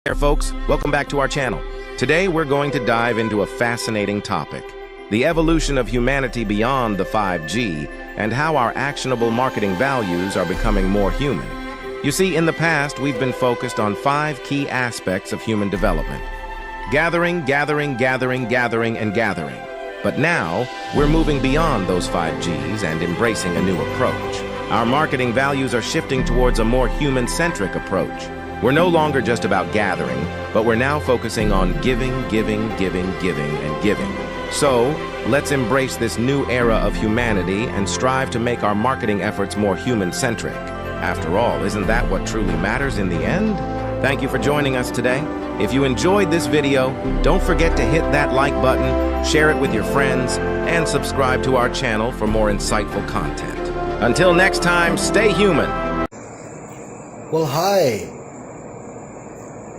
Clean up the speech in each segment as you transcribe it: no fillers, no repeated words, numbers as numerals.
Hey folks, welcome back to our channel. Today we're going to dive into a fascinating topic, the evolution of humanity beyond the 5G and how our actionable marketing values are becoming more human. You see, in the past we've been focused on 5 key aspects of human development. Gathering, gathering, gathering, gathering, and gathering. But now, we're moving beyond those 5 Gs and embracing a new approach. Our marketing values are shifting towards a more human-centric approach. We're no longer just about gathering, but we're now focusing on giving, giving, giving, giving, and giving. So, let's embrace this new era of humanity and strive to make our marketing efforts more human-centric. After all, isn't that what truly matters in the end? Thank you for joining us today. If you enjoyed this video, don't forget to hit that like button, share it with your friends, and subscribe to our channel for more insightful content. Until next time, stay human. Well, hi.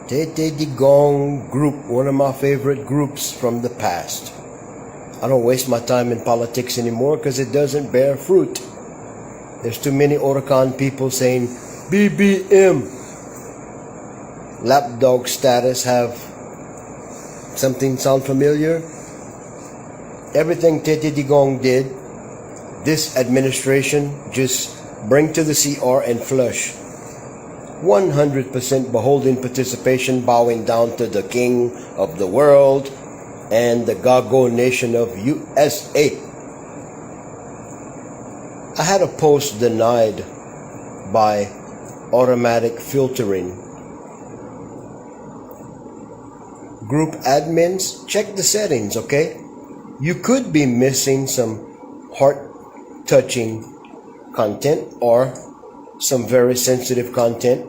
Tete Digong group, one of my favorite groups from the past. I don't waste my time in politics anymore because it doesn't bear fruit. There's too many Oracan people saying BBM. Lapdog status have something sound familiar? Everything Tete Digong did, this administration just bring to the CR and flush. 100% beholden participation, bowing down to the king of the world and the Gago nation of USA. I had a post denied by automatic filtering. Group admins, check the settings, okay? You could be missing some heart-touching content or some very sensitive content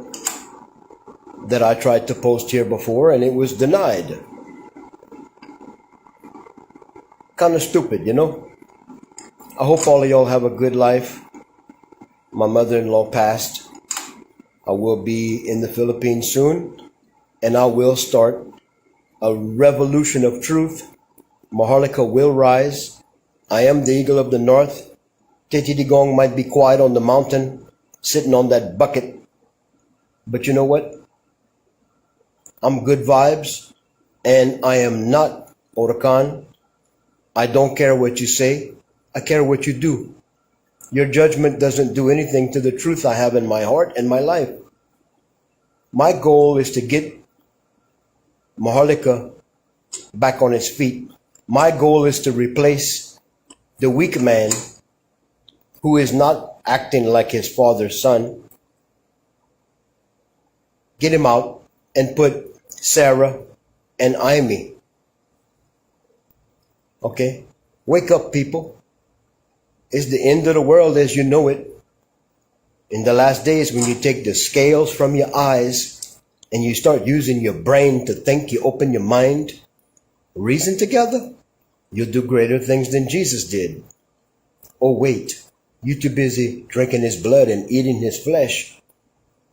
that I tried to post here before and it was denied. Kind of stupid, you know? I hope all of y'all have a good life. My mother-in-law passed. I will be in the Philippines soon and I will start a revolution of truth. Maharlika will rise. I am the eagle of the north. Tete Digong might be quiet on the mountain, sitting on that bucket. But you know what? I'm good vibes, and I am not Oracan. I don't care what you say. I care what you do. Your judgment doesn't do anything to the truth I have in my heart and my life. My goal is to get Maharlika back on his feet. My goal is to replace the weak man who is not acting like his father's son. Get him out and put Sarah and Amy. Okay? Wake up, people. It's the end of the world as you know it. In the last days, when you take the scales from your eyes and you start using your brain to think, you open your mind, reason together, you'll do greater things than Jesus did. Oh, wait. You're too busy drinking his blood and eating his flesh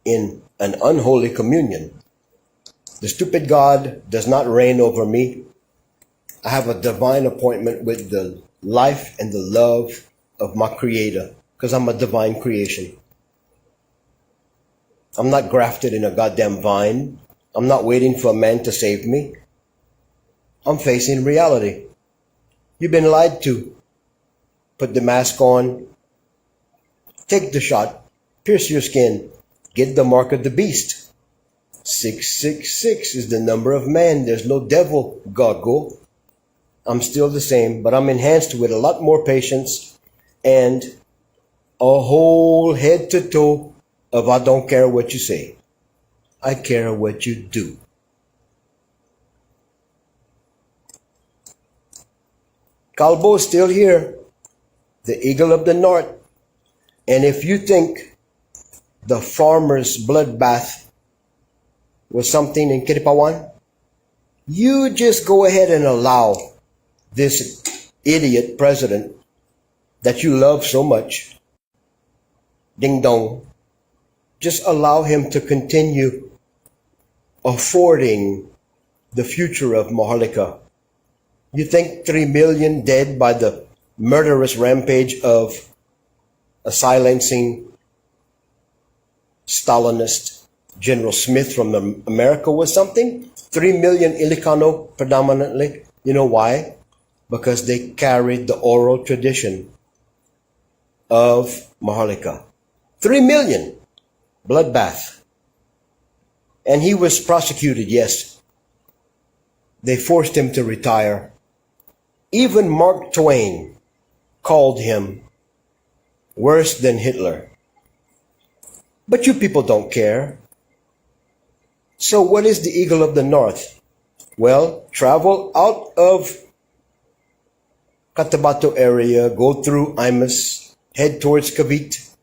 in an unholy communion. The stupid God does not reign over me. I have a divine appointment with the life and the love of my Creator because I'm a divine creation. I'm not grafted in a goddamn vine. I'm not waiting for a man to save me. I'm facing reality. You've been lied to. Put the mask on. Take the shot, pierce your skin, get the mark of the beast. 666 is the number of man. There's no devil, Gago. I'm still the same, but I'm enhanced with a lot more patience and a whole head to toe of I don't care what you say. I care what you do. Calvo is still here, the eagle of the north. And if you think the farmer's bloodbath was something in Kiripawan, you just go ahead and allow this idiot president that you love so much, Ding Dong, just allow him to continue affording the future of Maharlika. You think 3 million dead by the murderous rampage of a silencing Stalinist General Smith from America was something. 3 million Ilocano predominantly. You know why? Because they carried the oral tradition of Maharlika. 3 million. Bloodbath. And he was prosecuted, yes. They forced him to retire. Even Mark Twain called him worse than Hitler. But you people don't care. So what is the Eagle of the North? Well, travel out of Cotabato area, go through Imus, head towards Cavite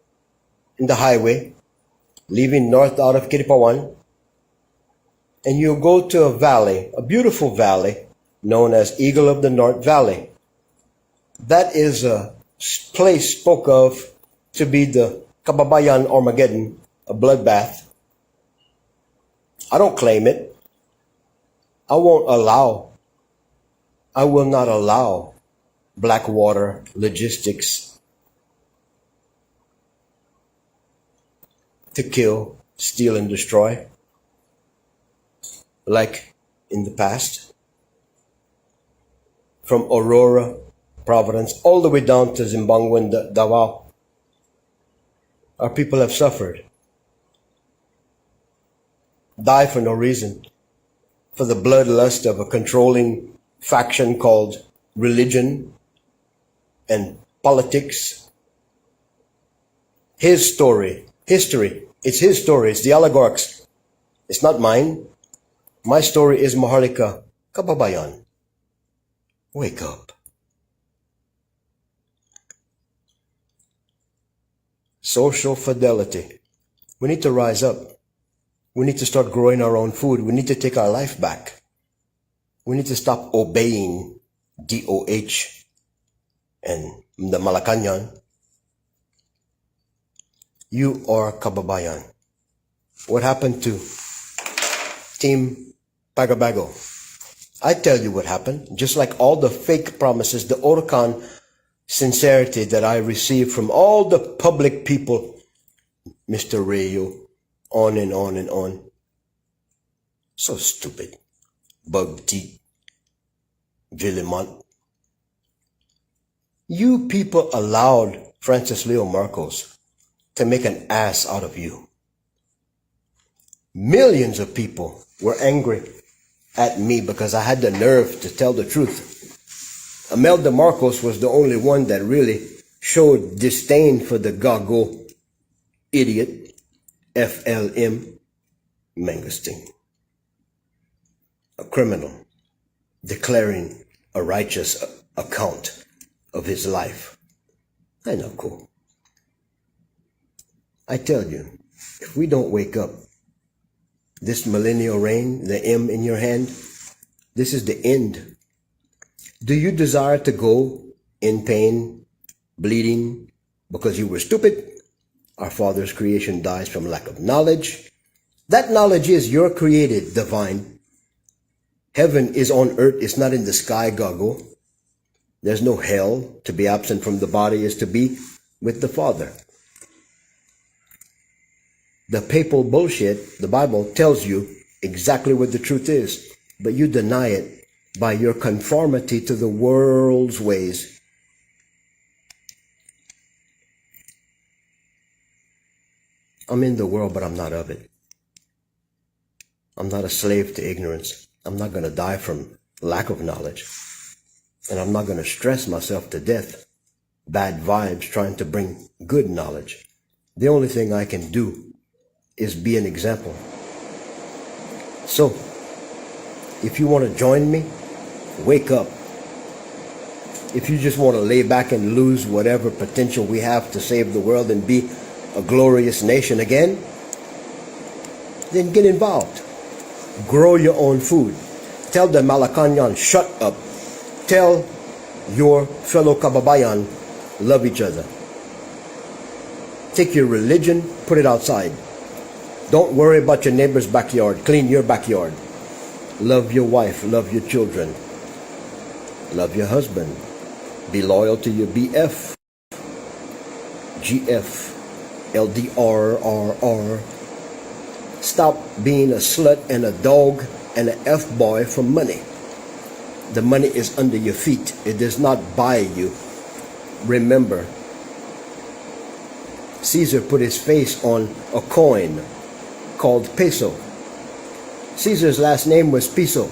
in the highway, leaving north out of Kiripawan, and you go to a valley, a beautiful valley, known as Eagle of the North Valley. That is a place spoke of to be the Kababayan Armageddon, a bloodbath. I don't claim it. I will not allow Blackwater logistics to kill, steal, and destroy like in the past. From Aurora, Providence, all the way down to Zimbabwe and Davao. Our people have suffered. Die for no reason. For the bloodlust of a controlling faction called religion and politics. His story, history, it's his story, it's the oligarchs. It's not mine. My story is Maharlika. Kababayan, wake up. Social fidelity. We need to rise up. We need to start growing our own food. We need to take our life back. We need to stop obeying DOH and the Malacanang. You are kababayan. What happened to Team Pagabago? I tell you what happened. Just like all the fake promises, the Orocan sincerity that I received from all the public people, Mr. Rayo, on and on and on. So stupid. Bug teeth. Villemont. You people allowed Francis Leo Marcos to make an ass out of you. Millions of people were angry at me because I had the nerve to tell the truth. Imelda Marcos was the only one that really showed disdain for the gago idiot FLM Mangosteen, a criminal declaring a righteous account of his life. I know, cool. I tell you, if we don't wake up, this millennial reign, the M in your hand, this is the end. Do you desire to go in pain, bleeding, because you were stupid? Our Father's creation dies from lack of knowledge. That knowledge is you're created divine. Heaven is on earth, it's not in the sky, goggle. There's no hell. To be absent from the body is to be with the Father. The papal bullshit, the Bible tells you exactly what the truth is, but you deny it by your conformity to the world's ways. I'm in the world, but I'm not of it. I'm not a slave to ignorance. I'm not going to die from lack of knowledge. And I'm not going to stress myself to death. Bad vibes trying to bring good knowledge. The only thing I can do is be an example. So, if you want to join me, wake up. If you just want to lay back and lose whatever potential we have to save the world and be a glorious nation again, then get involved. Grow your own food. Tell the Malacanang, shut up. Tell your fellow kababayan, love each other. Take your religion, put it outside. Don't worry about your neighbor's backyard. Clean your backyard. Love your wife. Love your children. Love your husband. Be loyal to your BF, GF, LDR, RR. Stop being a slut and a dog and an F-boy for money. The money is under your feet. It does not buy you. Remember, Caesar put his face on a coin called peso. Caesar's last name was Piso.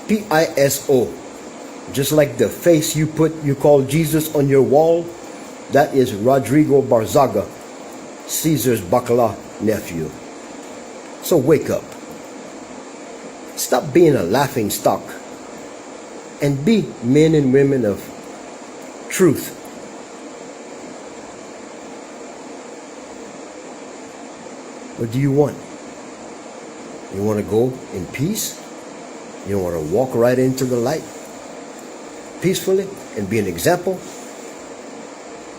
P-I-S-O. Just like the face you call Jesus on your wall, that is Rodrigo Barzaga, Caesar's Bacala nephew. So wake up. Stop being a laughing stock and be men and women of truth. What do you want? You want to go in peace? You want to walk right into the light peacefully and be an example?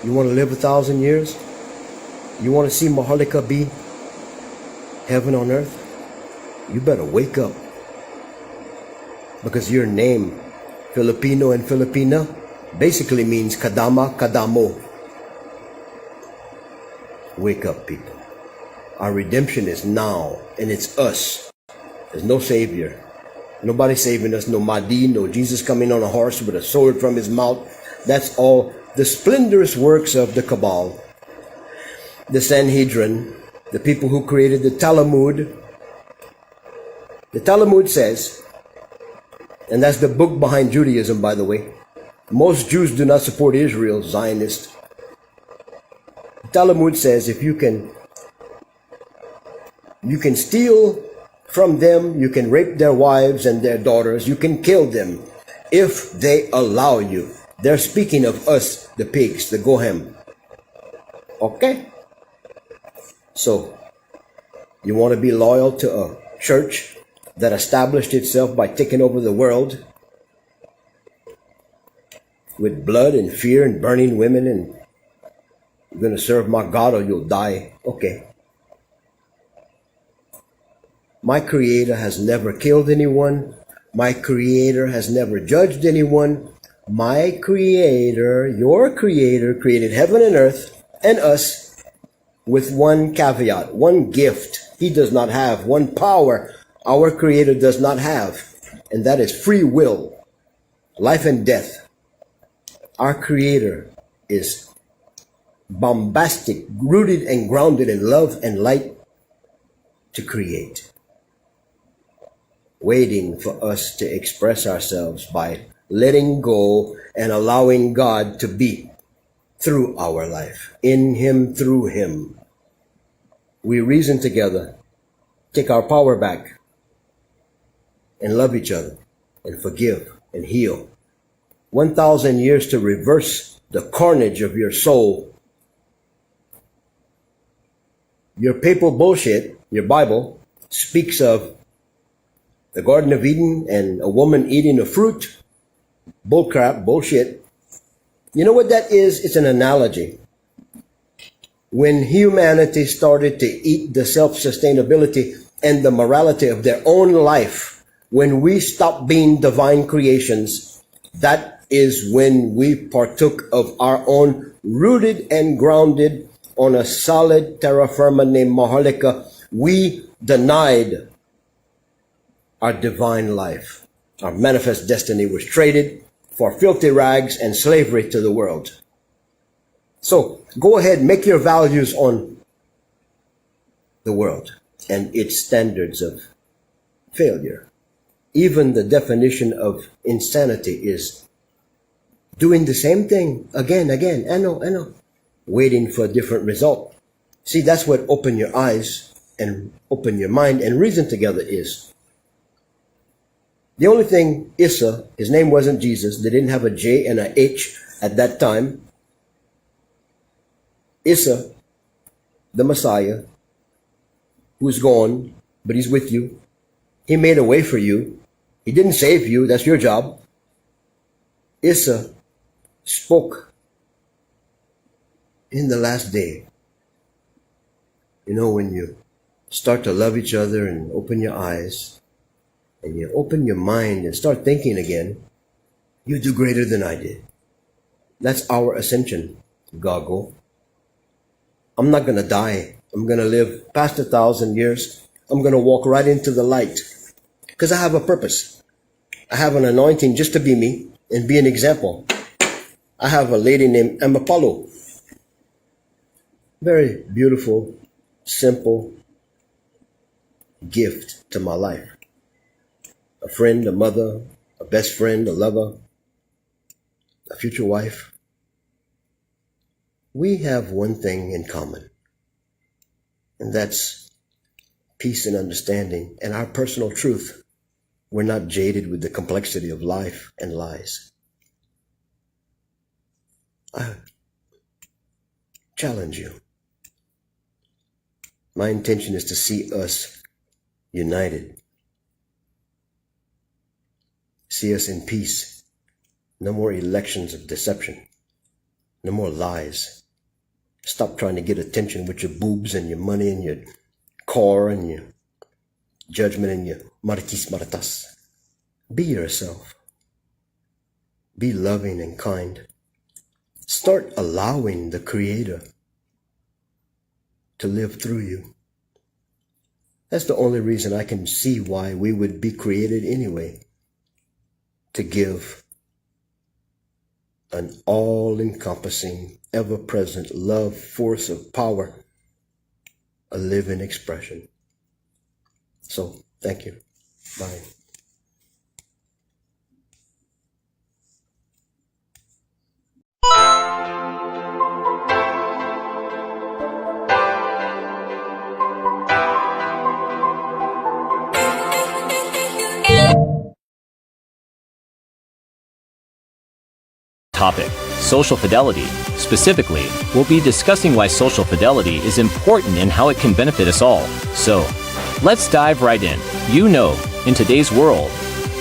You want to live 1,000 years? You want to see Maharlika be heaven on earth? You better wake up. Because your name, Filipino and Filipina, basically means Kadama, Kadamo. Wake up, people. Our redemption is now, and it's us. There's no savior. Nobody saving us, no Mahdi, no Jesus coming on a horse with a sword from his mouth. That's all the splendorous works of the Cabal, the Sanhedrin, the people who created the Talmud. The Talmud says, and that's the book behind Judaism, by the way. Most Jews do not support Israel, Zionist. The Talmud says if you can steal from them, you can rape their wives and their daughters, you can kill them if they allow you. They're speaking of us, the pigs, the Gohem. Okay? So, you want to be loyal to a church that established itself by taking over the world with blood and fear and burning women, and you're going to serve my God or you'll die. Okay. My Creator has never killed anyone. My Creator has never judged anyone. My Creator, your Creator, created heaven and earth and us with one caveat, one gift He does not have, one power our Creator does not have, and that is free will, life and death. Our Creator is bombastic, rooted and grounded in love and light to create, waiting for us to express ourselves by letting go and allowing God to be through our life, in Him, through Him. We reason together, take our power back, and love each other, and forgive, and heal. 1,000 years to reverse the carnage of your soul. Your papal bullshit, your Bible, speaks of the Garden of Eden and a woman eating a fruit. Bullcrap, bullshit. You know what that is? It's an analogy. When humanity started to eat the self-sustainability and the morality of their own life, when we stopped being divine creations, that is when we partook of our own, rooted and grounded on a solid terra firma named Maharlika. We denied our divine life. Our manifest destiny was traded for filthy rags and slavery to the world. So go ahead, make your values on the world and its standards of failure. Even the definition of insanity is doing the same thing again. I know. Waiting for a different result. See, that's what open your eyes and open your mind and reason together is. The only thing Issa, his name wasn't Jesus. They didn't have a J and a H at that time. Issa, the Messiah, who's gone, but He's with you. He made a way for you. He didn't save you. That's your job. Issa spoke in the last day. You know, when you start to love each other and open your eyes and you open your mind and start thinking again, you do greater than I did. That's our ascension, Gago. I'm not going to die. I'm going to live past 1,000 years. I'm going to walk right into the light because I have a purpose. I have an anointing just to be me and be an example. I have a lady named Emma Paulo. Very beautiful, simple gift to my life. A friend, a mother, a best friend, a lover, a future wife. We have one thing in common, and that's peace and understanding and our personal truth. We're not jaded with the complexity of life and lies. I challenge you. My intention is to see us united. See us in peace. No more elections of deception. No more lies. Stop trying to get attention with your boobs and your money and your car and your judgment and your maritis maratas. Be yourself. Be loving and kind. Start allowing the Creator to live through you. That's the only reason I can see why we would be created anyway. To give an all-encompassing, ever-present love force of power, a living expression. So, thank you. Bye. Topic: social fidelity. Specifically, we'll be discussing why social fidelity is important and how it can benefit us all. So, let's dive right in. You know, in today's world,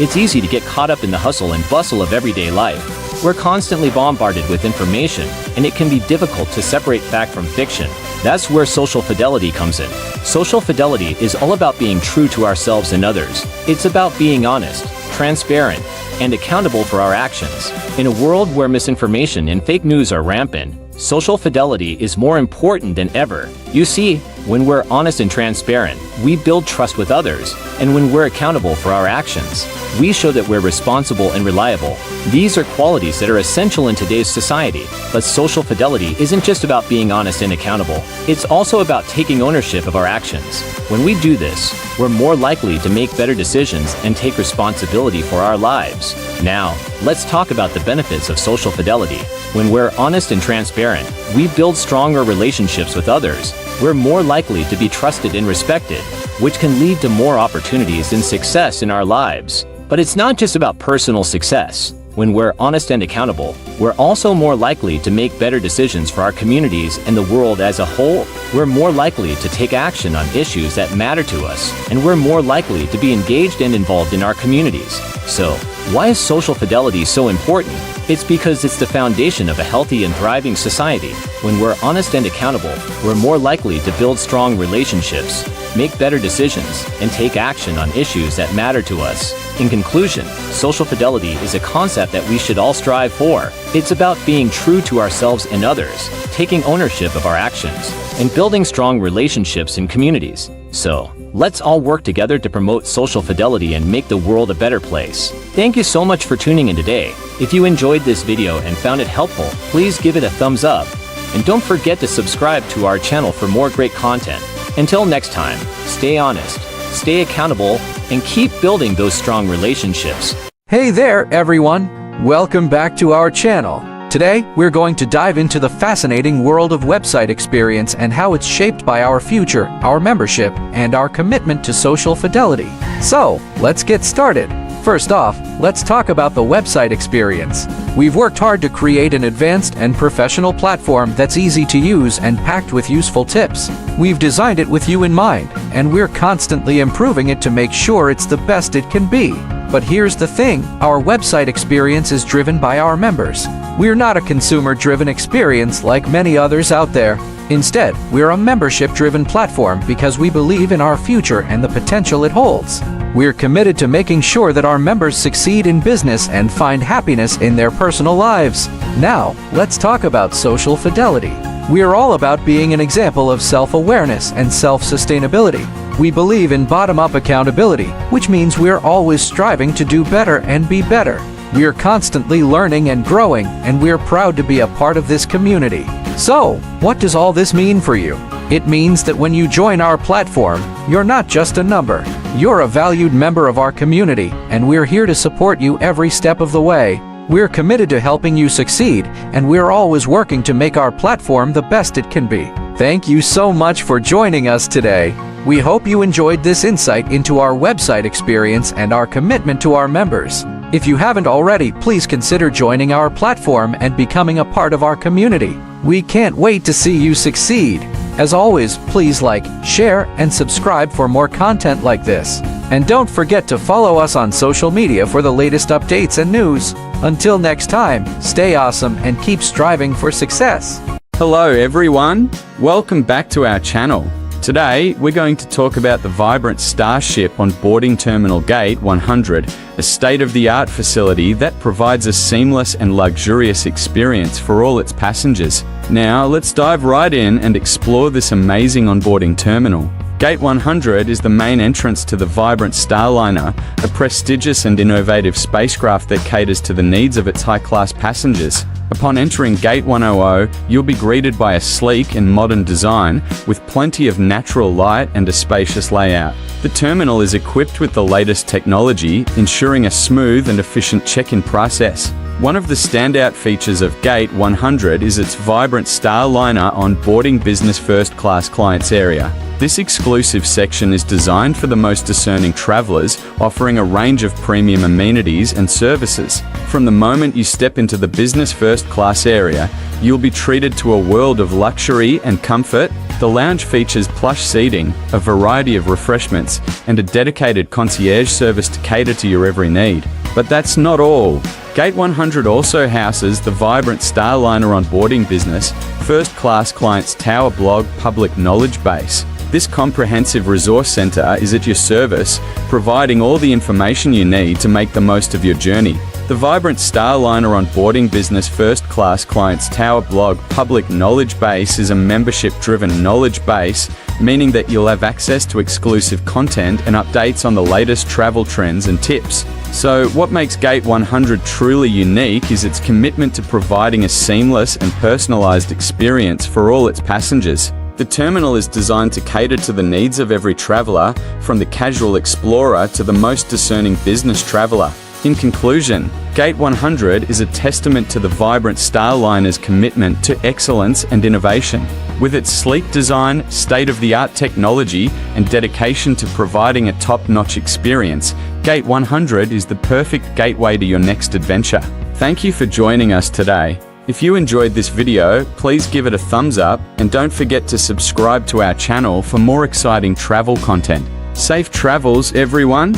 it's easy to get caught up in the hustle and bustle of everyday life. We're constantly bombarded with information, and it can be difficult to separate fact from fiction. That's where social fidelity comes in. Social fidelity is all about being true to ourselves and others. It's about being honest, transparent, and accountable for our actions. In a world where misinformation and fake news are rampant, social fidelity is more important than ever. You see, when we're honest and transparent, we build trust with others, and when we're accountable for our actions, we show that we're responsible and reliable. These are qualities that are essential in today's society, but social fidelity isn't just about being honest and accountable. It's also about taking ownership of our actions. When we do this, we're more likely to make better decisions and take responsibility for our lives. Now, let's talk about the benefits of social fidelity. When we're honest and transparent, we build stronger relationships with others. We're more likely to be trusted and respected, which can lead to more opportunities and success in our lives. But it's not just about personal success. When we're honest and accountable, we're also more likely to make better decisions for our communities and the world as a whole. We're more likely to take action on issues that matter to us, and we're more likely to be engaged and involved in our communities. So, why is social fidelity so important? It's because it's the foundation of a healthy and thriving society. When we're honest and accountable, we're more likely to build strong relationships, make better decisions, and take action on issues that matter to us. In conclusion, social fidelity is a concept that we should all strive for. It's about being true to ourselves and others, taking ownership of our actions, and building strong relationships in communities. So, let's all work together to promote social fidelity and make the world a better place. Thank you so much for tuning in today. If you enjoyed this video and found it helpful, please give it a thumbs up. And don't forget to subscribe to our channel for more great content. Until next time, stay honest, stay accountable, and keep building those strong relationships. Hey there, everyone! Welcome back to our channel. Today, we're going to dive into the fascinating world of website experience and how it's shaped by our future, our membership, and our commitment to social fidelity. So, let's get started. First off, let's talk about the website experience. We've worked hard to create an advanced and professional platform that's easy to use and packed with useful tips. We've designed it with you in mind, and we're constantly improving it to make sure it's the best it can be. But here's the thing, our website experience is driven by our members. We're not a consumer-driven experience like many others out there. Instead, we're a membership-driven platform because we believe in our future and the potential it holds. We're committed to making sure that our members succeed in business and find happiness in their personal lives. Now, let's talk about social fidelity. We're all about being an example of self-awareness and self-sustainability. We believe in bottom-up accountability, which means we're always striving to do better and be better. We're constantly learning and growing, and we're proud to be a part of this community. So, what does all this mean for you? It means that when you join our platform, you're not just a number. You're a valued member of our community, and we're here to support you every step of the way. We're committed to helping you succeed, and we're always working to make our platform the best it can be. Thank you so much for joining us today. We hope you enjoyed this insight into our website experience and our commitment to our members. If you haven't already, please consider joining our platform and becoming a part of our community. We can't wait to see you succeed. As always, please like, share, and subscribe for more content like this. And don't forget to follow us on social media for the latest updates and news. Until next time, stay awesome and keep striving for success. Hello everyone, welcome back to our channel. Today we're going to talk about the vibrant Starship on boarding terminal gate 100, a state-of-the-art facility that provides a seamless and luxurious experience for all its passengers. Now let's dive right in and explore this amazing onboarding terminal. Gate 100 is the main entrance to the vibrant Starliner, a prestigious and innovative spacecraft that caters to the needs of its high-class passengers. Upon entering Gate 100, you'll be greeted by a sleek and modern design with plenty of natural light and a spacious layout. The terminal is equipped with the latest technology, ensuring a smooth and efficient check-in process. One of the standout features of Gate 100 is its vibrant Starliner on-boarding business first-class clients area. This exclusive section is designed for the most discerning travelers, offering a range of premium amenities and services. From the moment you step into the business first-class area, you'll be treated to a world of luxury and comfort. The lounge features plush seating, a variety of refreshments, and a dedicated concierge service to cater to your every need. But that's not all. Gate 100 also houses the vibrant Starliner onboarding business first-class clients tower blog public knowledge base. This comprehensive resource center is at your service, providing all the information you need to make the most of your journey. The vibrant Starliner onboarding business first-class clients tower blog public knowledge base is a membership-driven knowledge base, meaning that you'll have access to exclusive content and updates on the latest travel trends and tips. So, what makes Gate 100 truly unique is its commitment to providing a seamless and personalized experience for all its passengers. The terminal is designed to cater to the needs of every traveler, from the casual explorer to the most discerning business traveler. In conclusion, Gate 100 is a testament to the vibrant Starliner's commitment to excellence and innovation. With its sleek design, state-of-the-art technology, and dedication to providing a top-notch experience, Gate 100 is the perfect gateway to your next adventure. Thank you for joining us today. If you enjoyed this video, please give it a thumbs up and don't forget to subscribe to our channel for more exciting travel content. Safe travels, everyone!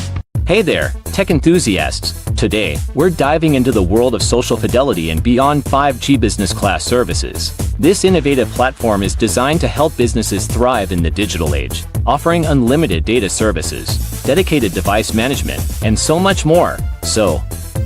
Hey there, tech enthusiasts! Today, we're diving into the world of social fidelity and beyond 5G business class services. This innovative platform is designed to help businesses thrive in the digital age, offering unlimited data services, dedicated device management, and so much more. So,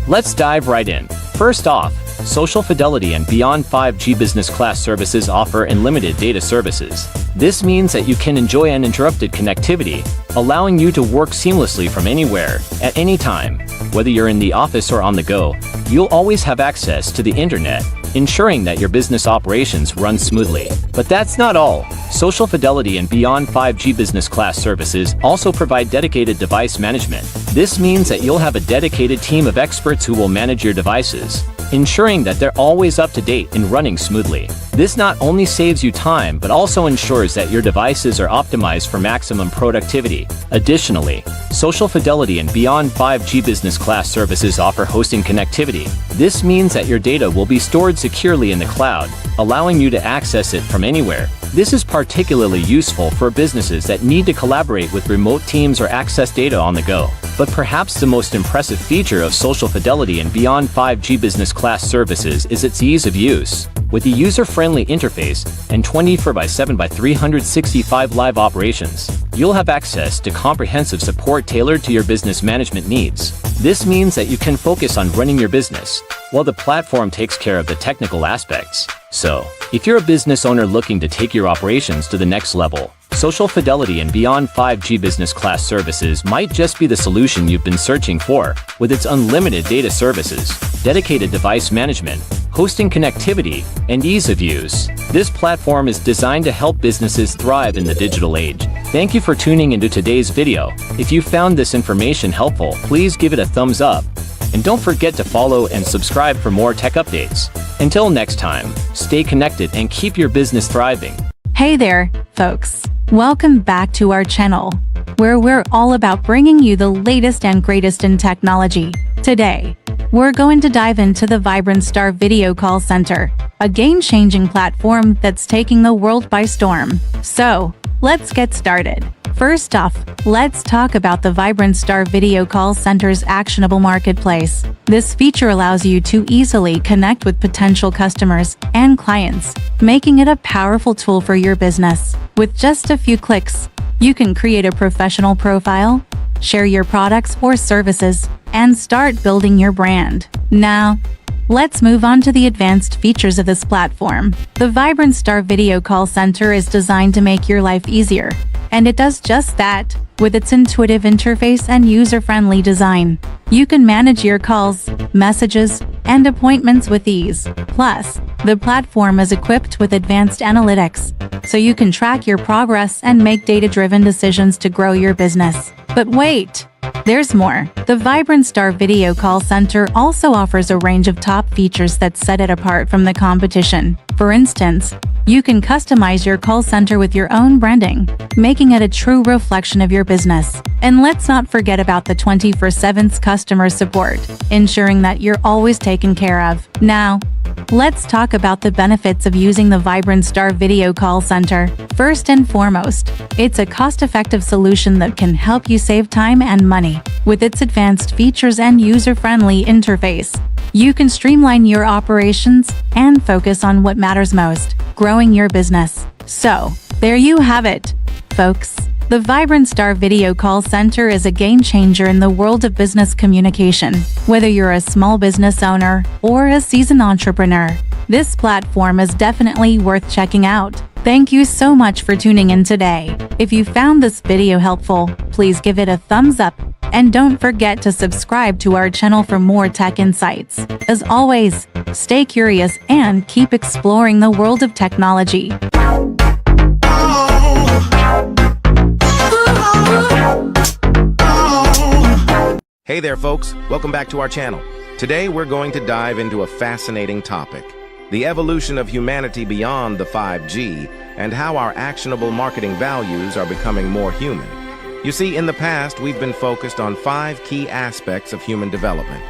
let's dive right in. First off, Social Fidelity and Beyond 5G Business Class services offer unlimited data services. This means that you can enjoy uninterrupted connectivity, allowing you to work seamlessly from anywhere, at any time. Whether you're in the office or on the go, you'll always have access to the internet, ensuring that your business operations run smoothly. But that's not all. Social Fidelity and Beyond 5G Business Class services also provide dedicated device management. This means that you'll have a dedicated team of experts who will manage your devices, ensuring that they're always up to date and running smoothly. This not only saves you time, but also ensures that your devices are optimized for maximum productivity. Additionally, Social Fidelity and Beyond 5G Business Class services offer hosting connectivity. This means that your data will be stored securely in the cloud, allowing you to access it from anywhere. This is particularly useful for businesses that need to collaborate with remote teams or access data on the go. But perhaps the most impressive feature of Social Fidelity and Beyond 5G Business Class services is its ease of use. With a user-friendly interface and 24/7/365 live operations, you'll have access to comprehensive support tailored to your business management needs. This means that you can focus on running your business, while the platform takes care of the technical aspects. So, if you're a business owner looking to take your operations to the next level, Social fidelity and beyond 5G business class services might just be the solution you've been searching for, with its unlimited data services, dedicated device management, hosting connectivity, and ease of use. This platform is designed to help businesses thrive in the digital age. Thank you for tuning into today's video. If you found this information helpful, please give it a thumbs up. And don't forget to follow and subscribe for more tech updates. Until next time, stay connected and keep your business thriving. Hey there, folks. Welcome back to our channel, where we're all about bringing you the latest and greatest in technology. Today, we're going to dive into the Vibrant Star Video Call Center, a game-changing platform that's taking the world by storm. So, let's get started. First off, let's talk about the Vibrant Star Video Call Center's actionable marketplace. This feature allows you to easily connect with potential customers and clients, making it a powerful tool for your business. With just a few clicks, you can create a professional profile, share your products or services, and start building your brand. Now, let's move on to the advanced features of this platform. The Vibrant Star Video Call Center is designed to make your life easier, and it does just that. With its intuitive interface and user-friendly design, you can manage your calls, messages, and appointments with ease. Plus, the platform is equipped with advanced analytics, so you can track your progress and make data-driven decisions to grow your business. But wait! There's more. The Vibrant Star Video Call Center also offers a range of top features that set it apart from the competition. For instance, you can customize your call center with your own branding, making it a true reflection of your business. And let's not forget about the 24/7 customer support, ensuring that you're always taken care of. Now, let's talk about the benefits of using the Vibrant Star Video Call Center. First and foremost, it's a cost-effective solution that can help you save time and money. With its advanced features and user-friendly interface, you can streamline your operations and focus on what matters most, growing your business. So, there you have it, folks. The Vibrant Star Video Call Center is a game-changer in the world of business communication. Whether you're a small business owner or a seasoned entrepreneur, this platform is definitely worth checking out. Thank you so much for tuning in today. If you found this video helpful, please give it a thumbs up. And don't forget to subscribe to our channel for more tech insights. As always, stay curious and keep exploring the world of technology. Hey there, folks. Welcome back to our channel. Today, we're going to dive into a fascinating topic: the evolution of humanity beyond the 5G and how our actionable marketing values are becoming more human. You see, in the past, we've been focused on 5 key aspects of human development: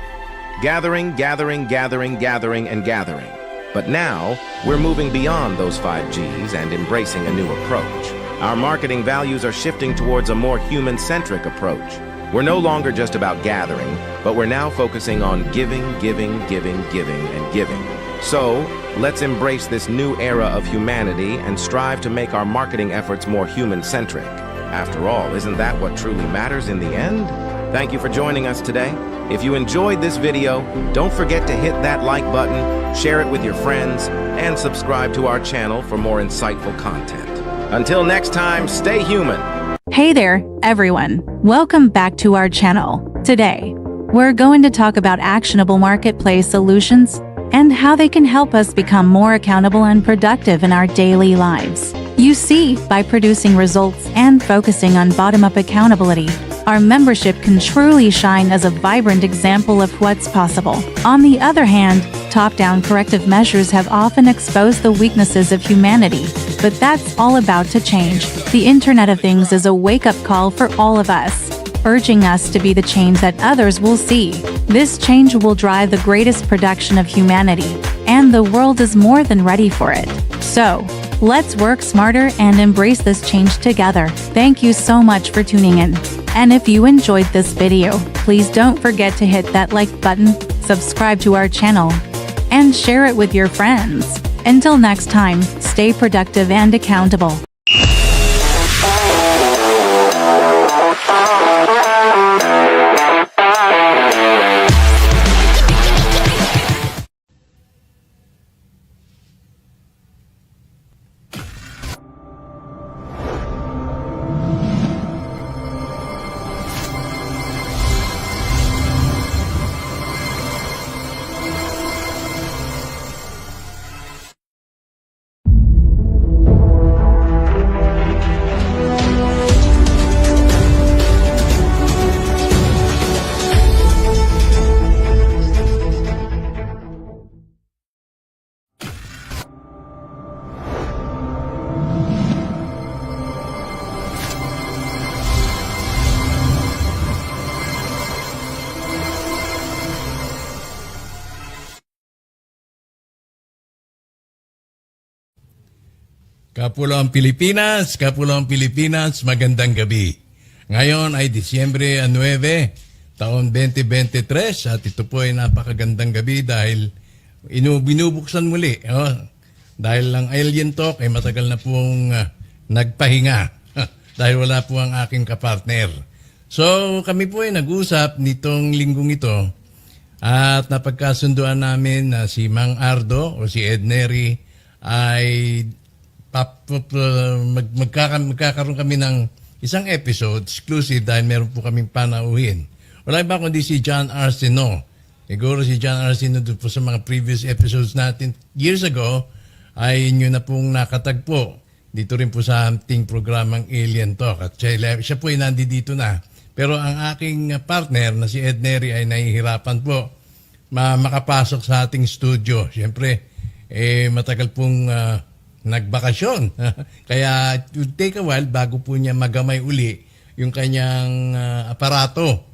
gathering, gathering, gathering, gathering, and gathering. But now, we're moving beyond those 5Gs and embracing a new approach. Our marketing values are shifting towards a more human-centric approach. We're no longer just about gathering, but we're now focusing on giving, giving, giving, giving, and giving. So, let's embrace this new era of humanity and strive to make our marketing efforts more human-centric. After all, isn't that what truly matters in the end? Thank you for joining us today. If you enjoyed this video, don't forget to hit that like button, share it with your friends, and subscribe to our channel for more insightful content. Until next time, stay human. Hey there, everyone. Welcome back to our channel. Today, we're going to talk about actionable marketplace solutions and how they can help us become more accountable and productive in our daily lives. You see, by producing results and focusing on bottom-up accountability, our membership can truly shine as a vibrant example of what's possible. On the other hand, top-down corrective measures have often exposed the weaknesses of humanity, but that's all about to change. The Internet of Things is a wake-up call for all of us, urging us to be the change that others will see. This change will drive the greatest production of humanity, and the world is more than ready for it. So, let's work smarter and embrace this change together. Thank you so much for tuning in. And if you enjoyed this video, please don't forget to hit that like button, subscribe to our channel, and share it with your friends. Until next time, stay productive and accountable. Kapulong Pilipinas, magandang gabi. Ngayon ay Disyembre 9, taon 2023 at ito po ay napakagandang gabi dahil binubuksan muli. Dahil lang Alien Talk ay matagal na pong nagpahinga dahil wala po ang aking kapartner. So kami po ay nag-usap nitong linggong ito at napagkasunduan namin na si Mang Ardo o si Ed Neri ay magkakaroon kami ng isang episode exclusive dahil meron po kaming panauhin. Wala ba kundi si John Arsenault. Siguro si John Arsenault doon po sa mga previous episodes natin years ago ay inyo na pong nakatagpo dito rin po sa ating programang Alien Talk. At siya po ay nandito na. Pero ang aking partner na si Ed Neri ay nahihirapan po makapasok sa ating studio. Siyempre, matagal pong nagbakasyon. Kaya it would take a while bago po niya magamay uli yung kanyang aparato.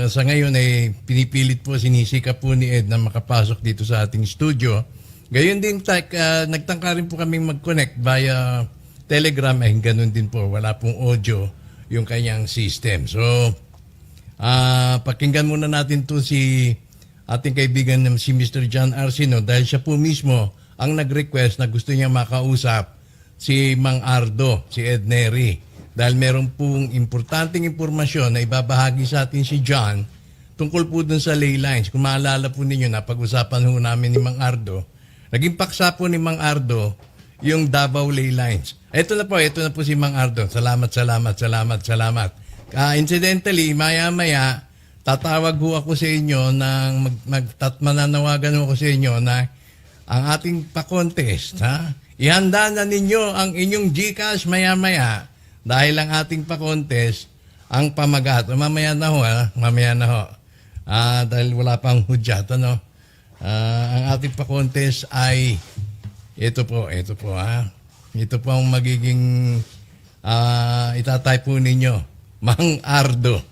Sa ngayon ay pinipilit po, sinisikap po ni Ed na makapasok dito sa ating studio. Gayon din, nagtangka rin po kaming mag-connect via Telegram. Ay ganun din po, wala pong audio yung kanyang system. So, pakinggan muna natin to si ating kaibigan si Mr. John Arsenault dahil siya po mismo ang nag-request na gusto niya makausap si Mang Ardo, si Ed Neri. Dahil meron pong importanteng impormasyon na ibabahagi sa atin si John tungkol po dun sa ley lines. Kung maalala po ninyo, napag-usapan ho namin ni Mang Ardo. Naging paksa po ni Mang Ardo yung Davao ley lines. Ito na po si Mang Ardo. Salamat. Incidentally, maya-maya, tatawag ho ako sa inyo mananawagan ho ako sa inyo na ang ating pa-contest, ihanda na ninyo ang inyong GCash maya-maya dahil ang ating pa-contest ang pamagat. Mamaya na ho. Dahil wala pang hudyat, ang ating pa-contest ay ito po. Ito po ang magiging itatype po ninyo. Mang Ardo.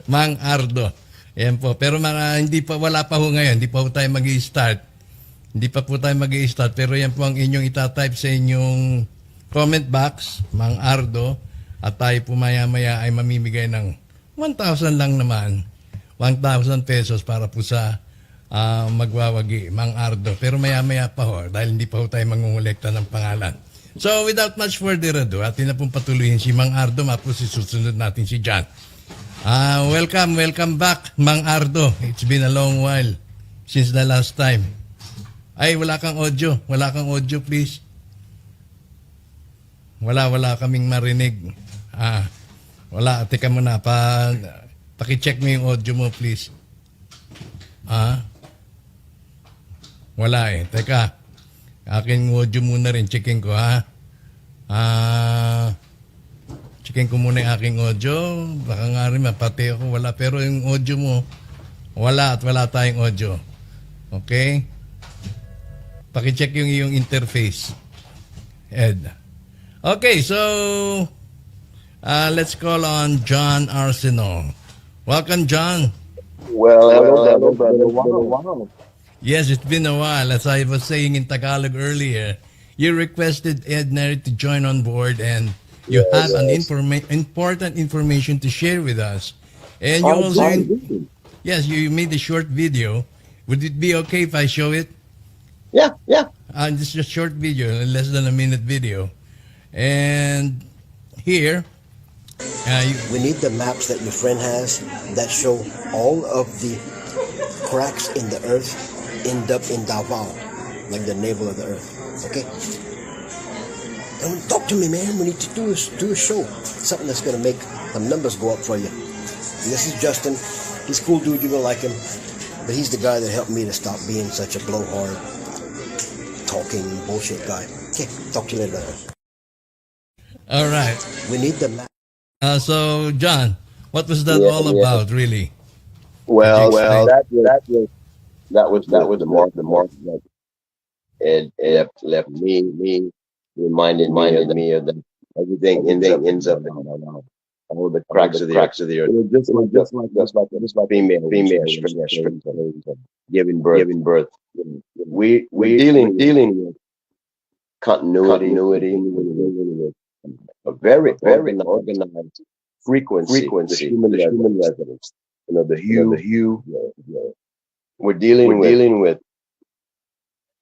Mang Ardo. Yan po. Pero wala pa ho ngayon. Hindi pa po tayo mag-i-start. Pero yan po ang inyong itatype sa inyong comment box, Mang Ardo. At tayo po maya-maya ay mamimigay ng 1,000 lang naman. 1,000 pesos para po sa magwawagi, Mang Ardo. Pero maya-maya pa ho, dahil hindi pa ho tayo mangungulekta ng pangalan. So, without much further ado, atin na pong patuloyin si Mang Ardo, mapos susunod natin si John. Welcome back, Mang Ardo. It's been a long while since the last time. Ay, wala kang audio, please. Wala kaming marinig. Wala, teka muna, paki-check mo yung audio mo, please. Wala teka. Akin audio muna rin. Checking ko, checking ko muna yung aking audio. Baka nga rin mapati ako. Wala. Pero yung audio mo, wala at wala tayong audio. Okay? Paki-check yung iyong interface. Ed. Okay, so let's call on John Arsenault. Welcome, John. Well, hello, brother. Wow. Yes, it's been a while. As I was saying in Tagalog earlier, you requested Ed Neri to join on board and you have an important information to share with us. And you also, you made a short video. Would it be okay if I show it? Yeah. Just a short video, less than a minute video. And here, We need the maps that your friend has that show all of the cracks in the earth end up in Davao, like the navel of the earth. Okay? Don't talk to me, man. We need to do a show. Something that's going to make the numbers go up for you. And this is Justin. He's a cool dude. You're going to like him. But he's the guy that helped me to stop being such a blowhard, talking bullshit guy. Okay, talk to you later. all right. We need the map. So, John, what was that all about, really? Well, that was the mark that it left me reminded me of that everything ends up in all the cracks of the earth. Just like female giving birth. We're dealing with continuity, a very organized frequency, the human resonance. The hue. We're dealing with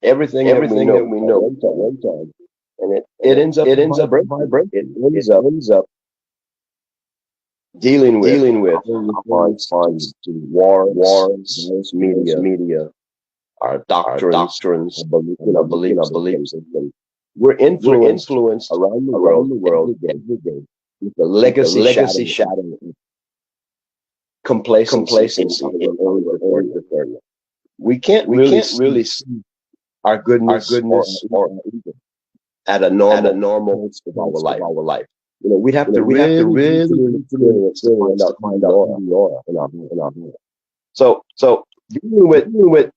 everything that we know at one time, and it ends up vibrating. It ends up dealing with response to wars, media, our doctrines, beliefs. We're influenced around the world every day with the legacy shadow, complacency in early. We can't really see our goodness or evil at a normal of our life. We'd have to really experience to find out who we are in our heart. So dealing with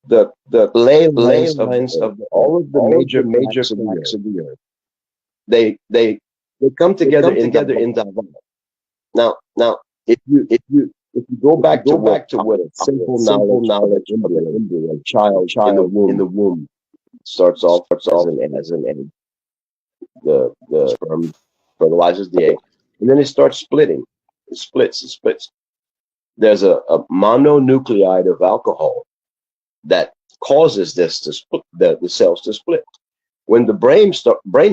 the lays of all of the major cracks of the earth, they come together in Davao. Now, if you go back to what a simple knowledge of a child in the womb starts off as an egg. The sperm fertilizes the egg, and then it starts splitting. It splits. There's a mononucleotide of alcohol that causes this to split, the cells to split. When the brain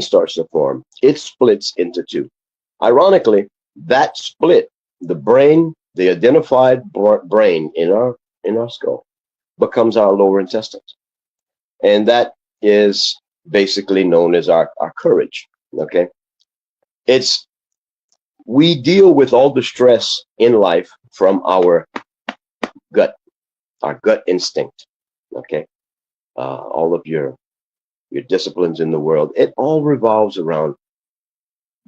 starts to form, it splits into two. Ironically, that split, the identified brain in our skull, becomes our lower intestines, and that is basically known as our courage. Okay, we deal with all the stress in life from our gut instinct. Okay, all of your disciplines in the world, it all revolves around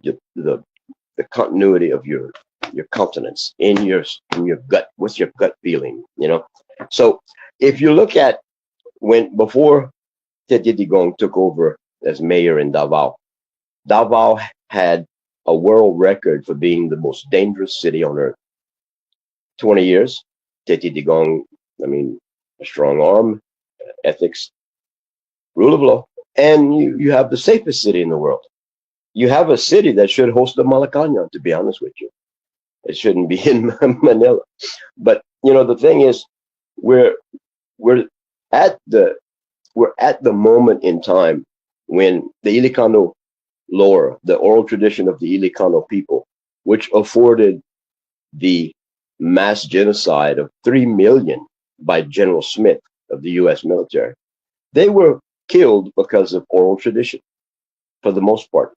the continuity of your countenance in your gut. What's your gut feeling? So if you look at before Tete Digong took over as mayor in Davao, Davao had a world record for being the most dangerous city on earth. 20 years, Tete Digong, a strong arm, ethics, rule of law, and you have the safest city in the world. You have a city that should host the Malacanang, to be honest with you. It shouldn't be in Manila. But the thing is, we're at the moment in time when the Ilocano lore, the oral tradition of the Ilocano people, which afforded the mass genocide of 3 million by General Smith of the U.S. military, they were killed because of oral tradition, for the most part.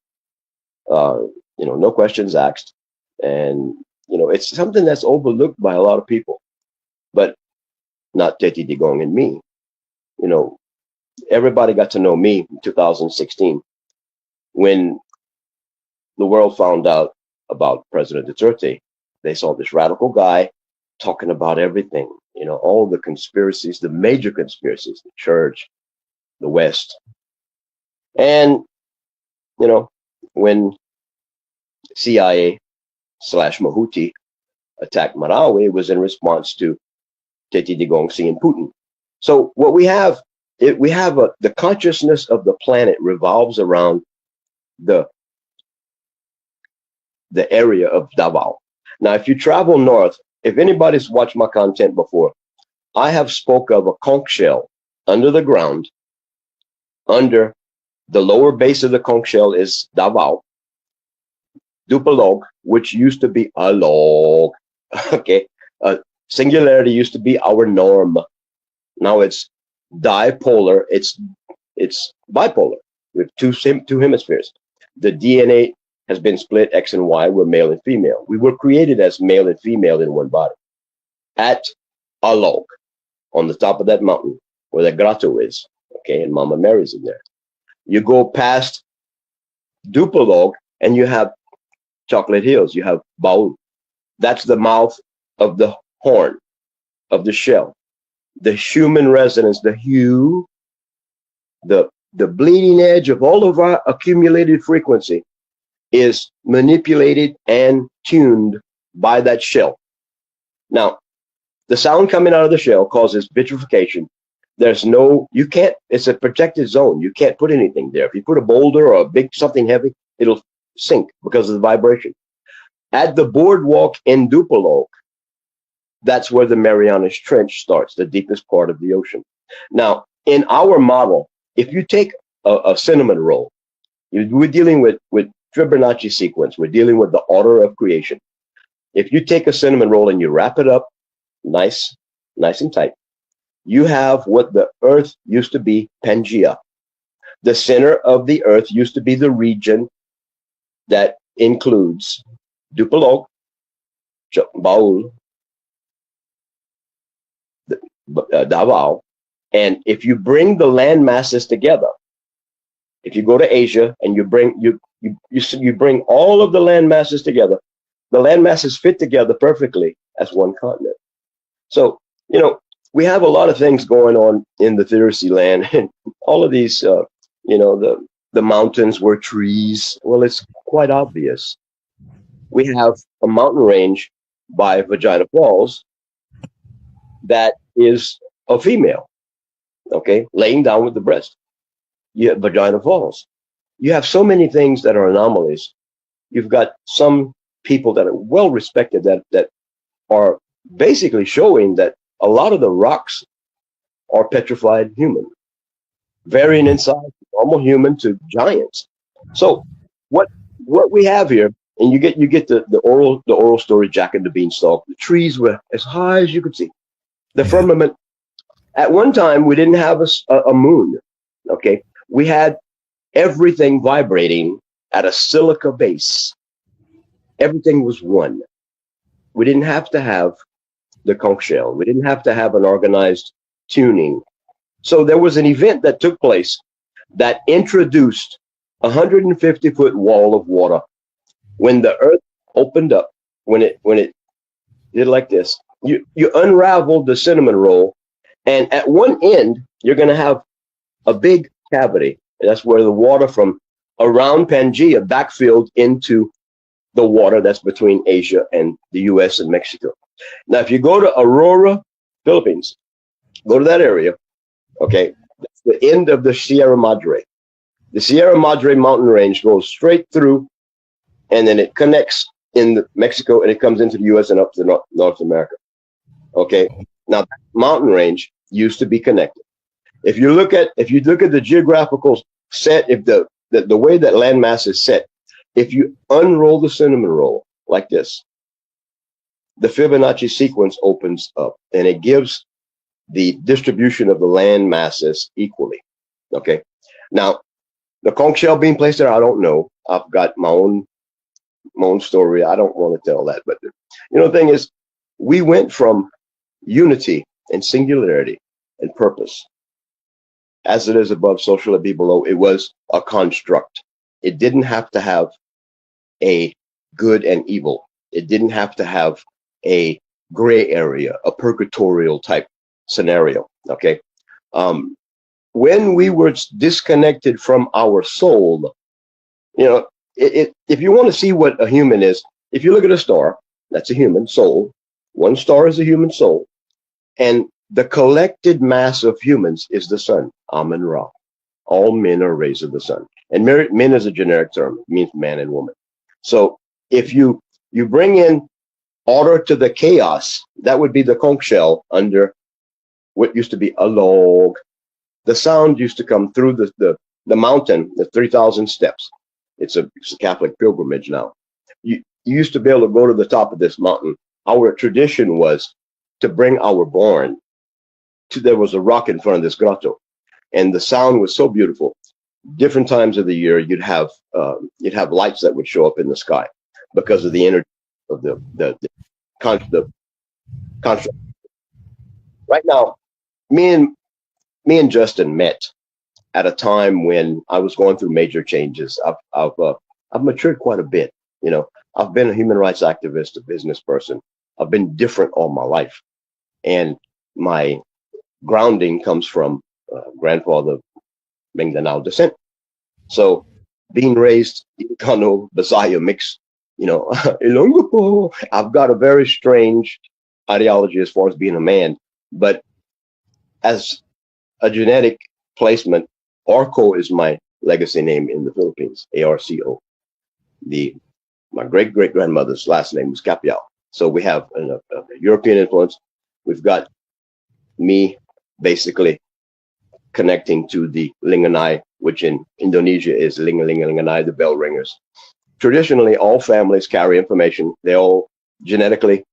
No questions asked, and it's something that's overlooked by a lot of people, but not Tete Digong and me. Everybody got to know me in 2016 when the world found out about President Duterte. They saw this radical guy talking about everything, all the conspiracies, the major conspiracies, the church, the West. And, when CIA / Mahuti attacked Marawi, it was in response to Tete Digong seeing Putin. So what we have the consciousness of the planet revolves around the area of Davao. Now, if you travel north, if anybody's watched my content before, I have spoke of a conch shell under the ground. Under the lower base of the conch shell is Davao. Dupalog, which used to be a log. Okay, singularity used to be our norm. Now it's dipolar. It's bipolar with two hemispheres. The DNA has been split X and Y. We're male and female. We were created as male and female in one body. At Alog, on the top of that mountain where the grotto is, okay, and Mama Mary's in there. You go past Dupalog and you have Chocolate Hills. You have Baul. That's the mouth of the horn of the shell. The human resonance, the hue, the bleeding edge of all of our accumulated frequency is manipulated and tuned by that shell. Now, the sound coming out of the shell causes vitrification, There's no, you can't, it's a protected zone. You can't put anything there. If you put a boulder or a big something heavy, it'll sink because of the vibration. At the boardwalk in Dupalo, that's where the Marianas Trench starts, the deepest part of the ocean. Now, in our model, if you take a cinnamon roll, we're dealing with Fibonacci sequence. We're dealing with the order of creation. If you take a cinnamon roll and you wrap it up nice and tight, you have what the earth used to be, Pangea. The center of the earth used to be the region that includes Dupalo, Baul, Davao. And if you bring the land masses together, if you go to Asia and you bring all of the land masses together, the land masses fit together perfectly as one continent. So, you know, we have a lot of things going on in the Thirsi land, and all of these, you know, the mountains were trees. Well, it's quite obvious. We have a mountain range by Vagina Falls that is a female, okay, laying down with the breast. You have Vagina Falls. You have so many things that are anomalies. You've got some people that are well respected that are basically showing that a lot of the rocks are petrified human, varying in size, normal human to giants. So what we have here, and you get the oral story, Jack and the Beanstalk. The trees were as high as you could see. The firmament. At one time, we didn't have a moon. Okay, we had everything vibrating at a silica base. Everything was one. We didn't have to have the conch shell. We didn't have to have an organized tuning. So there was an event that took place that introduced a 150-foot wall of water. When the earth opened up, when it did like this, you unraveled the cinnamon roll, and at one end you're going to have a big cavity. That's where the water from around Pangea backfilled into the water that's between Asia and the U.S. and Mexico. Now, if you go to Aurora, Philippines, go to that area, okay, that's the end of the Sierra Madre. The Sierra Madre mountain range goes straight through, and then it connects in Mexico, and it comes into the U.S. and up to North America. Okay, now that mountain range used to be connected. If you look at the geographical set, if the way that landmass is set, if you unroll the cinnamon roll like this, the Fibonacci sequence opens up, and it gives the distribution of the land masses equally. Okay, now the conch shell being placed there, I don't know. I've got my own story. I don't want to tell that, but you know, the thing is, we went from unity and singularity and purpose. As it is above, so shall it be below. It was a construct. It didn't have to have a good and evil. It didn't have to have a gray area, a purgatorial type scenario. Okay. When we were disconnected from our soul, you know, if you want to see what a human is, if you look at a star, that's a human soul. One star is a human soul. And the collected mass of humans is the sun, Amun Ra. All men are rays of the sun. And men is a generic term. It means man and woman. So if you bring in order to the chaos, that would be the conch shell under what used to be a log. The sound used to come through the mountain, the 3,000 steps. It's a Catholic pilgrimage now. You used to be able to go to the top of this mountain. Our tradition was to bring our born. There was a rock in front of this grotto, and the sound was so beautiful. Different times of the year, you'd have lights that would show up in the sky because of the energy of the construct. Right now, me and Justin met at a time when I was going through major changes. I've matured quite a bit. You know, I've been a human rights activist, a business person. I've been different all my life, and my grounding comes from grandfather Mindanao descent. So being raised in Kano, Bisaya mix, you know, Ilonggo po. I've got a very strange ideology as far as being a man, but as a genetic placement. Arco is my legacy name in the Philippines, ARCO. My great-great-grandmother's last name was Capiao. So we have a European influence. We've got me basically connecting to the Linganay, which in Indonesia is Linganay, the bell ringers. Traditionally, all families carry information. They all genetically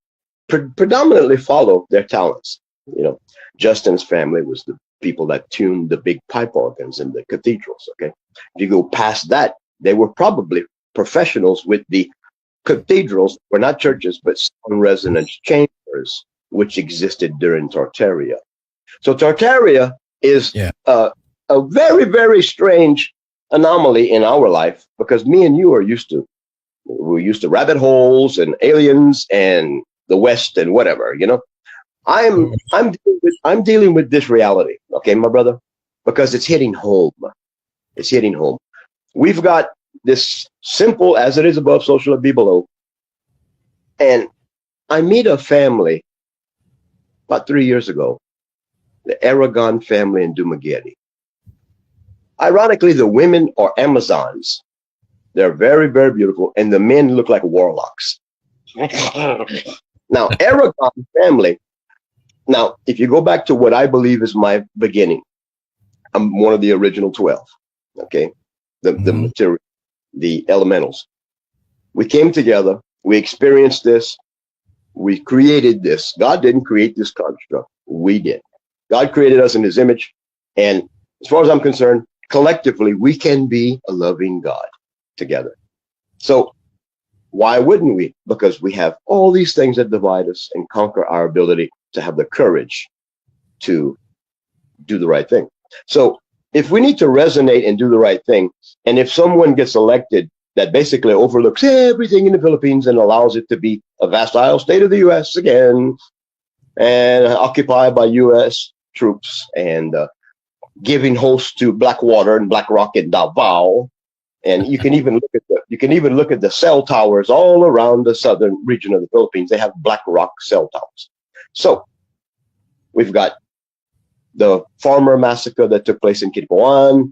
predominantly follow their talents. You know, Justin's family was the people that tuned the big pipe organs in the cathedrals. Okay, if you go past that, they were probably professionals with the cathedrals, were not churches, but sound resonance chambers, which existed during Tartaria. So Tartaria is a very, very strange anomaly in our life, because me and you we're used to rabbit holes and aliens and the West and whatever, you know. I'm dealing with this reality, okay, my brother, because it's hitting home. It's hitting home. We've got this simple as it is above, so shall it be below. And I meet a family about 3 years ago, the Aragon family in Dumaguete. Ironically, the women are Amazons. They're very, very beautiful, and the men look like warlocks. Now, Aragon family. Now, if you go back to what I believe is my beginning, I'm one of the original 12. Okay, the material, the elementals. We came together. We experienced this. We created this. God didn't create this construct. We did. God created us in His image, and as far as I'm concerned, collectively, we can be a loving God together. So why wouldn't we? Because we have all these things that divide us and conquer our ability to have the courage to do the right thing. So if we need to resonate and do the right thing, and if someone gets elected that basically overlooks everything in the Philippines and allows it to be a vassal state of the U.S. again, and occupied by U.S. troops, and giving host to Blackwater and Black Rock in Davao, and you can even look at the cell towers all around the southern region of the Philippines. They have Black Rock cell towers. So we've got the farmer massacre that took place in Kinabaluan.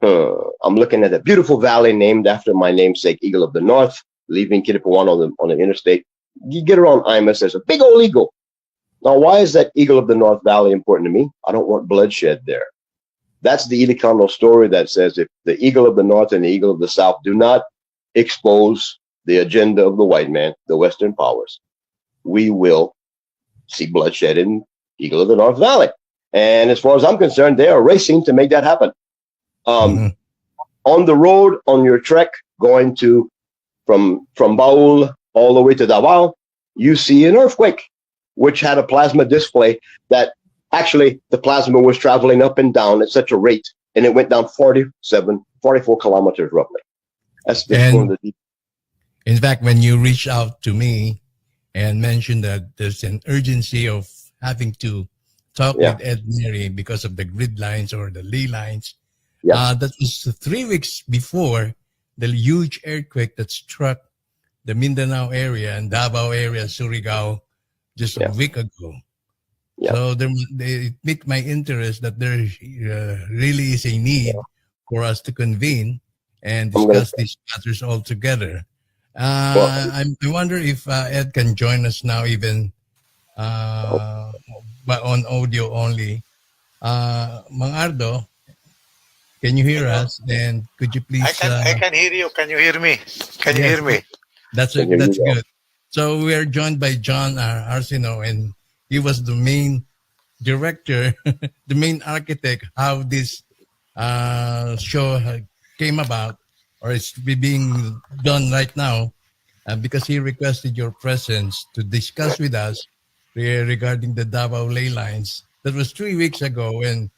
I'm looking at a beautiful valley named after my namesake, Eagle of the North, leaving Kinabaluan on the interstate. You get around Imus, there's a big old eagle. Now, why is that Eagle of the North Valley important to me? I don't want bloodshed there. That's the Ilocano story that says if the Eagle of the North and the Eagle of the South do not expose the agenda of the white man, the Western powers, we will see bloodshed in Eagle of the North Valley. And as far as I'm concerned, they are racing to make that happen. On the road, on your trek going to from Baul all the way to Davao, you see an earthquake, which had a plasma display that actually the plasma was traveling up and down at such a rate, and it went down 44 kilometers roughly. That's one of the. In fact, when you reached out to me and mentioned that there's an urgency of having to talk with Ed Mary because of the grid lines or the ley lines, that was 3 weeks before the huge earthquake that struck the Mindanao area and Davao area, Surigao, just a week ago. So it piqued my interest that there really is a need for us to convene and discuss these matters all together. I wonder if Ed can join us now, even but on audio only. Mang Ardo, can you hear us? Then could you please? I can hear you. Can you hear me? Can you hear me? That's good. So we are joined by John Arsino, and he was the main director, the main architect, how this show came about, or it's being done right now, because he requested your presence to discuss with us regarding the Davao ley lines. That was 3 weeks ago, and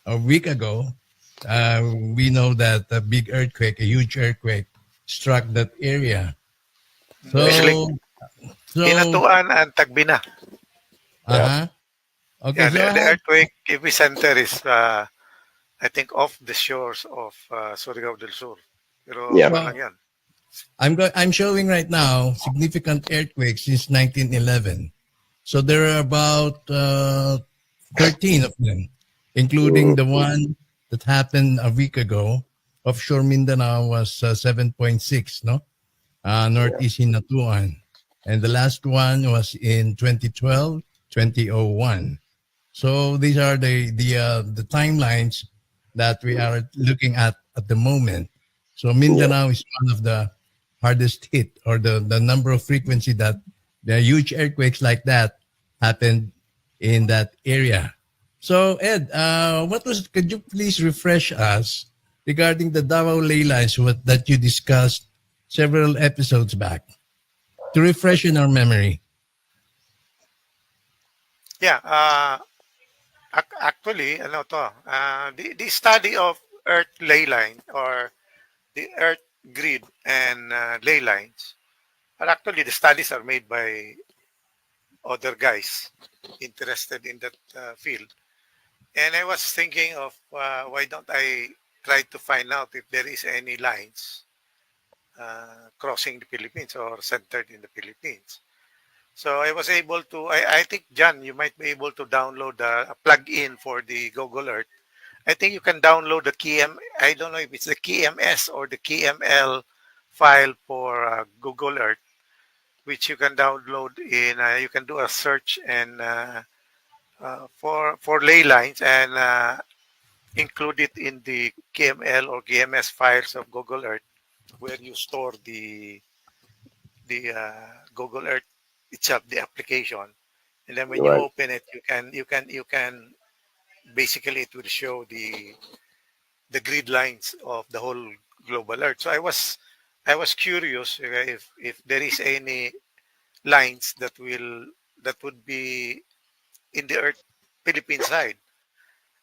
a week ago, we know that a big earthquake, a huge earthquake, struck that area. So, Hinatuan and Tagbina. Okay, the earthquake epicenter is, I think, off the shores of Surigao del Sur. Pero lang yan. I'm showing right now significant earthquakes since 1911. So there are about 13 of them. including the one that happened a week ago. Offshore Mindanao was 7.6, no? Northeast Hinatuan. And the last one was in 2012, 2001. So these are the timelines that we are looking at the moment. So Mindanao is one of the hardest hit, or the number of frequency that the huge earthquakes like that happened in that area. So Ed, could you please refresh us regarding the Davao ley lines that you discussed several episodes back, to refresh in our memory? Yeah, actually, ano to, the study of Earth ley line, or the Earth grid and ley lines, are actually, the studies are made by other guys interested in that field. And I was thinking of why don't I try to find out if there is any lines crossing the Philippines or centered in the Philippines. So I was able to, I think, John, you might be able to download a plug-in for the Google Earth. I think you can download the I don't know if it's the KMS or the KML file for Google Earth, which you can download in, you can do a search and for ley lines, and include it in the KML or KMS files of Google Earth, where you store the Google Earth itself, the application, and then when you open it, you can basically, it will show the grid lines of the whole global Earth. So I was curious if there is any lines that would be in the Earth Philippine side.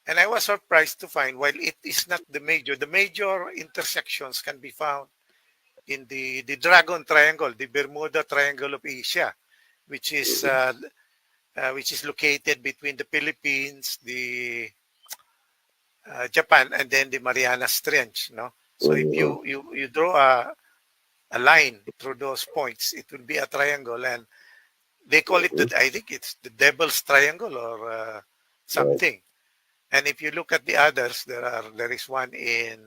And I was surprised to find, while it is not the major intersections can be found in the Dragon Triangle, the Bermuda Triangle of Asia, which is located between the Philippines, the Japan, and then the Marianas Trench. No, so if you draw a line through those points, it will be a triangle, and they call it I think it's the Devil's Triangle or something. And if you look at the others, there is one in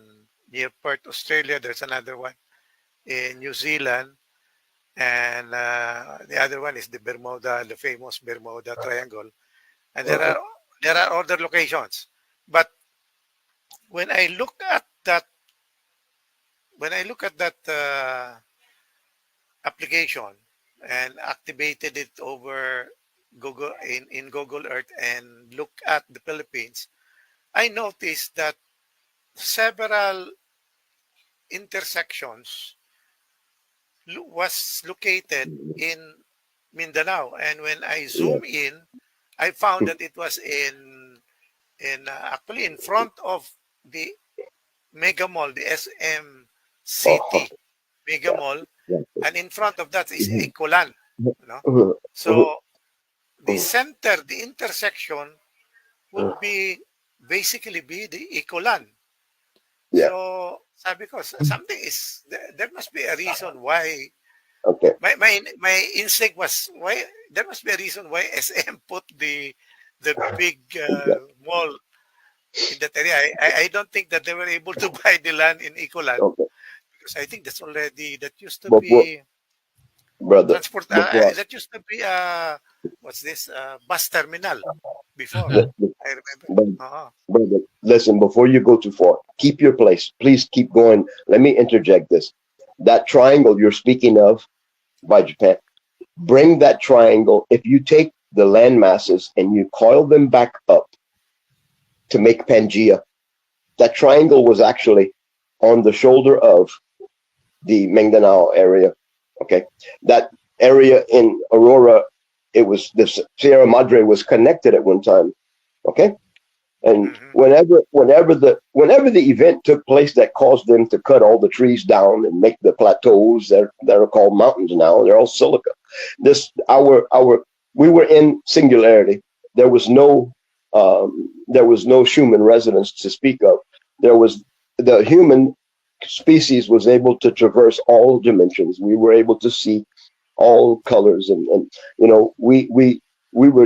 near Perth, Australia. There's another one in New Zealand, and the other one is the famous Bermuda Triangle. And there are other locations. But when I look at that application and activated it over Google in Google Earth and look at the Philippines, I noticed that several intersections was located in Mindanao, and when I zoom in, I found that it was actually in front of the Mega Mall, the SM City Mega Mall, and in front of that is Ecolan. So the intersection would basically be the Ecolan. So sabi ko, something is, there must be a reason why. My instinct was, why there must be a reason why SM put the big mall in that area. I don't think that they were able to buy the land in Ecolan, because I think that used to be transport. That used to be what's this bus terminal before. I remember. Brother, listen, before you go too far, keep your place. Please keep going. Let me interject this. That triangle you're speaking of by Japan, bring that triangle. If you take the land masses and you coil them back up to make Pangea, that triangle was actually on the shoulder of the Mindanao area. Okay, that area in Aurora, it was the Sierra Madre was connected at one time. Okay, and whenever the event took place that caused them to cut all the trees down and make the plateaus that are called mountains now, they're all silica. We were in singularity. There was no human residence to speak of. The human species was able to traverse all dimensions. We were able to see all colors, and we were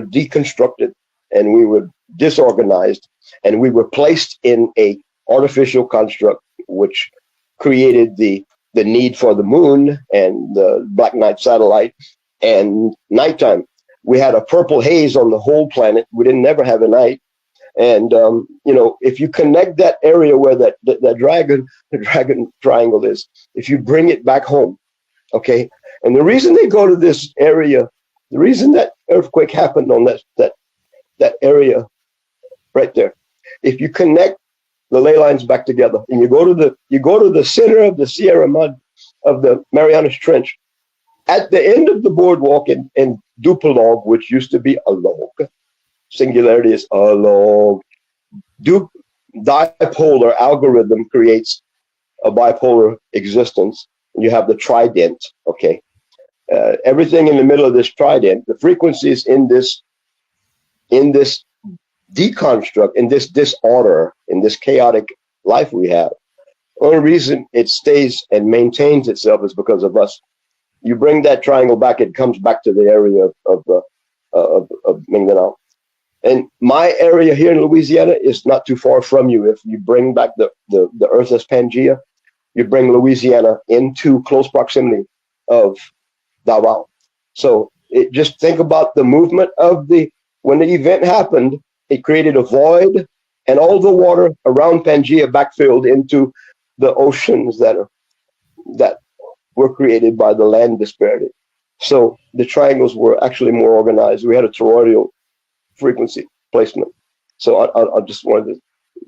deconstructed and we were disorganized, and we were placed in a artificial construct which created the need for the moon and the Black Knight satellite and nighttime. We had a purple haze on the whole planet. We didn't never have a night. And if you connect that area where that dragon triangle is, if you bring it back home, okay. And the reason they go to this area, the reason that earthquake happened on that area right there, if you connect the ley lines back together and you go to the center of the Sierra Mud of the Marianas Trench, at the end of the boardwalk in Dupalog, which used to be a log, singularity is a log. Dipolar algorithm creates a bipolar existence. You have the trident, okay? Everything in the middle of this trident, the frequencies in this deconstruct, in this disorder, in this chaotic life we have, only reason it stays and maintains itself is because of us. You bring that triangle back, it comes back to the area of Mindanao. And my area here in Louisiana is not too far from you. If you bring back the Earth as Pangea, you bring Louisiana into close proximity of Davao. So just think about the movement of when the event happened, it created a void, and all the water around Pangea backfilled into the oceans that were created by the land disparity. So the triangles were actually more organized. We had a toroidal frequency placement. So I just wanted to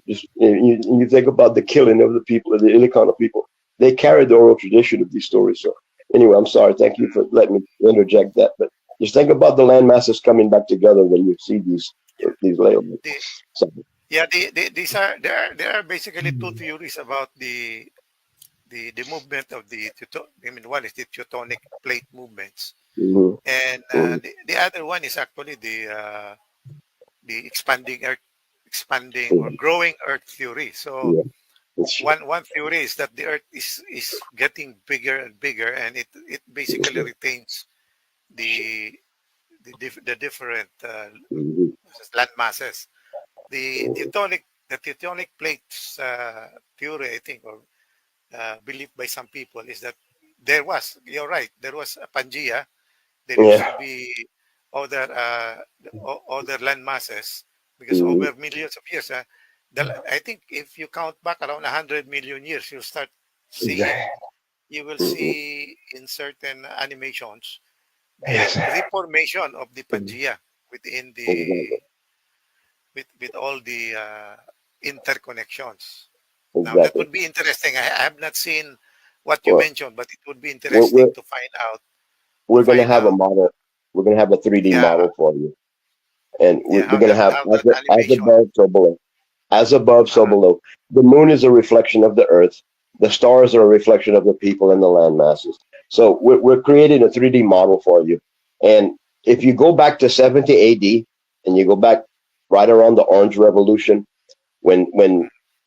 you think about the killing of the people, the Ilocano people. They carried the oral tradition of these stories. So anyway, I'm sorry. Thank you for letting me interject that. But just think about the land masses coming back together when you see these layers. There are basically two theories about the movement of one is the tectonic plate movements, and the other one is actually the expanding or growing Earth theory. So one theory is that the Earth is getting bigger and bigger, and it basically retains the different land masses. The tectonic plates theory, I think, or believed by some people, is that you're right, there was a Pangea. There used to be other land masses, because over millions of years, I think if you count back around 100 million years, you'll start seeing, you will see in certain animations the reformation of the Pangea within with all the interconnections. Now that would be interesting. I have not seen what you mentioned, but it would be interesting to find out. We're going to have a model. We're going to have a 3D model for you, and we're going to have as above, so below. As above, so below. The moon is a reflection of the Earth. The stars are a reflection of the people and the land masses. So we're creating a 3D model for you. And if you go back to 70 AD and you go back right around the Orange Revolution, when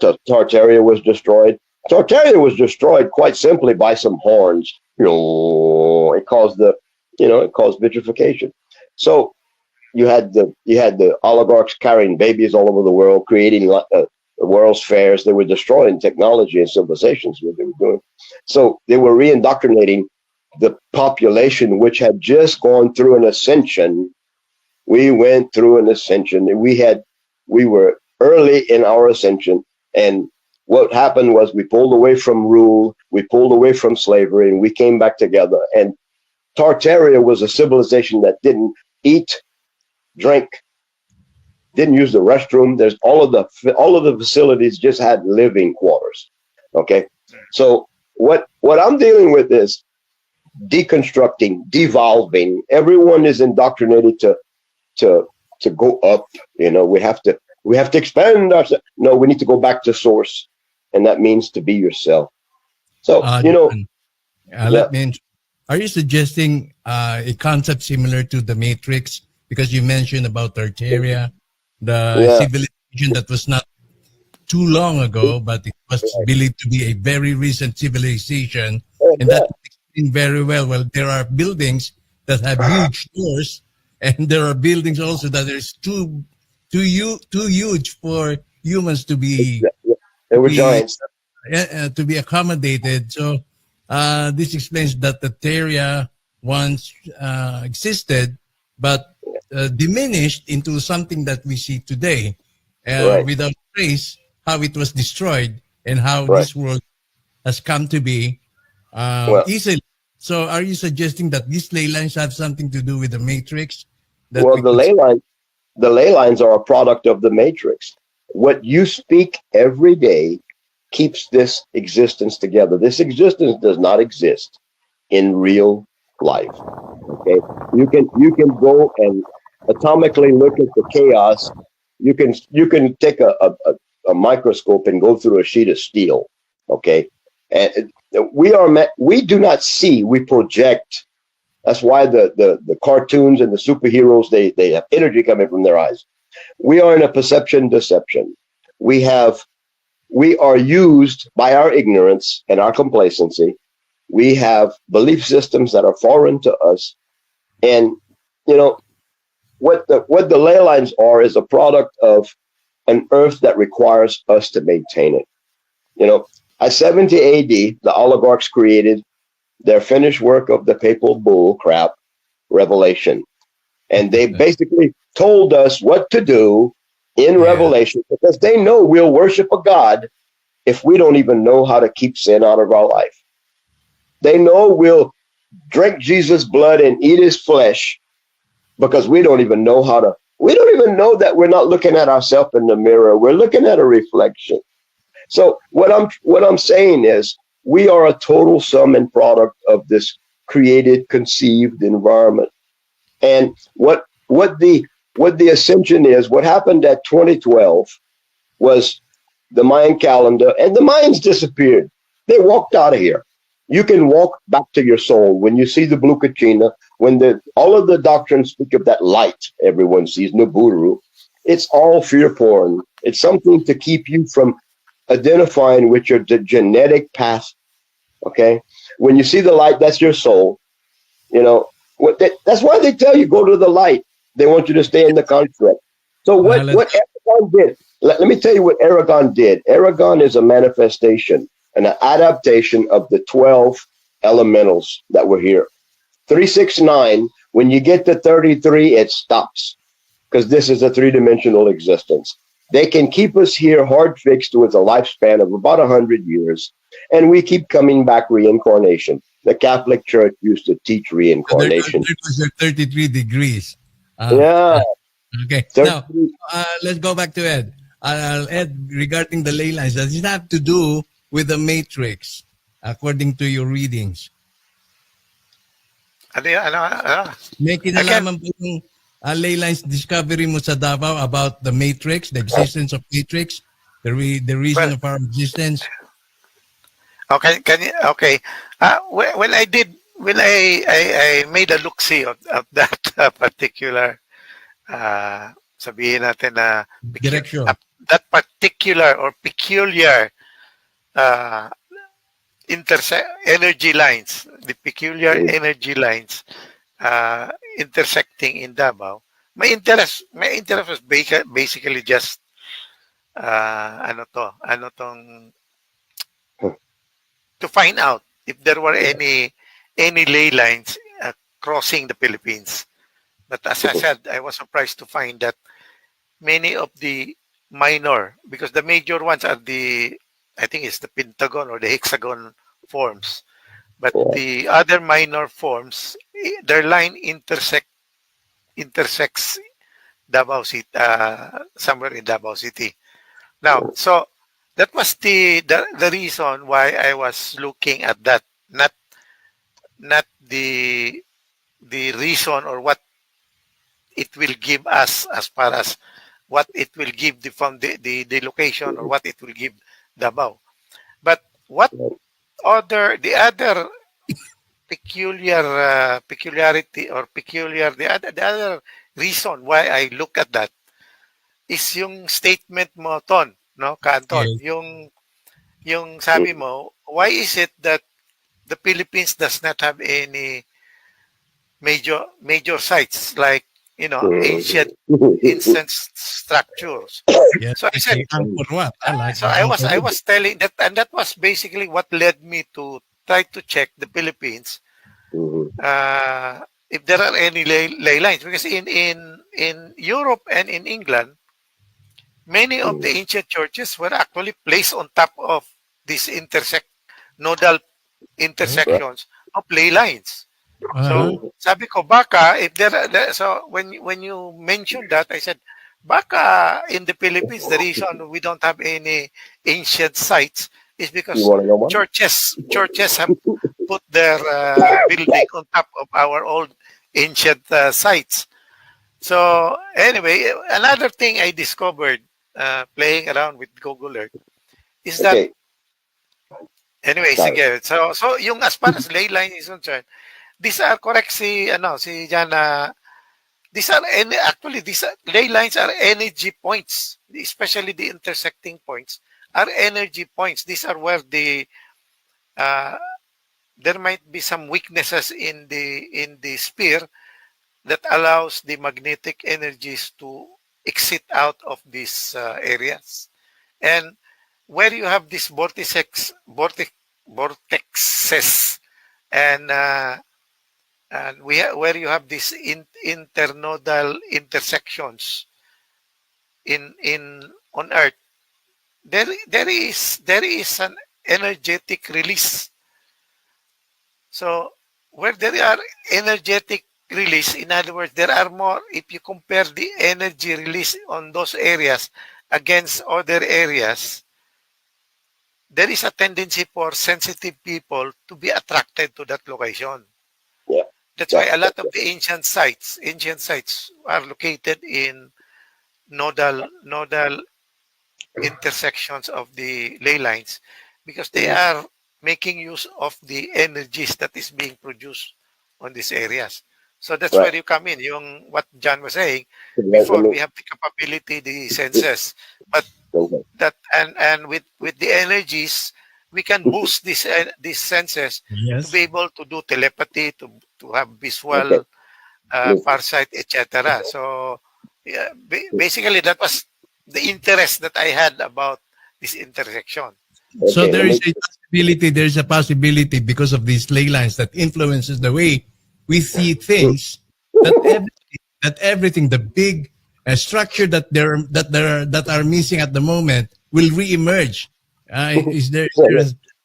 Tartaria was destroyed. Tartaria was destroyed quite simply by some horns. It caused vitrification. So you had the oligarchs carrying babies all over the world, creating the world's fairs. They were destroying technology and civilizations. What they were doing. So they were reindoctrinating the population, which had just gone through an ascension. We went through an ascension. We were early in our ascension. And what happened was we pulled away from rule, we pulled away from slavery, and we came back together. And Tartaria was a civilization that didn't eat, drink, didn't use the restroom. There's all of the facilities just had living quarters. Okay, so what I'm dealing with is deconstructing, devolving. Everyone is indoctrinated to go up. We have to expand ourselves. No, we need to go back to source, and that means to be yourself. So are you suggesting a concept similar to the Matrix? Because you mentioned about Tartaria, the civilization that was not too long ago, but it was believed to be a very recent civilization, and that explained very well. Well, there are buildings that have huge doors, and there are buildings also that there's too too huge for humans to be They were be giants. to be accommodated. So this explains that the Terria once existed, but diminished into something that we see today, Right. without trace how it was destroyed and how Right. this world has come to be Well, easily. So are you suggesting that these ley lines have something to do with the matrix that well, we could? the ley lines are a product of the matrix. What you speak every day keeps this existence together. This existence does not exist in real life. Okay, you can go and atomically look at the chaos. You can take a microscope and go through a sheet of steel. Okay, and we do not see. We project. That's why the cartoons and the superheroes they have energy coming from their eyes. We are in a perception deception. We have we are used by our ignorance and our complacency. We have belief systems that are foreign to us, and you know what the ley lines are is a product of an earth that requires us to maintain it. At 70 AD, the oligarchs created their finished work of the papal bull crap, Revelation. And they basically told us what to do in Revelation because they know we'll worship a God if we don't even know how to keep sin out of our life. They know we'll drink Jesus' blood and eat his flesh because we don't even know we don't even know that we're not looking at ourselves in the mirror. We're looking at a reflection. So what I'm saying is we are a total sum and product of this created, conceived environment. And what the ascension is, what happened at 2012 was the Mayan calendar, and the Mayans disappeared. They walked out of here. You can walk back to your soul when you see the blue kachina, when all of the doctrines speak of that light everyone sees, Nuburu. It's all fear porn. It's something to keep you from identifying with your genetic path. Okay, when you see the light, that's your soul. That's why they tell you go to the light. They want you to stay in the construct. So what Aragon did? Let me tell you what Aragon did. Aragon is a manifestation and an adaptation of the 12 elementals that were here. 369. When you get to 33, it stops because this is a three-dimensional existence. They can keep us here hard fixed with a lifespan of about 100 years, and we keep coming back reincarnation. The Catholic Church used to teach reincarnation. 33 degrees. Yeah. Okay. Now, let's go back to Ed. Ed, regarding the ley lines, does it have to do with the matrix, according to your readings? May kinalaman po yung ley lines discovery mo sa Davao about the matrix, the existence of matrix, the reason of our existence? Okay, okay. When I made a look-see of that particular, sabihin natin na direction, that particular or peculiar energy lines, the peculiar energy lines intersecting in Davao. My interest was basically just to find out if there were any ley lines crossing the Philippines. But as I said, I was surprised to find that many of the minor, because the major ones are I think it's the pentagon or the hexagon forms. But the other minor forms, their line intersects Davao City, somewhere in Davao City. Now, so that was the reason why I was looking at that, not the reason or what it will give us as far as what it will give the location or what it will give Davao. But the other peculiarity or the other reason why I look at that is yung statement mo, Ton, no, Kanton, yung sabi mo, why is it that the Philippines does not have any major sites like ancient instance structures. Yes, So I said, Angkor Wat. I like so the Angkor I Wat. was telling that, and that was basically what led me to try to check the Philippines, if there are any ley lines, because in Europe and in England, many of the ancient churches were actually placed on top of these nodal intersections of ley lines. So sabi ko baka if so when you mentioned that, I said baka in the Philippines the reason we don't have any ancient sites is because You want to know what? churches have put their building on top of our old ancient sites. So anyway, another thing I discovered playing around with Google Earth is that Okay. anyway, Sorry. sige. So yung as far as ley line is concerned, these are correct si Jana. These ley lines are energy points, especially the intersecting points are energy points. These are where uh, there might be some weaknesses in the sphere that allows the magnetic energies to exit out of these areas. And where you have these vortexes and where you have these internodal intersections in on Earth, there is an energetic release. So where there are energetic release, in other words, there are more. If you compare the energy release on those areas against other areas, there is a tendency for sensitive people to be attracted to that location. Yeah. That's why a lot of the ancient sites are located in nodal intersections of the ley lines, because they are making use of the energies that is being produced on these areas. So that's Right. where you come in. Yung what John was saying Let before, me- we have the capability, the senses, but okay. that and with the energies we can boost these senses to Yes. be able to do telepathy, to have visual Okay. Yes. farsight, etc. So yeah, basically that was the interest that I had about this intersection. So Okay, there let is me- a possibility. There's a possibility because of these ley lines that influences the way we see things. That everything, the big structure that are missing at the moment, will reemerge. Is there a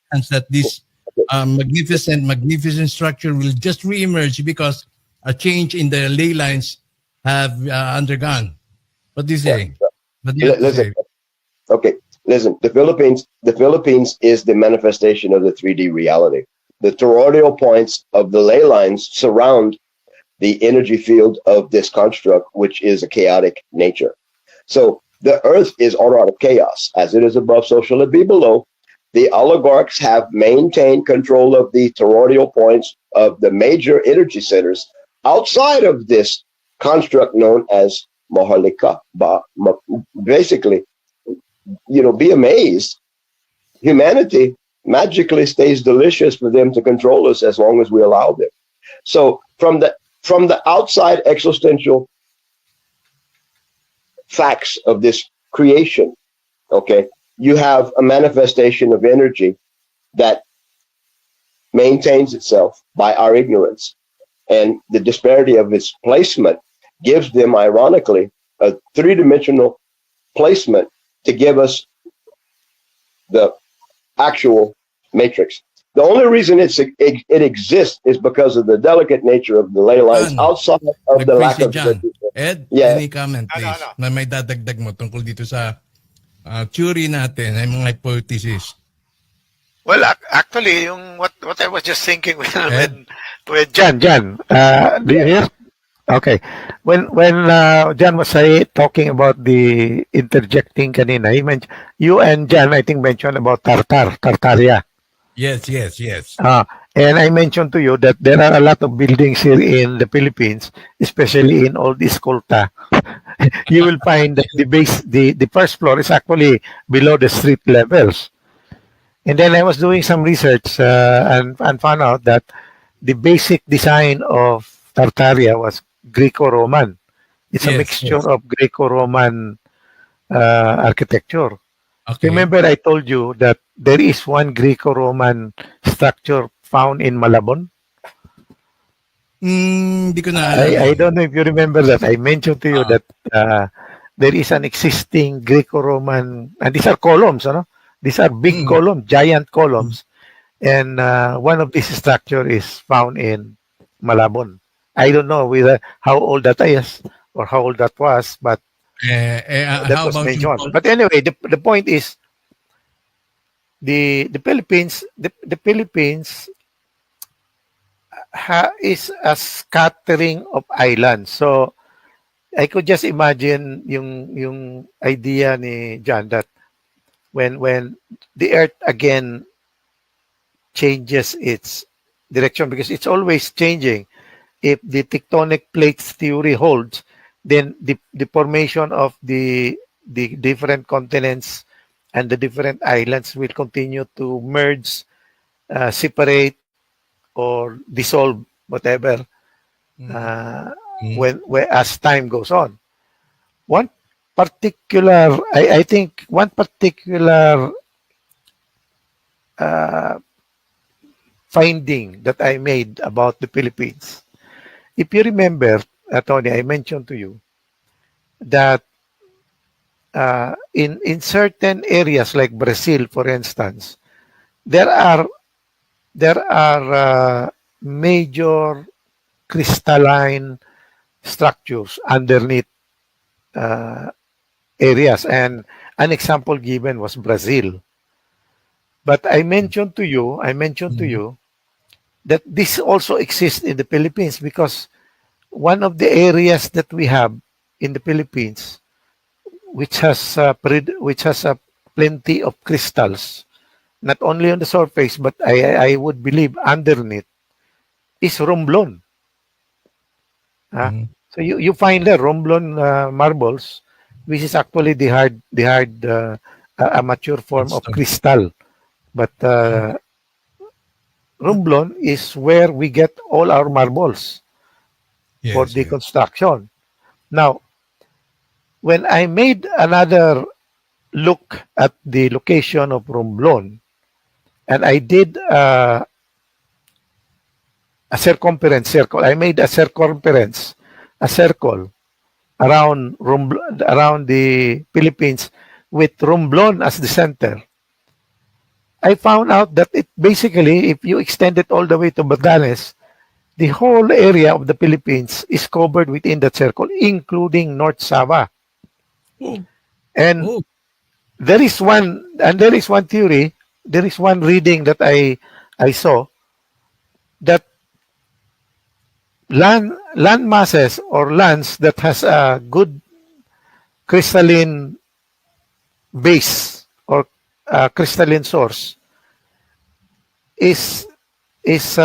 chance that this magnificent structure will just reemerge because a change in the ley lines have undergone? What do you say? What do you have to Listen. say? Okay, listen. The Philippines is the manifestation of the 3D reality. The toroidal points of the ley lines surround the energy field of this construct, which is a chaotic nature. So the Earth is order out of chaos. As it is above, so shall it be below. The oligarchs have maintained control of the toroidal points of the major energy centers outside of this construct known as Maharlika. Basically, be amazed. Humanity magically stays delicious for them to control us as long as we allow them. So from the outside existential facts of this creation, okay, you have a manifestation of energy that maintains itself by our ignorance, and the disparity of its placement gives them, ironically, a three-dimensional placement to give us the actual matrix. The only reason it exists is because of the delicate nature of the ley lines John, outside of the lack Nag-praise si of. John. Ed, Yeah. any comment please? Ano? Na may dadagdag mo tungkol dito sa theory natin, ay mga hypothesis. Well, actually, yung what I was just thinking Ed? when John, do you hear? Okay. When John was talking about the interjecting kanina, you and John, I think, mentioned about Tartaria. Yes. And I mentioned to you that there are a lot of buildings here in the Philippines, especially in Old Escolta. You will find that the first floor is actually below the street levels. And then I was doing some research and found out that the basic design of Tartaria was Greco-Roman. It's a Yes, mixture yes. of Greco-Roman architecture. Okay. Remember, I told you that there is one Greco-Roman structure found in Malabon. Hindi ko naalala I yun. don't know if you remember that. I mentioned to you Ah, that there is an existing Greco-Roman, and these are columns, ano? These are big mm, columns, giant mm. columns, and one of these structure is found in Malabon. I don't know whether how old that is or how old that was, but that How was about yung mentioned. But anyway, the point is the Philippines is a scattering of islands. So I could just imagine yung idea ni John that when the Earth again changes its direction, because it's always changing. If the tectonic plates theory holds, then the formation of the different continents and the different islands will continue to merge, separate, or dissolve, whatever, mm, uh, mm, when as time goes on. One particular, I think, one particular uh, finding that I made about the Philippines. If you remember, Tony, I mentioned to you that in certain areas like Brazil, for instance, there are major crystalline structures underneath uh, areas, and an example given was Brazil. But mm. I mentioned to you that this also exists in the Philippines, because one of the areas that we have in the Philippines, which has plenty of crystals, not only on the surface but I would believe underneath, is Romblon. Mhm. So you find the Romblon marbles, which is actually a mature form of Sandstone. crystal. But Romblon is where we get all our marbles for Yes, the yes. construction. Now, when I made another look at the location of Romblon, and I did a circumference circle. I made a circle around the Philippines with Romblon as the center. I found out that it basically, if you extend it all the way to Batanes, the whole area of the Philippines is covered within that circle, including North Sabah. Oh, And oh, there is one theory, there is one reading that I saw that land masses or lands that has a good crystalline base or crystalline source is is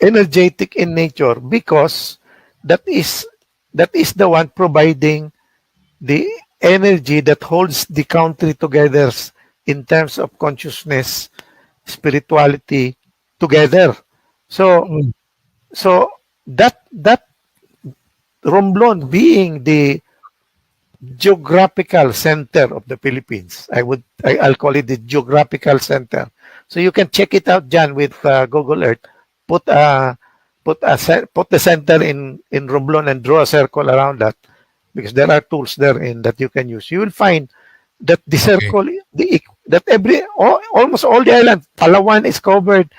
energetic in nature, because that is that is the one providing the energy that holds the country together in terms of consciousness, spirituality together. So oh. so that Romblon being the geographical center of the Philippines. I'll call it the geographical center. So you can check it out, John, with Google Earth. Put put the center in Romblon and draw a circle around that, because there are tools there in that you can use. You will find that the Okay. circle, that almost all the island, Palawan is covered,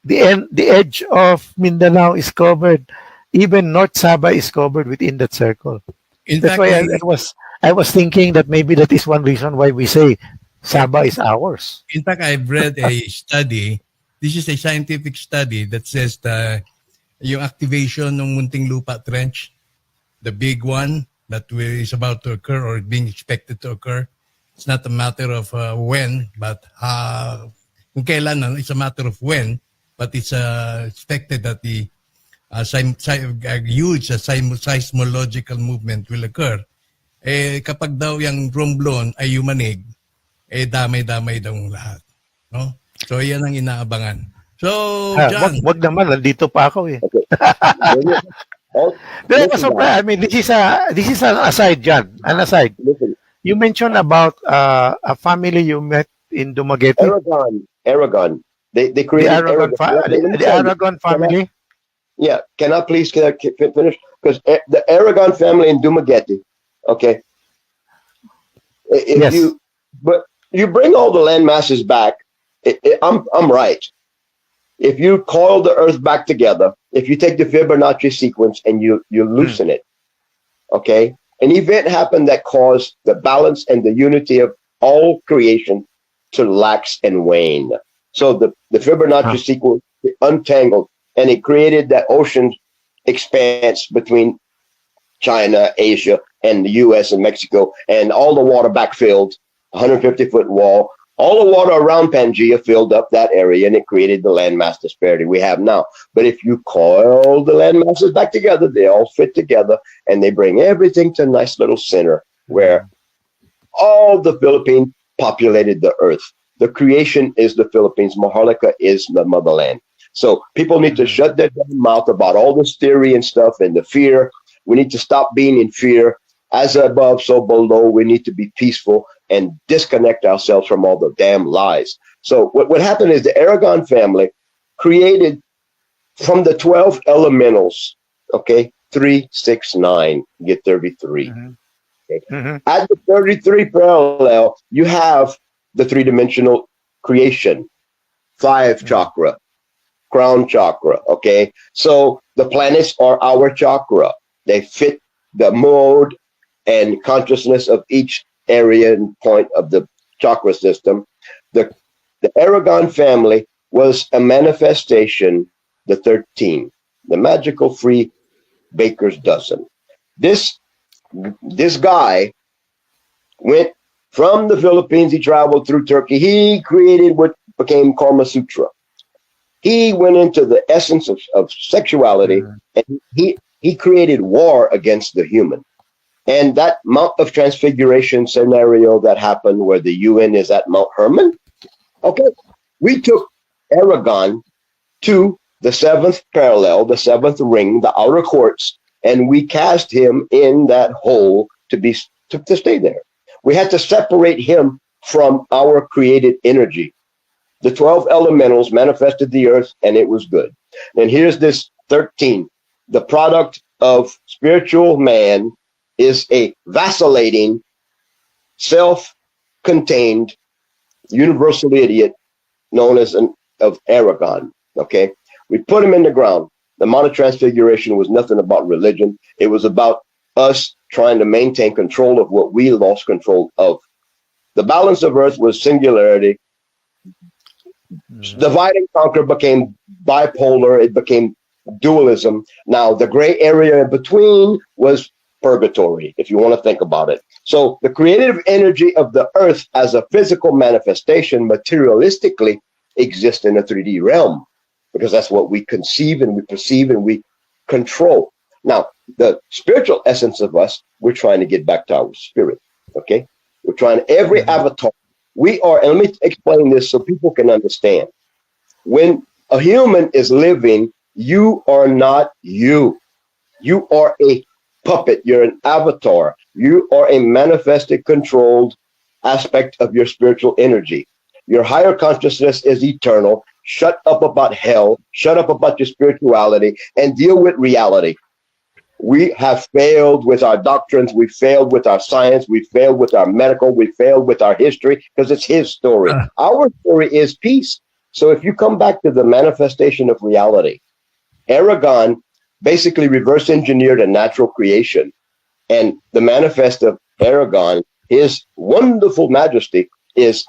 the edge of Mindanao is covered, even North Sabah is covered within that circle. In That's fact, why I was thinking that maybe that is one reason why we say Sabah is ours. I've read a study. This is a scientific study that says that yung activation ng Muntinlupa Trench, the big one that is about to occur or being expected to occur, it's not a matter of when, but kung kailan, it's a matter of when, but it's expected that the huge seismological movement will occur. Kapag daw yung Romblon ay yumanig, damay-damay daw lahat. No? So, yan ang inaabangan. So, Wag John, wag naman, nandito pa ako eh. Okay. When you All, But I was listen, surprised. guys. I mean, this is an aside, John. An aside. Listen. You mentioned about a family you met in Dumaguete, Aragon. They the created Aragon. Let me The tell you. Aragon Can I, family. yeah. Can I please finish? Because the Aragon family in Dumaguete. Okay. If Yes. but you bring all the land masses back. I'm right. If you coil the Earth back together, if you take the Fibonacci sequence and you loosen it, okay, an event happened that caused the balance and the unity of all creation to lax and wane. So the Fibonacci sequence untangled, and it created that ocean expanse between China, Asia, and the U.S. and Mexico, and all the water backfilled, 150-foot wall. All the water around Pangea filled up that area, and it created the landmass disparity we have now. But if you coil the land masses back together, they all fit together, and they bring everything to a nice little center where all the Philippines populated the earth. The creation is the Philippines. Maharlika is the motherland. So people need to shut their damn mouth about all this theory and stuff and the fear. We need to stop being in fear. As above, so below. We need to be peaceful and disconnect ourselves from all the damn lies. So what happened is the Aragon family created from the 12 elementals, okay, 3, 6, 9, you get 33. Okay. At the 33 parallel, you have the three-dimensional creation, 5 chakra, crown chakra, okay? So the planets are our chakra. They fit the mode and consciousness of each area and point of the chakra system. The Aragon family was a manifestation, the 13, the magical free baker's dozen. This guy went from the Philippines, he traveled through Turkey, he created what became Karma Sutra. He went into the essence of sexuality, and he created war against the human. And that Mount of Transfiguration scenario that happened where the UN is at Mount Hermon, okay, we took Aragon to the 7th parallel, the 7th ring, the outer courts, and we cast him in that hole to stay there. We had to separate him from our created energy. The 12 elementals manifested the earth, and it was good. And here's this 13, the product of spiritual man is a vacillating, self-contained, universal idiot known as of Aragon. Okay, we put him in the ground. The Mount of Transfiguration was nothing about religion. It was about us trying to maintain control of what we lost control of. The balance of Earth was singularity. Divide and conquer became bipolar. It became dualism. Now the gray area in between was purgatory, if you want to think about it. So the creative energy of the earth as a physical manifestation materialistically exists in a 3D realm, because that's what we conceive and we perceive and we control. Now, the spiritual essence of us, we're trying to get back to our spirit, okay? We're trying every avatar. We are, and let me explain this so people can understand. When a human is living, you are not you. You are a puppet. You're an avatar. You are a manifested, controlled aspect of your spiritual energy. Your higher consciousness is eternal. Shut up about hell. Shut up about your spirituality and deal with reality. We have failed with our doctrines. We failed with our science. We failed with our medical. We failed with our history because it's his story. Our story is peace. So if you come back to the manifestation of reality, Aragon basically reverse engineered a natural creation. And the manifest of Aragon, his wonderful majesty, is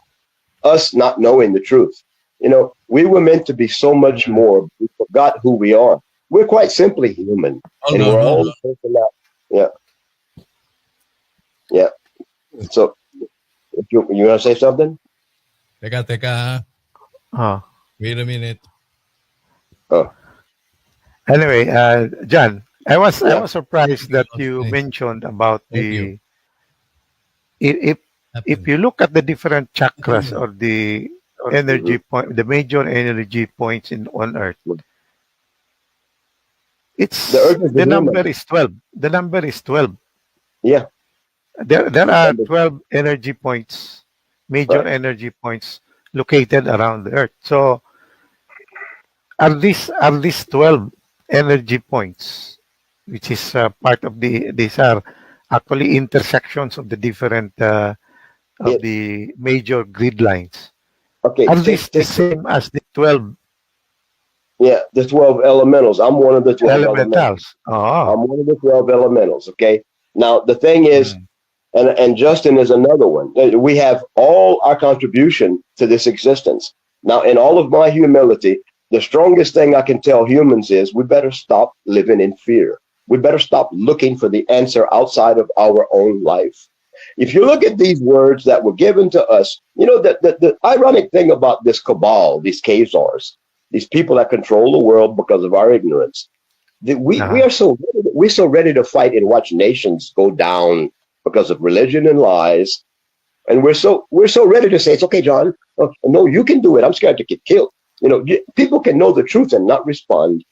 us not knowing the truth. You know, we were meant to be so much more. We forgot who we are. We're quite simply human. We're all yeah. Yeah. So, if you want to say something? Teka. Wait a minute. Oh. Anyway, John, I was surprised that you mentioned about the if you look at the different chakras or the energy point, the major energy points on Earth, It's The Earth is the the number human. is 12. The number is 12. Yeah. There are 12 energy points, major Right. energy points located around the Earth. So are these 12 energy points, which is part of these are actually intersections of the different of It, the major grid lines. okay. Are these the same as the 12 Yeah, the 12 elementals. I'm one of the 12 elementals. elementals? Oh, I'm one of the 12 elementals. Okay. Now the thing is, mm. and Justin is another one. We have all our contribution to this existence. Now, in all of my humility, the strongest thing I can tell humans is we better stop living in fear. We better stop looking for the answer outside of our own life. If you look at these words that were given to us, you know, the ironic thing about this cabal, these Khazars, these people that control the world because of our ignorance, we Uh-huh. are we're so ready to fight and watch nations go down because of religion and lies, and we're so ready to say it's okay, John. Oh, no, you can do it. I'm scared to get killed. You know, people can know the truth and not respond.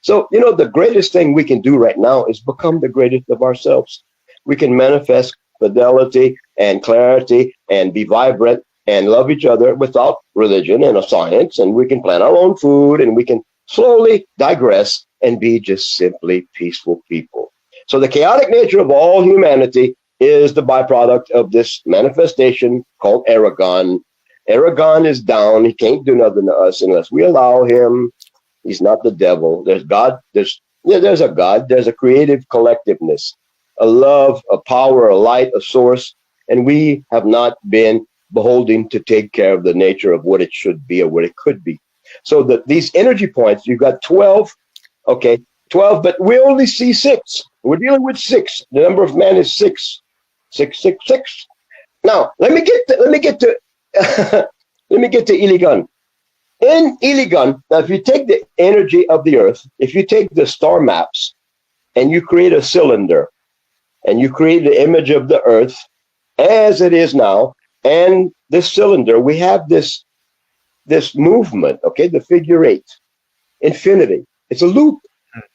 So, you know, the greatest thing we can do right now is become the greatest of ourselves. We can manifest fidelity and clarity and be vibrant and love each other without religion and a science. And we can plant our own food and we can slowly digress and be just simply peaceful people. So the chaotic nature of all humanity is the byproduct of this manifestation called Aragon. Aragon is down. He can't do nothing to us unless we allow him. He's not the devil. There's God. There's a God. There's a creative collectiveness, a love, a power, a light, a source. And we have not been beholden to take care of the nature of what it should be or what it could be. So these energy points, you've got 12, okay, 12, but we only see 6. We're dealing with 6. The number of man is 6. 666. Now, let me get to let me get to Iligan. In Iligan, now if you take the energy of the earth, if you take the star maps and you create a cylinder and you create the image of the earth as it is now, and this cylinder, we have this movement, okay, the figure 8, infinity. It's a loop.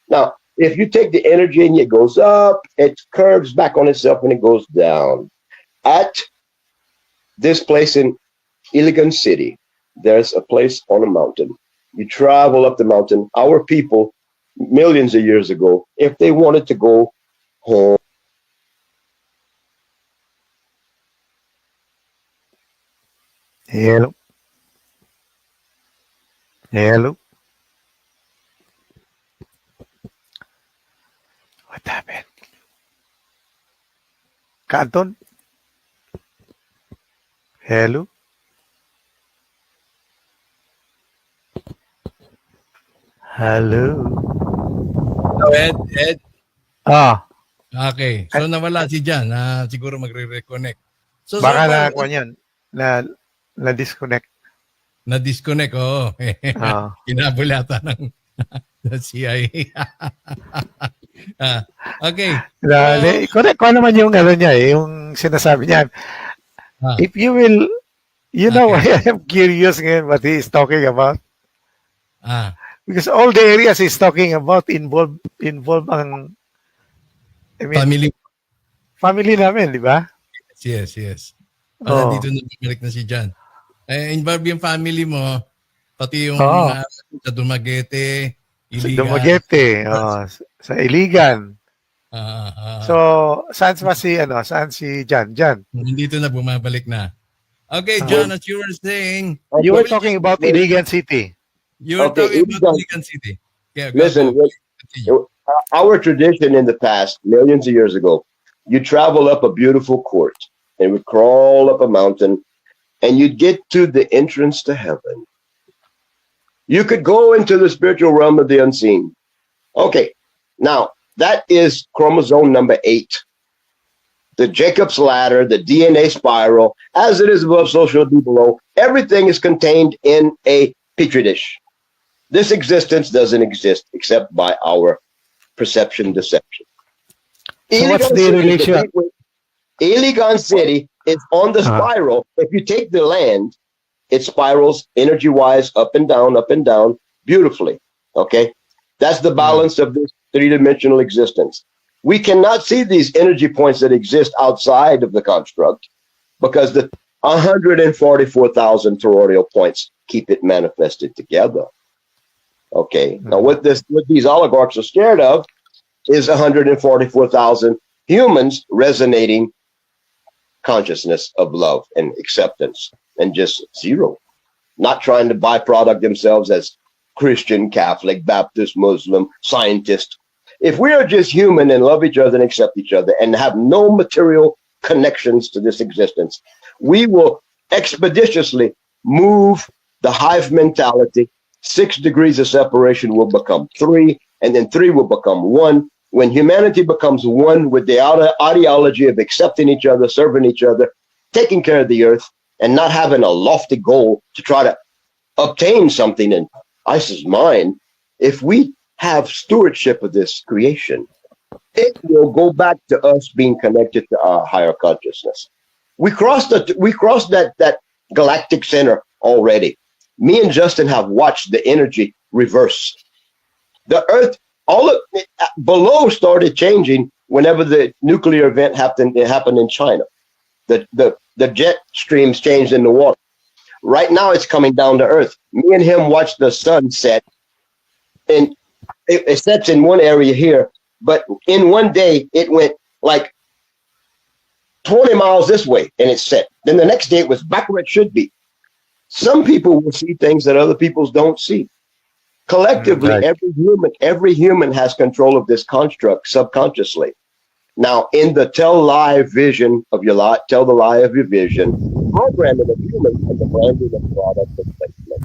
Now, if you take the energy and it goes up, it curves back on itself and it goes down. At this place in Iligan City, there's a place on a mountain. You travel up the mountain. Our people, millions of years ago, if they wanted to go home, Hello. Hello. What happened? Canton? Hello? Hello? So, Ed. Ah, Okay. So, nawala si Jan. Siguro magre-reconnect. So baka far, na yan. Na-disconnect. na-disconnect. Oo. Ah. Kinabol yata ng CIA. Okay. Correct ko naman yung ano niya, yung sinasabi niya. If you will, you know why I am curious ngayon what he is talking about? Because all the areas he's talking about involve ang family namin, di ba? Yes. Oh. Dito na bumalik na si Jan. Involve yung family mo, pati yung sa Dumaguete, Sa Iligan. Dumaguete, sa Iligan. So, saan si Jan? Dito na bumabalik na. Okay, John, as you were saying, you were talking about Iligan City. You were talking about Iligan City. Yeah, listen, our tradition in the past, millions of years ago, you travel up a beautiful court and would crawl up a mountain and you'd get to the entrance to heaven. You could go into the spiritual realm of the unseen. Okay, now that is chromosome number 8. The Jacob's ladder, the DNA spiral, as it is above, so shall it be below. Everything is contained in a petri dish. This existence doesn't exist except by our perception deception. So what's the relation? Iligan City is on the spiral. If you take the land, it spirals energy-wise up and down beautifully. Okay, that's the balance of three-dimensional existence. We cannot see these energy points that exist outside of the construct because the 144,000 toroidal points keep it manifested together. Okay. Now, what these oligarchs are scared of is 144,000 humans resonating consciousness of love and acceptance, and just zero. Not trying to byproduct themselves as Christian, Catholic, Baptist, Muslim, scientist. If we are just human and love each other and accept each other and have no material connections to this existence, we will expeditiously move the hive mentality. 6 degrees of separation will become 3, and then 3 will become 1. When humanity becomes one with the ideology of accepting each other, serving each other, taking care of the earth, and not having a lofty goal to try to obtain something in ISIS's mind, if we have stewardship of this creation, it will go back to us being connected to our higher consciousness. We crossed that galactic center already. Me and Justin have watched the energy reverse. The earth, all of it below started changing whenever the nuclear event happened. It happened in China. The jet streams changed in the water. Right now it's coming down to earth. Me and him watched the sun set, and it sets in one area here, but in one day it went like 20 miles this way and it set. Then the next day it was back where it should be. Some people will see things that other people don't see. Collectively, Right. every human has control of this construct subconsciously. Now, in the tell the lie of your vision, programming of humans and the branding of product and placement.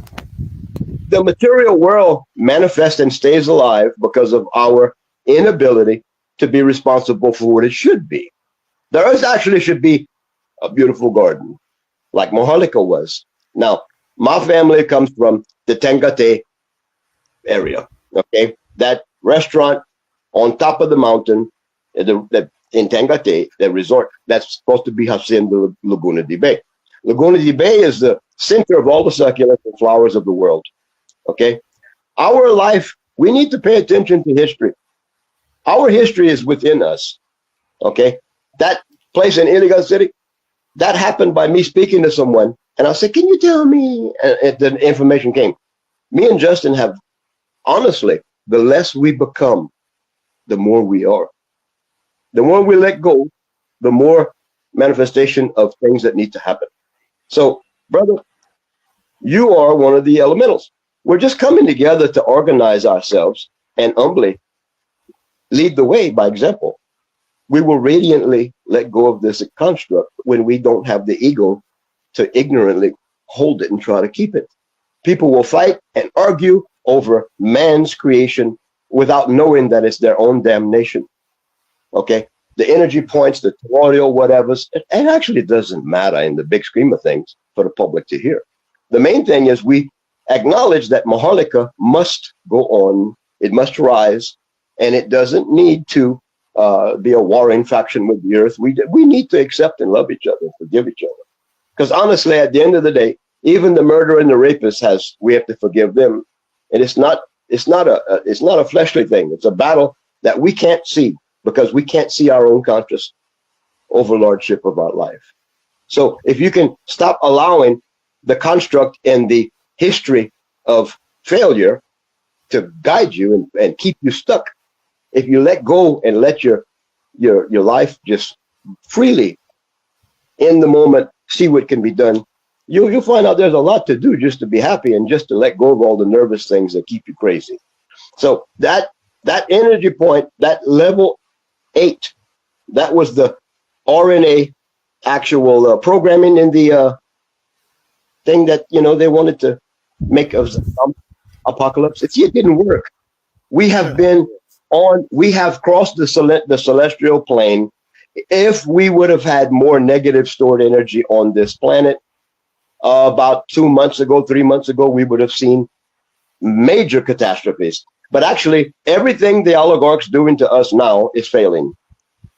The material world manifests and stays alive because of our inability to be responsible for what it should be. The earth actually should be a beautiful garden, like Mohalika was. Now, my family comes from the Tengate area, okay? That restaurant on top of the mountain, in Tengate, the resort, that's supposed to be Hacienda Laguna de Bay. Laguna de Bay is the center of all the succulents and flowers of the world, okay? Our life, we need to pay attention to history. Our history is within us, okay? That place in Iligan City, that happened by me speaking to someone, and I said, can you tell me? And the information came. Me and Justin have, honestly, the less we become, the more we are. The more we let go, the more manifestation of things that need to happen. So, brother, you are one of the elementals. We're just coming together to organize ourselves and humbly lead the way by example. We will radiantly let go of this construct when we don't have the ego to ignorantly hold it and try to keep it. People will fight and argue over man's creation without knowing that it's their own damnation. Okay? The energy points, the toroidal, whatever, it actually doesn't matter in the big scheme of things for the public to hear. The main thing is we acknowledge that Maharlika must go on, it must rise, and it doesn't need to be a warring faction with the earth. We need to accept and love each other, forgive each other. Because honestly, at the end of the day, even the murderer and the rapist we have to forgive them. And it's not a fleshly thing. It's a battle that we can't see because we can't see our own conscious overlordship of our life. So if you can stop allowing the construct and the history of failure to guide you and keep you stuck, if you let go and let your life just freely in the moment see what can be done, you'll find out there's a lot to do just to be happy and just to let go of all the nervous things that keep you crazy. So that energy point, that level 8, that was the RNA actual programming in the thing that they wanted to make of apocalypse. It didn't work. We have crossed the celestial plane. If we would have had more negative stored energy on this planet, about 2 months ago, 3 months ago, we would have seen major catastrophes. But actually, everything the oligarchs doing to us now is failing.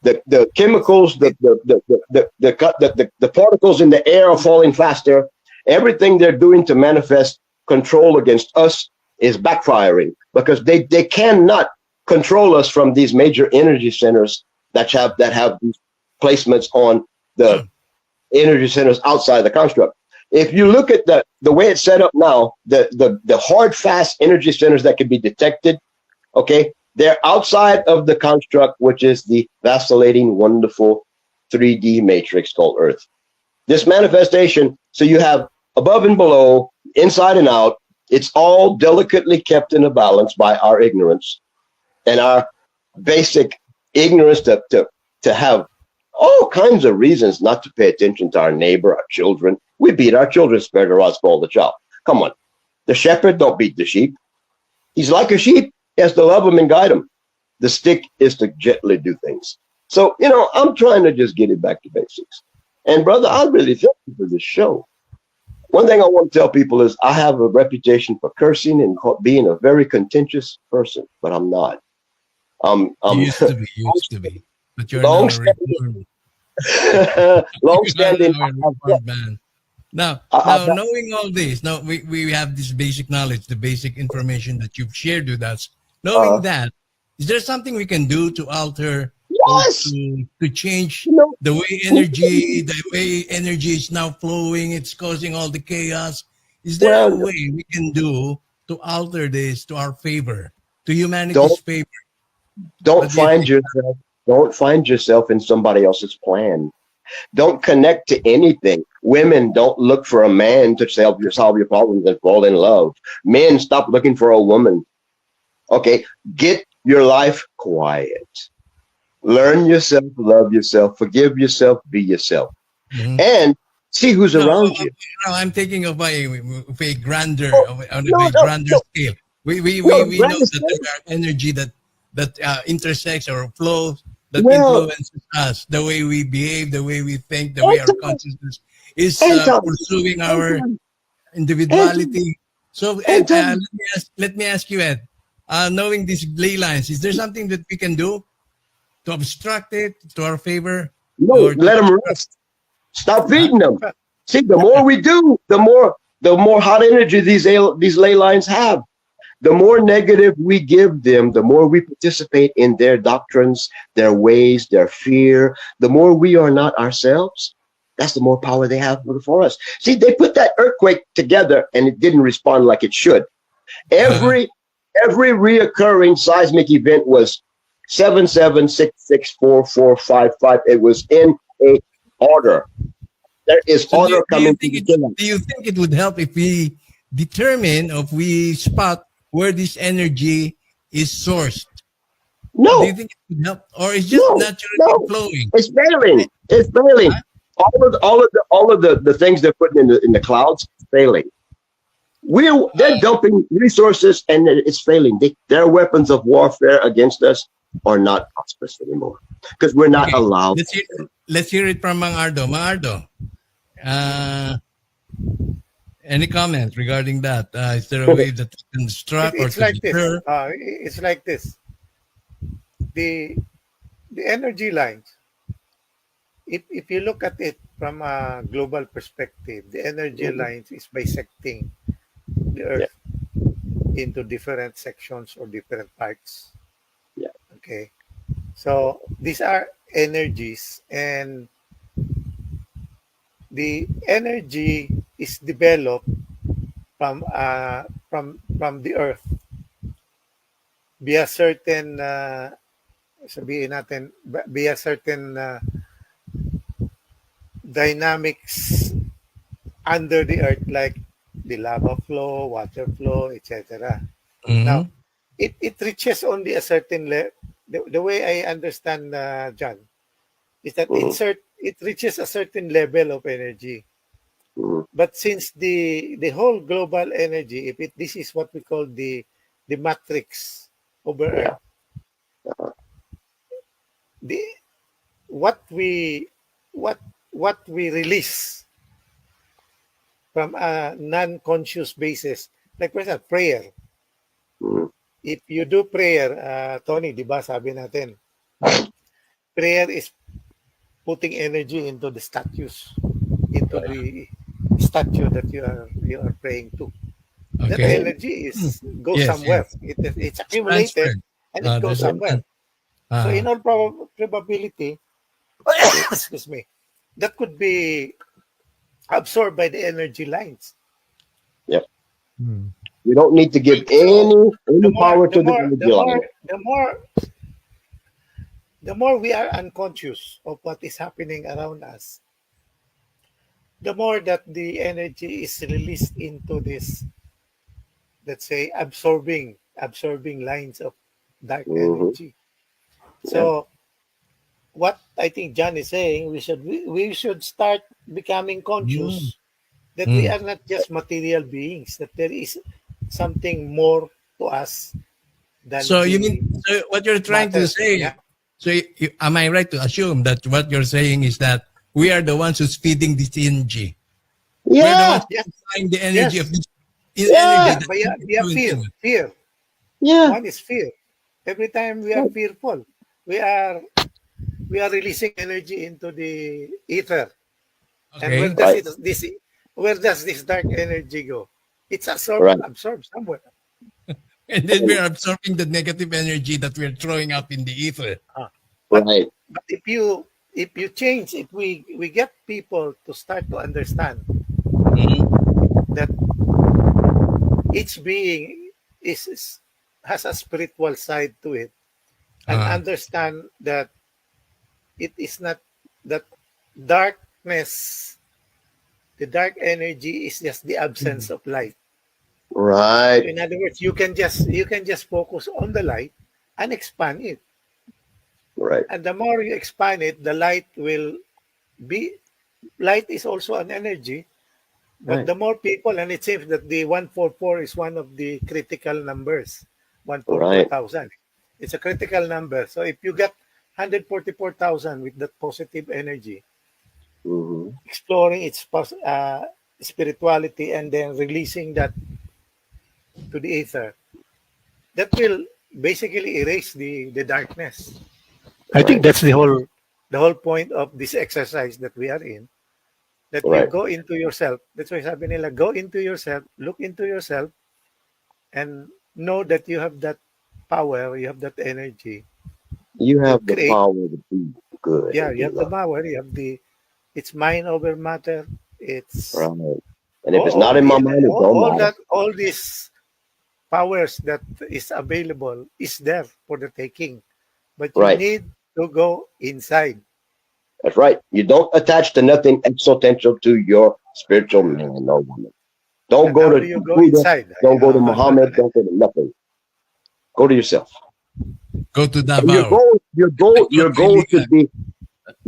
The chemicals, the particles in the air are falling faster. Everything they're doing to manifest control against us is backfiring because they cannot control us from these major energy centers that have these placements on the energy centers outside the construct. If you look at the way it's set up now, the hard, fast energy centers that can be detected, okay, they're outside of the construct, which is the vacillating, wonderful 3D matrix called Earth. This manifestation, so you have above and below, inside and out, it's all delicately kept in a balance by our ignorance and our basic ignorance to have all kinds of reasons not to pay attention to our neighbor, our children. We beat our children, spare the rod, spoil the child. Come on. The shepherd don't beat the sheep. He's like a sheep. He has to love them and guide them. The stick is to gently do things. So, I'm trying to just get it back to basics. And brother, I really thank you for this show. One thing I want to tell people is I have a reputation for cursing and being a very contentious person, but I'm not. You used to be. But you're now long-standing. Man. Now, knowing all this, now we have this basic knowledge, the basic information that you've shared with us. Knowing that, is there something we can do to alter, to change the way energy is now flowing? It's causing all the chaos. Is there a way we can do to alter this to our favor, to humanity's favor? Don't find yourself in somebody else's plan. Don't connect to anything. Women, don't look for a man to solve your problems and fall in love. Men, stop looking for a woman. Okay, get your life quiet. Learn yourself, love yourself, forgive yourself, be yourself. Mm-hmm. And see who's around you. I'm thinking of a grander scale. We know that there are energy that intersects or flows, that influences us, the way we behave, the way we think, the way our consciousness is pursuing our individuality. So, Ed, let me ask you, Ed, knowing these ley lines, is there something that we can do to obstruct it to our favor? No, let them rest. Stop feeding them. See, the more we do, the more hot energy these ley lines have. The more negative we give them, the more we participate in their doctrines, their ways, their fear. The more we are not ourselves, that's the more power they have for us. See, they put that earthquake together and it didn't respond like it should. Every reoccurring seismic event was 7766445. It was in a order. There is order coming. Do you think it would help if we determine, if we spot where this energy is sourced? No. Do you think it would help, or is just naturally flowing? It's failing. It's failing. All of the things they're putting in the clouds, failing. They're dumping resources and it's failing. Their weapons of warfare against us are not prosperous anymore because we're not allowed. Let's hear it from Mang Ardo. Mang Ardo, any comment regarding that? Is there a way that we can struck or to deter? It's like this. The energy lines, if you look at it from a global perspective, the energy lines is bisecting the Earth into different sections or different parts. Yeah. Okay. So these are energies, and the energy is developed from the Earth via certain dynamics under the Earth, like the lava flow, water flow, etc. Mm-hmm. Now, it reaches only a certain level. The way I understand, John, is that it reaches a certain level of energy. But since the whole global energy, this is what we call the matrix over Earth, what we release from a non-conscious basis, like for example, prayer. If you do prayer, Tony, di ba sabi natin, prayer is putting energy into the statues, into the statue that you are praying to. That energy goes somewhere. It's accumulated. and it goes somewhere. So in all probability, excuse me, that could be absorbed by the energy lines. Yep. We don't need to give any power to the energy line. The more we are unconscious of what is happening around us, the more that the energy is released into this, let's say, absorbing lines of dark energy. So what I think John is saying, we should start becoming conscious that we are not just material beings, that there is something more to us than so what you're trying to say, am I right to assume that what you're saying is that we are the ones who's feeding this energy? Yeah. We're the ones supplying the energy of this energy. Fear. Yeah. One is fear. Every time we are fearful, we are releasing energy into the ether. Okay. And where does this dark energy go? It's absorbed somewhere. And then we're absorbing the negative energy that we're throwing up in the ether. But if you change, if we get people to start to understand that each being has a spiritual side to it, and understand that it is not that darkness, the dark energy is just the absence of light. Right. So in other words, you can just focus on the light and expand it. Right. And the more you expand it, the light is also an energy. But the more people, and it seems that the 144 is one of the critical numbers, 144,000. It's a critical number. So if you get 144,000 with that positive energy, exploring its spirituality and then releasing that to the ether, that will basically erase the darkness. I think that's the whole point of this exercise that we are in. That you go into yourself. That's why sabi nila, go into yourself, look into yourself, and know that you have that power, you have that energy. You have the power to be good. Yeah, you have the power. You have it's mind over matter. It's right. And if it's not in my mind, it don't matter. All these powers that is available is there for the taking, but you need to go inside. That's right. You don't attach to nothing existential to your spiritual man or woman. Don't go to Buddha, don't go to Muhammad, don't go to nothing. Go to yourself. Go to Davao. Your goal should be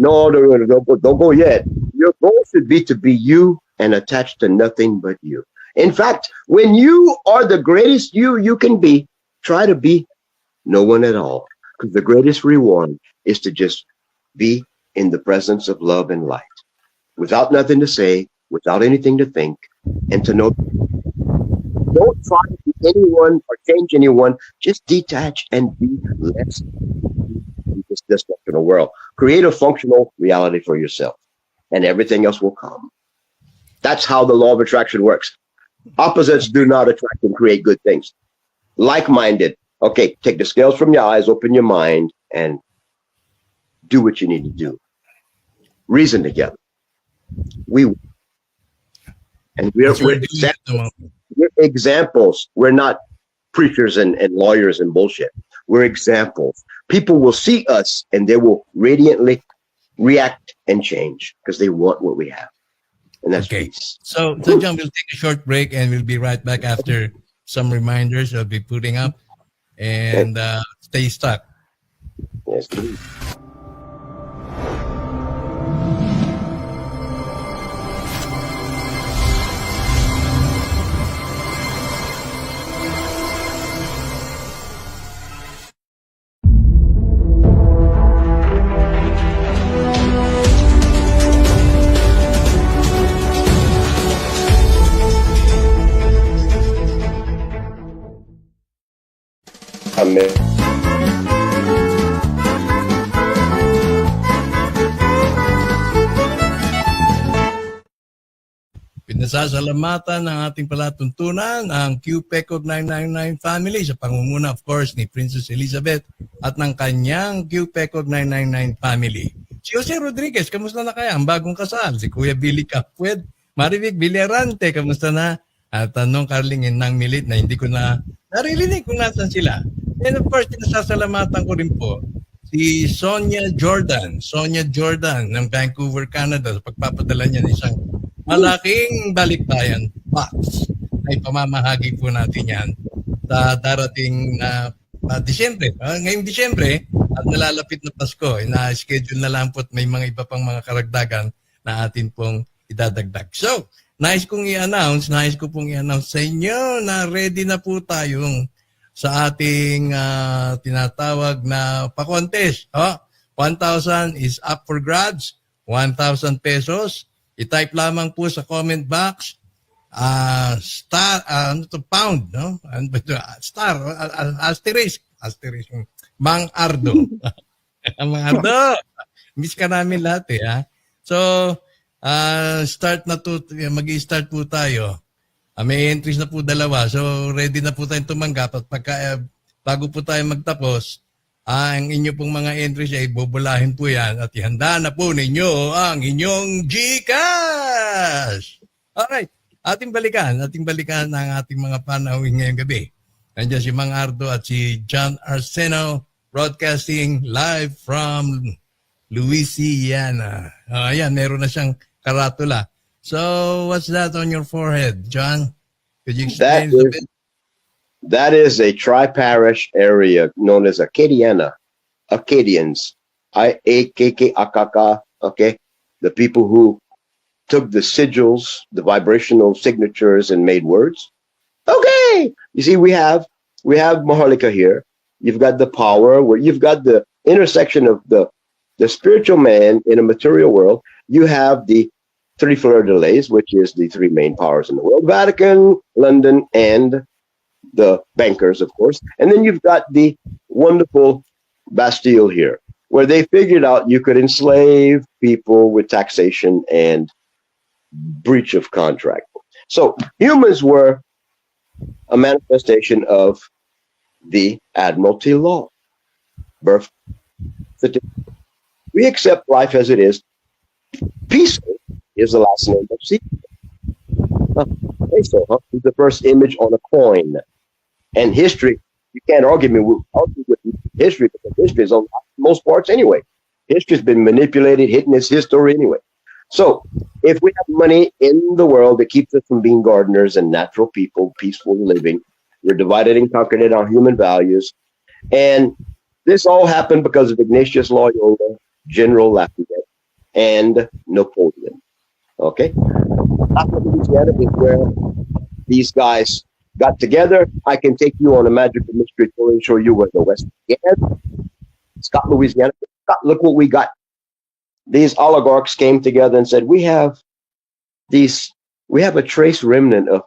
don't go yet. Your goal should be to be you and attached to nothing but you. In fact, when you are the greatest you can be, try to be no one at all. Because the greatest reward is to just be in the presence of love and light, without nothing to say, without anything to think, and to know. Don't try to be anyone or change anyone. Just detach and be less in this dysfunctional world. Create a functional reality for yourself, and everything else will come. That's how the law of attraction works. Opposites do not attract and create good things. Like-minded. Okay, take the scales from your eyes, open your mind, and do what you need to do. Reason together. We're examples. We're not preachers and lawyers and bullshit. We're examples. People will see us and they will radiantly react and change because they want what we have. And that's peace. So John, we'll take a short break and we'll be right back after some reminders I'll be putting up. And stay stuck. Yes, please. Amen. Pinasasalamatan ng ating palatuntunan ang QPECOG 999 family sa pangunguna, of course, ni Princess Elizabeth at ng kanyang QPECOG 999 family. Si Jose Rodriguez, kamusta na kaya? Ang bagong kasal. Si Kuya Billy Capwed, Marivic Villarante, kamusta na? At tanong Carling Nang Milit na hindi ko na naririnig kung nasan sila. And of course, pinasasalamatan ko rin po si Sonia Jordan ng Vancouver, Canada, sa pagpapadala niya ng isang malaking balikbayan box. Ay pamamahagi po natin yan sa darating na Disyembre. Ngayong Disyembre, at nalalapit na Pasko, na-schedule na lang po at may mga iba pang mga karagdagan na atin pong idadagdag. So, nais ko pong i-announce sa inyo na ready na po tayong sa ating tinatawag na pa-contest. 1,000 is up for grabs, 1,000 pesos. I-type lamang po sa comment box, pound, no? Star, asterisk, Mang Ardo. Mang Ardo, miss ka namin lahat ha. So, mag-i-start po tayo. May entries na po dalawa. So, ready na po tayong tumanggap. At bago po tayo magtapos, ang inyo pong mga entries ay bubulahin po yan. At ihanda na po ninyo ang inyong GCash! Alright. Ating balikan ang ating mga panauhin ngayong gabi. Nandiyan si Mang Ardo at si John Arseno broadcasting live from Louisiana. Ayan, meron na siyang karatula. So, what's that on your forehead, John? Could you explain a bit? That is a tri-parish area known as Acadiana. Acadians. I-A-K-K-A-K-A. Okay? The people who took the sigils, the vibrational signatures, and made words. Okay! You see, we have Maharlika here. You've got the power, where you've got the intersection of the spiritual man in a material world. You have the three fleur-de-lis, which is the three main powers in the world: Vatican, London, and the bankers, of course. And then you've got the wonderful Bastille here, where they figured out you could enslave people with taxation and breach of contract. So humans were a manifestation of the Admiralty Law. Birth. We accept life as it is. Peaceful is the last name of Caesar. He's the first image on a coin. And history, you can't argue with history, because history is on most parts anyway. History's been manipulated, hidden its history anyway. So, if we have money in the world that keeps us from being gardeners and natural people, peaceful living, we're divided and conquered on human values. And this all happened because of Ignatius Loyola, General Lafayette, and Napoleon. Okay? Louisiana is where these guys got together. I can take you on a magical mystery tour and show you where the West began. Scott, Louisiana. Scott, look what we got. These oligarchs came together and said, we have a trace remnant of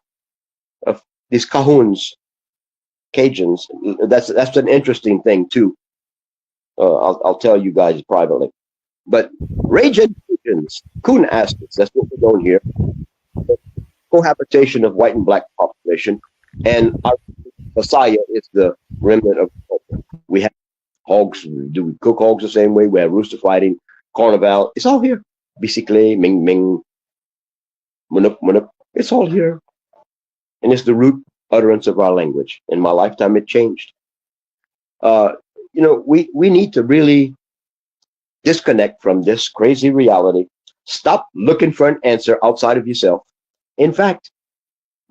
these Cajuns, Cajuns. That's an interesting thing too. I'll tell you guys privately. But Raging Cajuns, Coon Aztecs, that's what we're doing here. Cohabitation of white and black population. And our Messiah is the remnant of culture. We have hogs. Do we cook hogs the same way? We have rooster fighting, carnival. It's all here. Basically, Ming Ming, Munuk Munuk. It's all here. And it's the root utterance of our language. In my lifetime, it changed. We need to really disconnect from this crazy reality. Stop looking for an answer outside of yourself. In fact,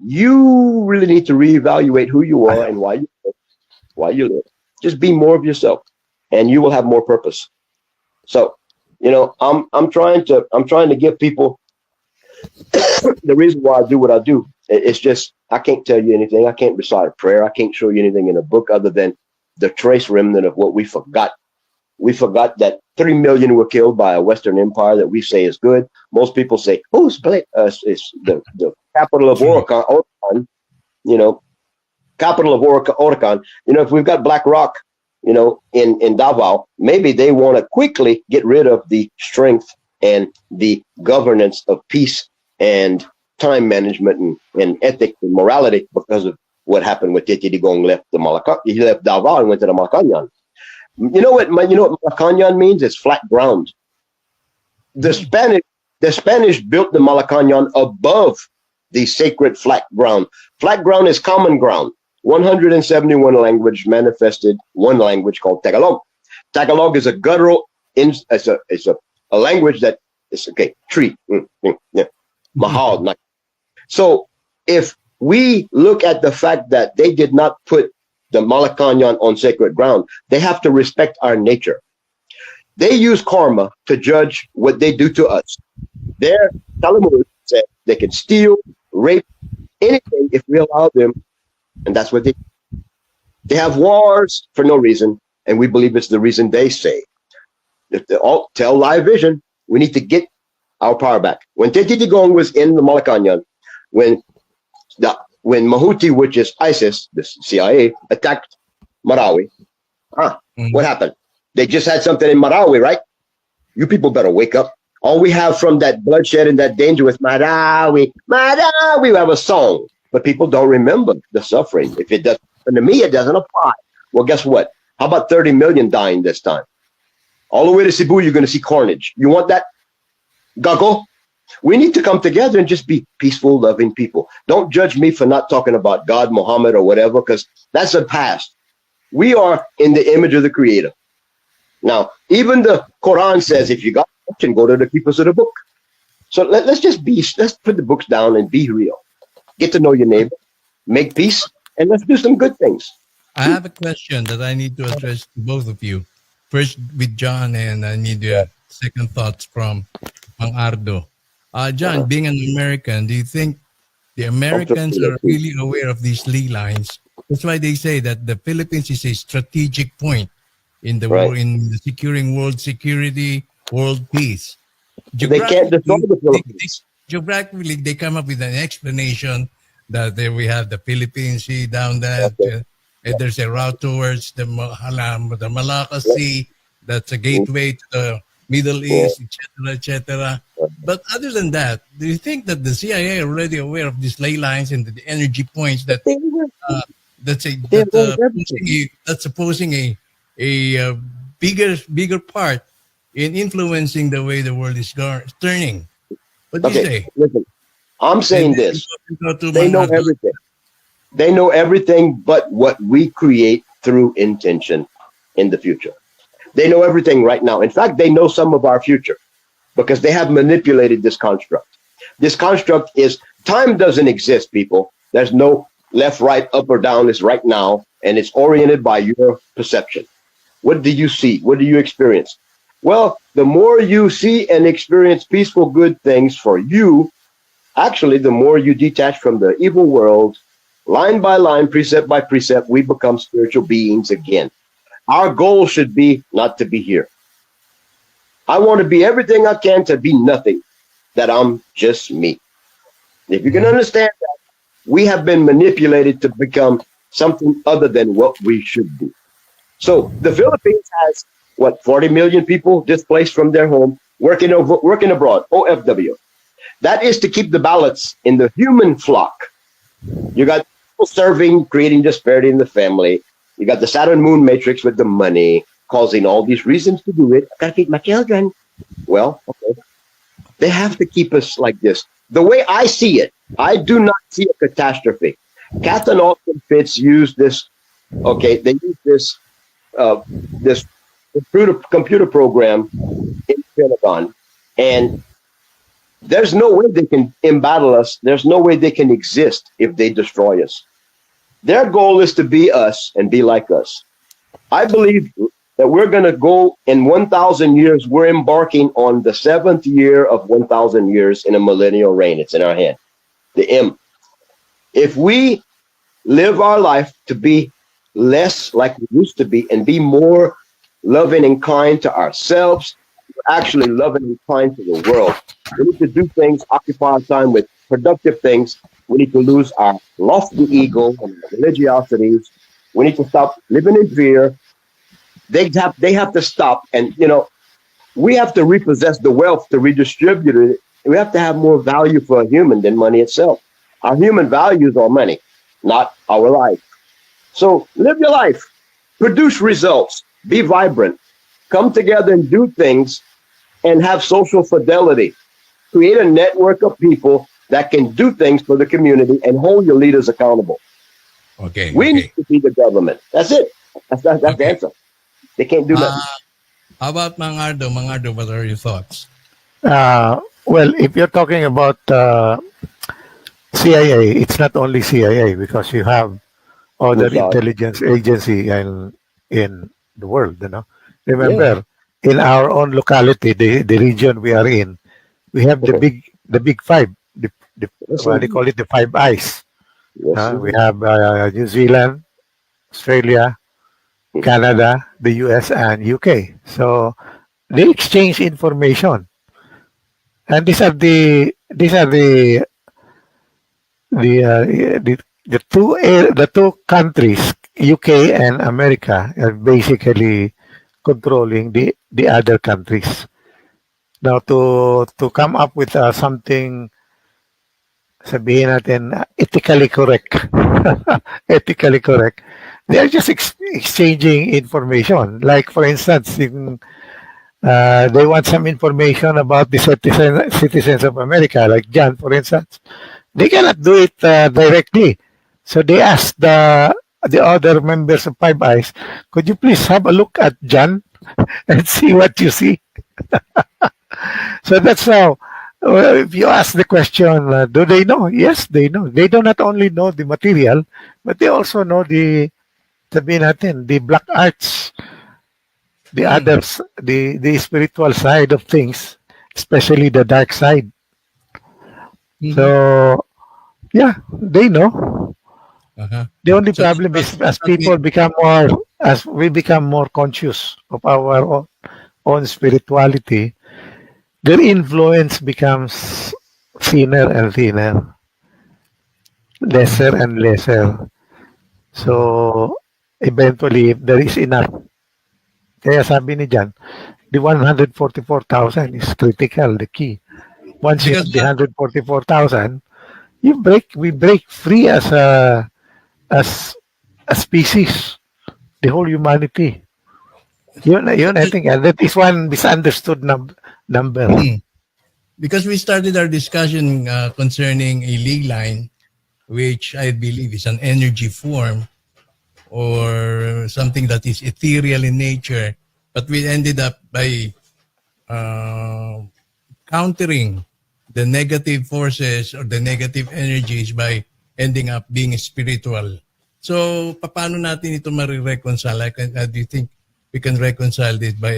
you really need to reevaluate who you are and why you live. Just be more of yourself, and you will have more purpose. So, I'm trying to give people the reason why I do what I do. It's just I can't tell you anything. I can't recite a prayer. I can't show you anything in a book other than the trace remnant of what we forgot. We forgot that 3 million were killed by a Western empire that we say is good. Most people say, it's the capital of Oracan, capital of Oracan. If we've got Black Rock, in Davao, maybe they want to quickly get rid of the strength and the governance of peace and time management and ethics and morality because of what happened with Titi Digong left the Malacan. He left Davao and went to the Malacanang. You know what Malacanang means? It's flat ground. The Spanish built the Malacanang above the sacred flat ground. Flat ground is common ground. 171 language manifested one language called Tagalog. Tagalog is a guttural, it's a language that is tree. Mahal. So if we look at the fact that they did not put the Malacanang on sacred ground, they have to respect our nature. They use karma to judge what they do to us. Their Talmud said they can steal, rape, anything if we allow them, and that's what they do. They have wars for no reason, and we believe it's the reason they say. If they all tell live vision, we need to get our power back. When Titi Digong was in the Malacanang, when Mahuti, which is ISIS, the CIA, attacked Marawi, what happened? They just had something in Marawi, right? You people better wake up. All we have from that bloodshed and that danger was Marawi. We have a song, but people don't remember the suffering. If it doesn't happen to me, it doesn't apply. Well, guess what? How about 30 million dying this time? All the way to Cebu, you're going to see carnage. You want that? Gago? We need to come together and just be peaceful, loving people. Don't judge me for not talking about God, Muhammad, or whatever, because that's a past. We are in the image of the Creator. Now, even the Quran says, if you got a question, go to the keepers of the book. So let's put the books down and be real. Get to know your neighbor, make peace, and let's do some good things. I have a question that I need to address to both of you. First with John, and I need your second thoughts from Mang Ardo. John, being an American, do you think the Americans are really aware of these ley lines? That's why they say that the Philippines is a strategic point in the war, in the securing world security, world peace. They can't destroy the Philippines. Geographically, they come up with an explanation that there we have the Philippine Sea down there. And there's a route towards the Malacca Sea. That's a gateway to the Middle East, etc., etc. But other than that, do you think that the CIA are already aware of these ley lines and the energy points that that's supposing a bigger part in influencing the way the world is turning? What do you say? Listen, I'm saying this. They know everything. They know everything but what we create through intention in the future. They know everything right now. In fact, they know some of our future because they have manipulated this construct. This construct is time doesn't exist, people. There's no left, right, up or down. It's right now, and it's oriented by your perception. What do you see? What do you experience? Well, the more you see and experience peaceful, good things for you, actually, the more you detach from the evil world, line by line, precept by precept, we become spiritual beings again. Our goal should be not to be here. I want to be everything I can to be nothing, that I'm just me. If you can understand that, we have been manipulated to become something other than what we should be. So the Philippines has, 40 million people displaced from their home, working abroad, OFW. That is to keep the balance in the human flock. You got people serving, creating disparity in the family. You got the Saturn Moon matrix with the money, causing all these reasons to do it. I gotta feed my children. Well, okay. They have to keep us like this. The way I see it, I do not see a catastrophe. Kath and Austin Fitz use this. Okay, they use this this computer program in Pentagon, and there's no way they can embattle us. There's no way they can exist if they destroy us. Their goal is to be us and be like us. I believe that we're going to go in 1,000 years. We're embarking on the 7th year of 1,000 years in a millennial reign. It's in our hand. The M. If we live our life to be less like we used to be and be more loving and kind to ourselves, we're actually loving and kind to the world. We need to do things, occupy our time with productive things. We need to lose our lofty ego and religiosities. We need to stop living in fear. They have to stop, and we have to repossess the wealth to redistribute it we have to have more value for a human than money itself. Our human values are money, not our life. So live your life, produce results, be vibrant, come together and do things, and have social fidelity. Create a network of people that can do things for the community and hold your leaders accountable. Okay. We need to be the government. That's it. That's the answer. They can't do that. How about Mangardo? Mangardo, what are your thoughts? Well, if you're talking about CIA, it's not only CIA because you have other intelligence agency in the world. Remember, in our own locality, the region we are in, we have the big five. What they call it, the Five Eyes. We have New Zealand, Australia, Canada, the US, and UK. So they exchange information, and these are the the two countries, UK and America, are basically controlling the other countries. Now to come up with something, sabihin natin, ethically correct. Ethically correct. They are just exchanging information. Like, for instance, they want some information about the citizens of America, like John, for instance. They cannot do it directly. So they ask the other members of Five Eyes, could you please have a look at John and see what you see? So that's how. Well, if you ask the question, do they know? Yes, they know. They do not only know the material, but they also know the black arts, the others, the spiritual side of things, especially the dark side. So, yeah, they know. The only problem is as we become more conscious of our own spirituality, their influence becomes thinner and thinner, lesser and lesser. So, eventually, if there is enough, kaya sabi ni Jan, the 144,000 is critical, the key. Once you have the 144,000, we break free as a species, the whole humanity. Yun, I think that is one misunderstood number. Because we started our discussion concerning a ley line, which I believe is an energy form or something that is ethereal in nature, but we ended up by countering the negative forces or the negative energies by ending up being spiritual. So, paano natin ito marireconcile? Do you think we can reconcile this by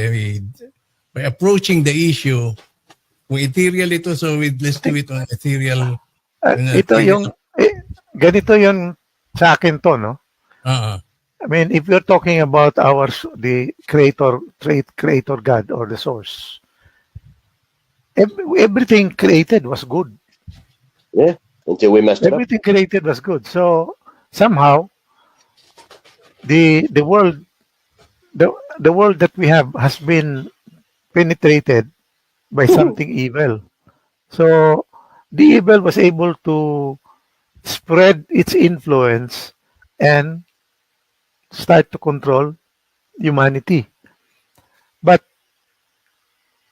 approaching the issue? Kung ethereal ito, so let's do it on ethereal. Ganito yung sa akin to, no? I mean, if you're talking about the creator God or the source, everything created was good. Yeah, until we messed it up. Everything created was good. So somehow, the world that we have has been penetrated by something evil. So the evil was able to spread its influence and start to control humanity. But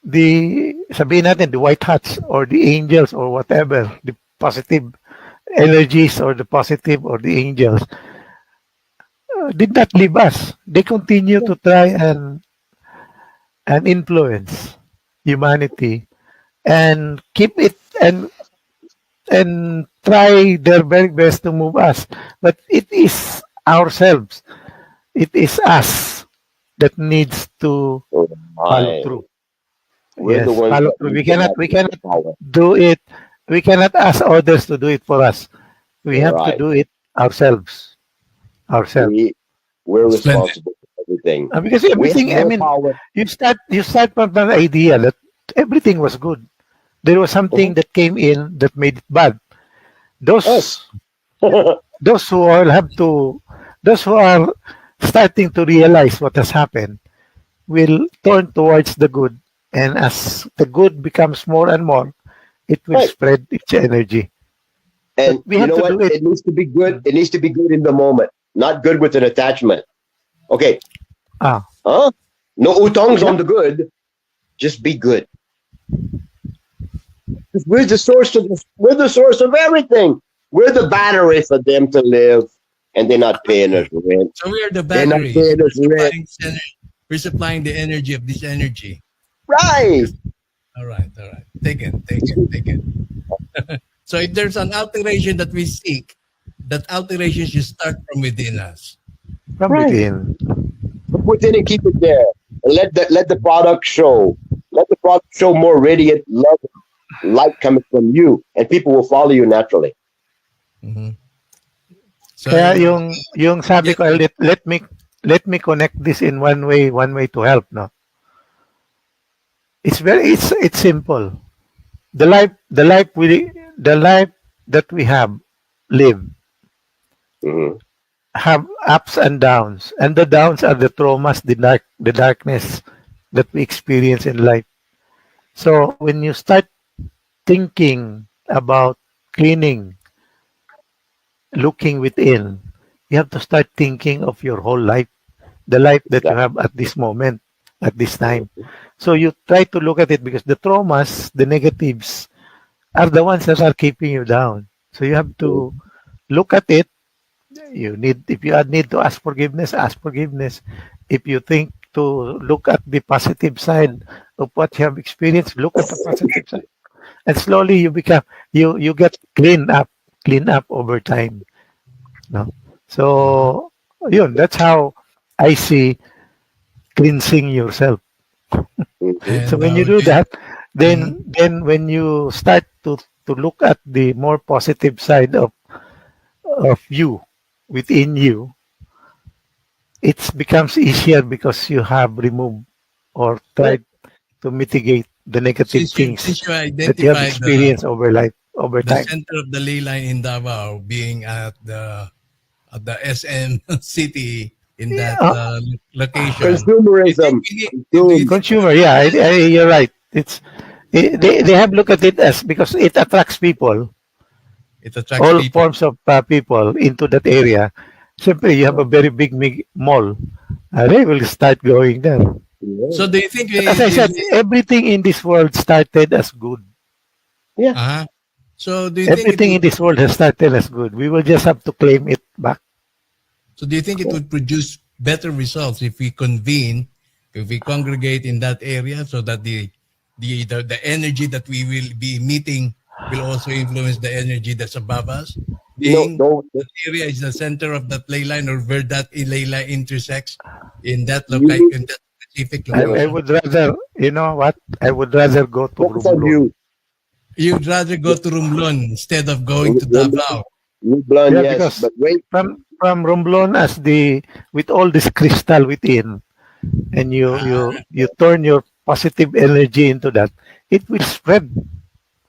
sabihin natin, the white hats or the angels or whatever, the positive energies or the positive or the angels, did not leave us. They continue to try and influence humanity and keep it and try their very best to move us. But it is ourselves. It is us that needs to follow through. Yes, follow through. We cannot do it. We cannot ask others to do it for us. We have to do it ourselves. We're responsible for everything. Because everything, I mean, you start from the idea that everything was good. There was something that came in that made it bad. Those who are starting to realize what has happened will turn towards the good, and as the good becomes more and more, it will Right. spread its energy. And But we you have know to what? do it. It needs to be good. It needs to be good in the moment, not good with an attachment. Okay. Ah, Huh? No utongs yeah. on the good. Just be good. 'Cause we're the source of everything. We're the battery for them to live, and they're not paying us rent. So we are the They're not batteries. paying us rent. We're supplying the energy of this energy. Right. All right, all right. Take it. So if there's an alteration that we seek, that alteration should start from within us. From Right. within. Put it and keep it there, and let the product show. Let the product show more radiant love, light coming from you, and people will follow you naturally. So Kaya yung sabi yes, ko, let me connect this in one way to help, no? It's simple. The life that we live Mhm. have ups and downs, and the downs are the traumas, the darkness that we experience in life. So when you start thinking about cleaning, looking within, you have to start thinking of your whole life, the life that you have at this moment, at this time. So you try to look at it because the traumas, the negatives, are the ones that are keeping you down. So you have to look at it. If you need to ask forgiveness, ask forgiveness. If you think to look at the positive side of what you have experienced, look at the positive side. And slowly you get clean up over time. No? So that's how I see cleansing yourself. Mhm. So and when you do okay. that, then when you start to look at the more positive side of you within you, it becomes easier because you have removed or Right. tried to mitigate the negative things Since you that you have identified experienced over the time. center of the ley line in Davao being at the SM city in that Uh, location, Consumerism. do you think Consumer, yeah, you're right. They have looked at it as because it attracts people, it attracts all people? forms of people into that area. Simply, you have a very big mall. They will start going there. So do you think But as I said, everything in this world started as good. Yeah. so do you think it Everything in would this world has started as good. We will just have to claim it back. so do you think it would produce better results if we convene, if we congregate in that area so that the energy that we will be meeting will also influence the energy that's above us? No. Being No. that area is the center of that ley line or where that ley line intersects You. in that specific I location. would rather, you know what? I would rather go to Focus on Romblon. you. You'd rather go to Romblon instead of going to Davao. You blonde, Yeah, yes, because but wait. from Romblon as with all this crystal within, and you turn your positive energy into that, it will spread.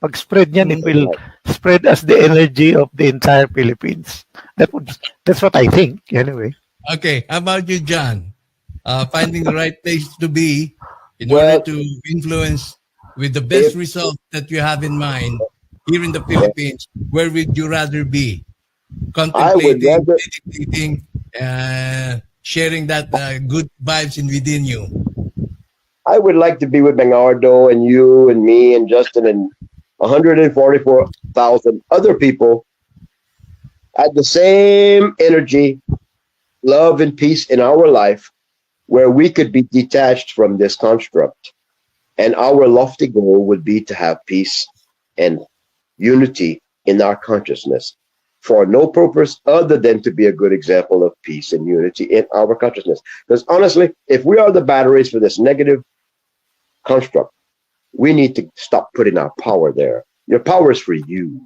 Pag spread niyan, it will spread as the energy of the entire Philippines. That's what I think, anyway. Okay, how about you, John? Finding the right place to be in order Well, to influence with the if best result that you have in mind here in the Philippines, where would you rather be? I would Contemplating, rather, meditating, sharing that good vibes in within you. I would like to be with Bernardo and you and me and Justin and 144,000 other people at the same energy, love, and peace in our life, where we could be detached from this construct. And our lofty goal would be to have peace and unity in our consciousness for no purpose other than to be a good example of peace and unity in our consciousness. Because honestly, if we are the batteries for this negative construct, we need to stop putting our power there. Your power is for you.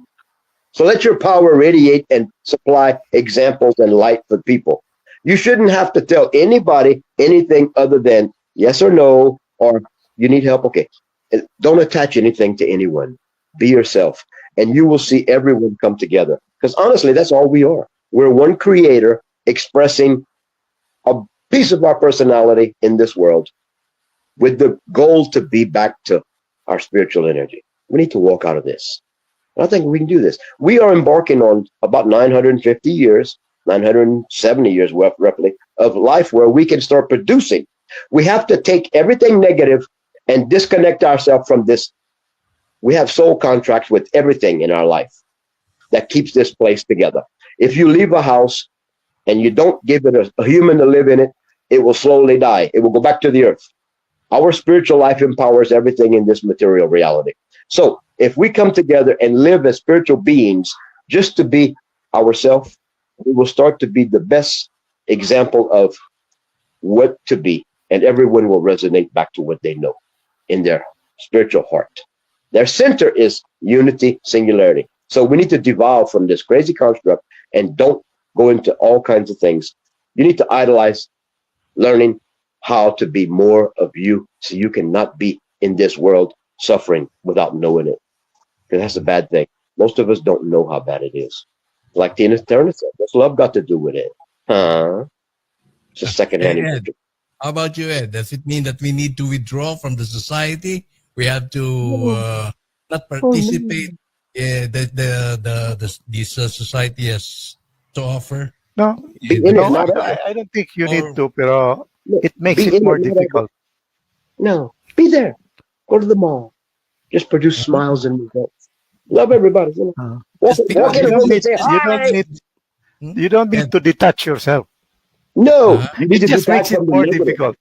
So let your power radiate and supply examples and light for people. You shouldn't have to tell anybody anything other than yes or no, or you need help. Okay. And don't attach anything to anyone. Be yourself, and you will see everyone come together. Because honestly, that's all we are. We're one creator expressing a piece of our personality in this world with the goal to be back to our spiritual energy. We need to walk out of this. I think we can do this. We are embarking on about 950 years, 970 years roughly, of life where we can start producing. We have to take everything negative and disconnect ourselves from this. We have soul contracts with everything in our life that keeps this place together. If you leave a house and you don't give it a human to live in it, it will slowly die. It will go back to the earth. Our spiritual life empowers everything in this material reality. So if we come together and live as spiritual beings just to be ourselves, we will start to be the best example of what to be. And everyone will resonate back to what they know in their spiritual heart. Their center is unity, singularity. So we need to devolve from this crazy construct and don't go into all kinds of things. You need to idolize learning how to be more of you so you cannot be in this world suffering without knowing it. Because that's a bad thing. Most of us don't know how bad it is. Like Tina Turner said, what's love got to do with it? Huh? It's a second-hand information. How about you, Ed? Does it mean that we need to withdraw from the society? We have to not participate in this society has to offer? No, I don't think you need to, pero it makes it more difficult. No, be there. Go to the mall. Just produce smiles and results. Love everybody. You know. You don't need to detach yourself. No, you need It to just detach makes it from the more negative. difficult.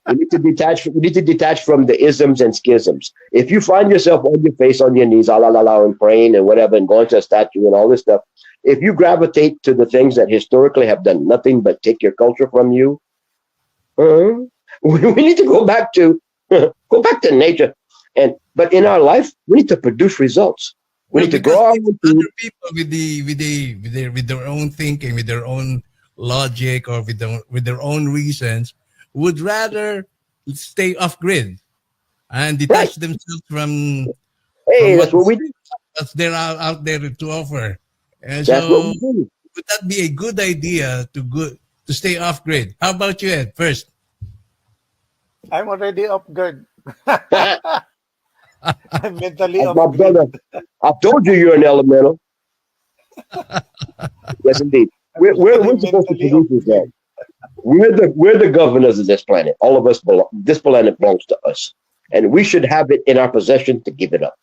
You need to detach. You need to detach from the isms and schisms. If you find yourself on your face, on your knees, and praying and whatever, and going to a statue and all this stuff, if you gravitate to the things that historically have done nothing but take your culture from you, we need to go back to nature. But in our life, we need to produce results. We need to grow other people with their own thinking, with their own logic, or with their own reasons, would rather stay off grid and detach themselves from that's what we do. What's there out there to offer. And That's so, what we do. would that be a good idea to stay off grid? How about you, Ed? First, I'm already off grid. I'm mentally My off brother, grid. I told you you're an elemental. Yes, indeed. We're supposed to produce that. We're the governors of this planet. All of us belong. This planet belongs to us, and we should have it in our possession to give it up.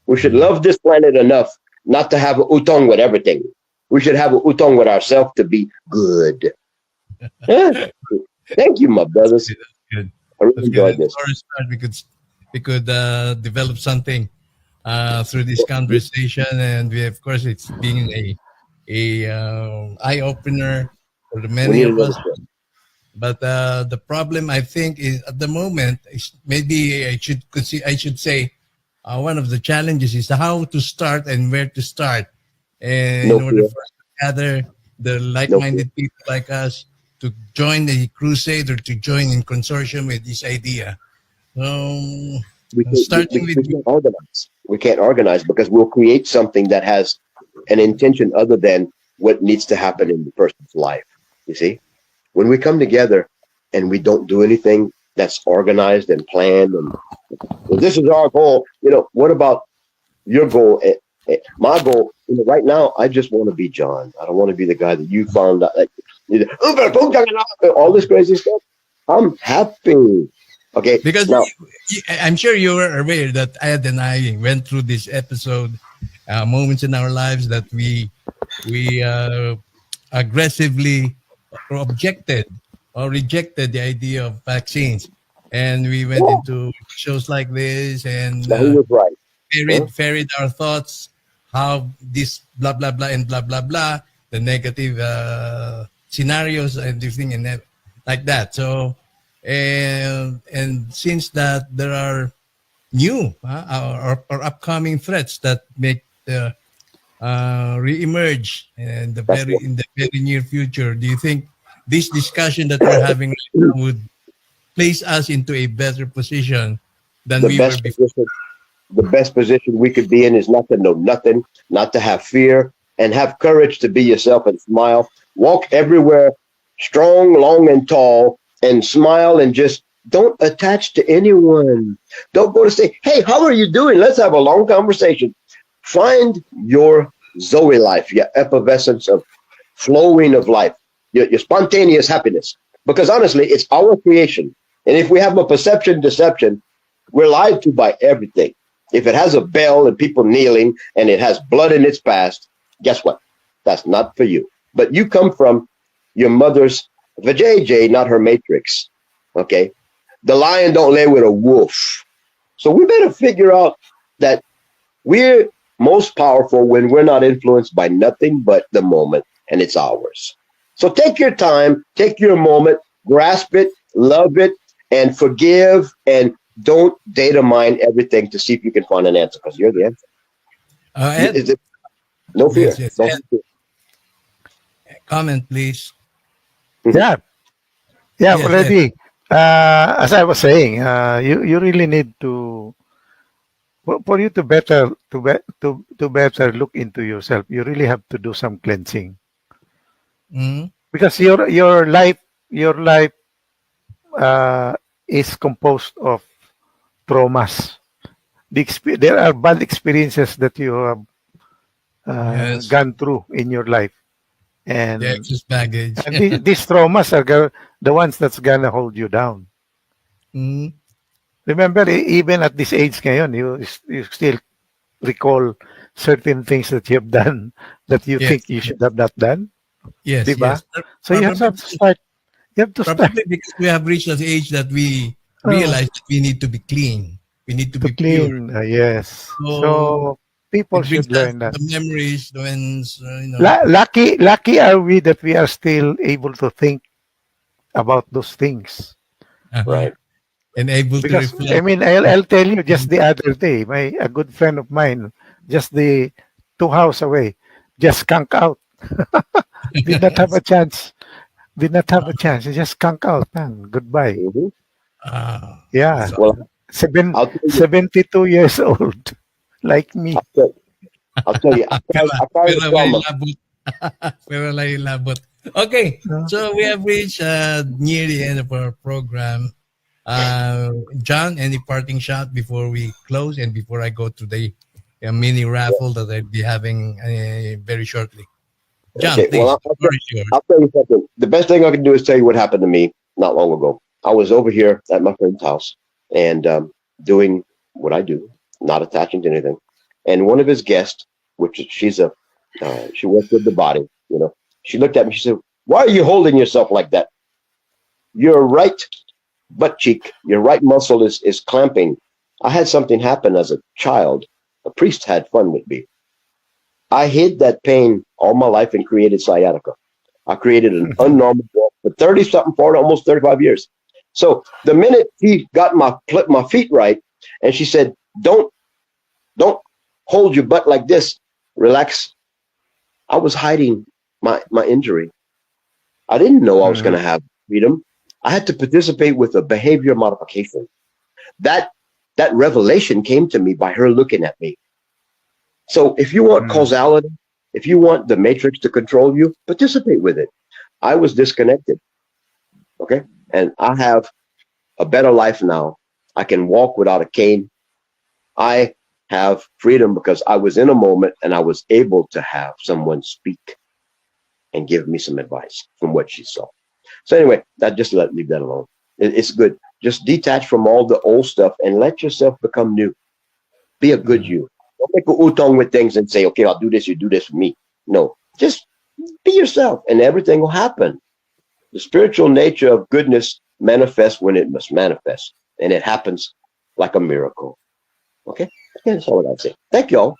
We should love this planet enough not to have a utong with everything. We should have a utong with ourselves to be good. Thank you, my brothers. good. I really enjoyed this. We could develop something through this conversation, and of course, it's being a eye opener for the many of us. But the problem, I think, is at the moment, maybe I should say, one of the challenges is how to start and where to start, and in order for us to gather the like-minded people like us to join the crusade or to join in consortium with this idea. We can't organize. We can't organize because we'll create something that has an intention other than what needs to happen in the person's life. You see, when we come together and we don't do anything that's organized and planned, and well, this is our goal. What about your goal? My goal, right now, I just want to be John. I don't want to be the guy that you found out. All this crazy stuff. I'm happy. Okay. Because I'm sure you were aware that Ed and I went through this episode, moments in our lives that we aggressively objected or rejected the idea of vaccines. And we went into shows like this and ferried our thoughts, how this blah, blah, blah, and blah, blah, blah, the negative scenarios and everything and like that. So, and since that there are new or upcoming threats that make re-emerge in the very near future, do you think this discussion that we're having would place us into a better position than we were before? The best position we could be in is not to know nothing, not to have fear, and have courage to be yourself and smile. Walk everywhere strong, long, and tall, and smile and just Don't attach to anyone. Don't go to say, hey, how are you doing? Let's have a long conversation. Find your Zoe life, your effervescence of flowing of life, your spontaneous happiness. Because honestly, it's our creation. And if we have a perception deception, we're lied to by everything. If it has a bell and people kneeling and it has blood in its past, guess what? That's not for you. But you come from your mother's vajayjay, not her matrix. Okay? The lion don't lay with a wolf. So we better figure out that we're most powerful when we're not influenced by nothing but the moment, and it's ours. So take your time, take your moment, grasp it, love it, and forgive, and don't data mine everything to see if you can find an answer, because you're the answer. Ed, No fear. Yes, No Ed. fear. Comment, please. Yeah, Yes, already. As I was saying, you really need to for you to better look into yourself. You really have to do some cleansing Mm. because your life is composed of traumas. There are bad experiences that you have Yes. gone through in your life, The and excess baggage. these traumas are the ones that's gonna hold you down. Mm. Remember, even at this age ngayon, you still recall certain things that you have done that you Yes. think you should have not done, Yes, diba? yes. So you have to start. You have to start Probably because we have reached that age that we realize that we need to be clean. We need to to be pure. clean. Yes. So So people it brings should us learn that. the memories when, Lucky are we that we are still able to think about those things. Right. and able to Because I reflect. mean, I'll tell you, just the other day, a good friend of mine, just the 2 house away, just skunk out. Did not have a chance. Did not have a chance. He just skunk out, man. Goodbye. Mhm. Ah, Yeah. so, Well, I'll tell you, 72 years old, like me. I'll tell, I'll tell you, I carry pero may trauma. labot. Pero may labot. Okay, so we have reached near the end of our program. John, any parting shot before we close and before I go to the mini raffle that I'll be having very shortly? John, Okay, please. well, The floor is yours. I'll tell you something. The best thing I can do is tell you what happened to me not long ago. I was over here at my friend's house and doing what I do, not attaching to anything. And one of his guests, she works with the body, she looked at me, she said, "Why are you holding yourself like that? Your right butt cheek, your right muscle is clamping." I had something happen as a child. A priest had fun with me. I hid that pain all my life and created sciatica. I created an unnormal walk for 30 something, 40, almost 35 years. So the minute he got my feet right, and she said, don't hold your butt like this, relax. I was hiding my injury. I didn't know I was going to have freedom. I had to participate with a behavior modification. That revelation came to me by her looking at me. So if you want causality, if you want the matrix to control you, participate with it. I was disconnected. Okay. And I have a better life now. I can walk without a cane. I have freedom because I was in a moment and I was able to have someone speak and give me some advice from what she saw. So anyway, leave that alone. It's good. Just detach from all the old stuff and let yourself become new. Be a good you. Don't make a utong with things and say, okay, I'll do this, you do this for me. No, just be yourself and everything will happen. The spiritual nature of goodness manifests when it must manifest, and it happens like a miracle. Okay? That's all I'd say. Thank you all.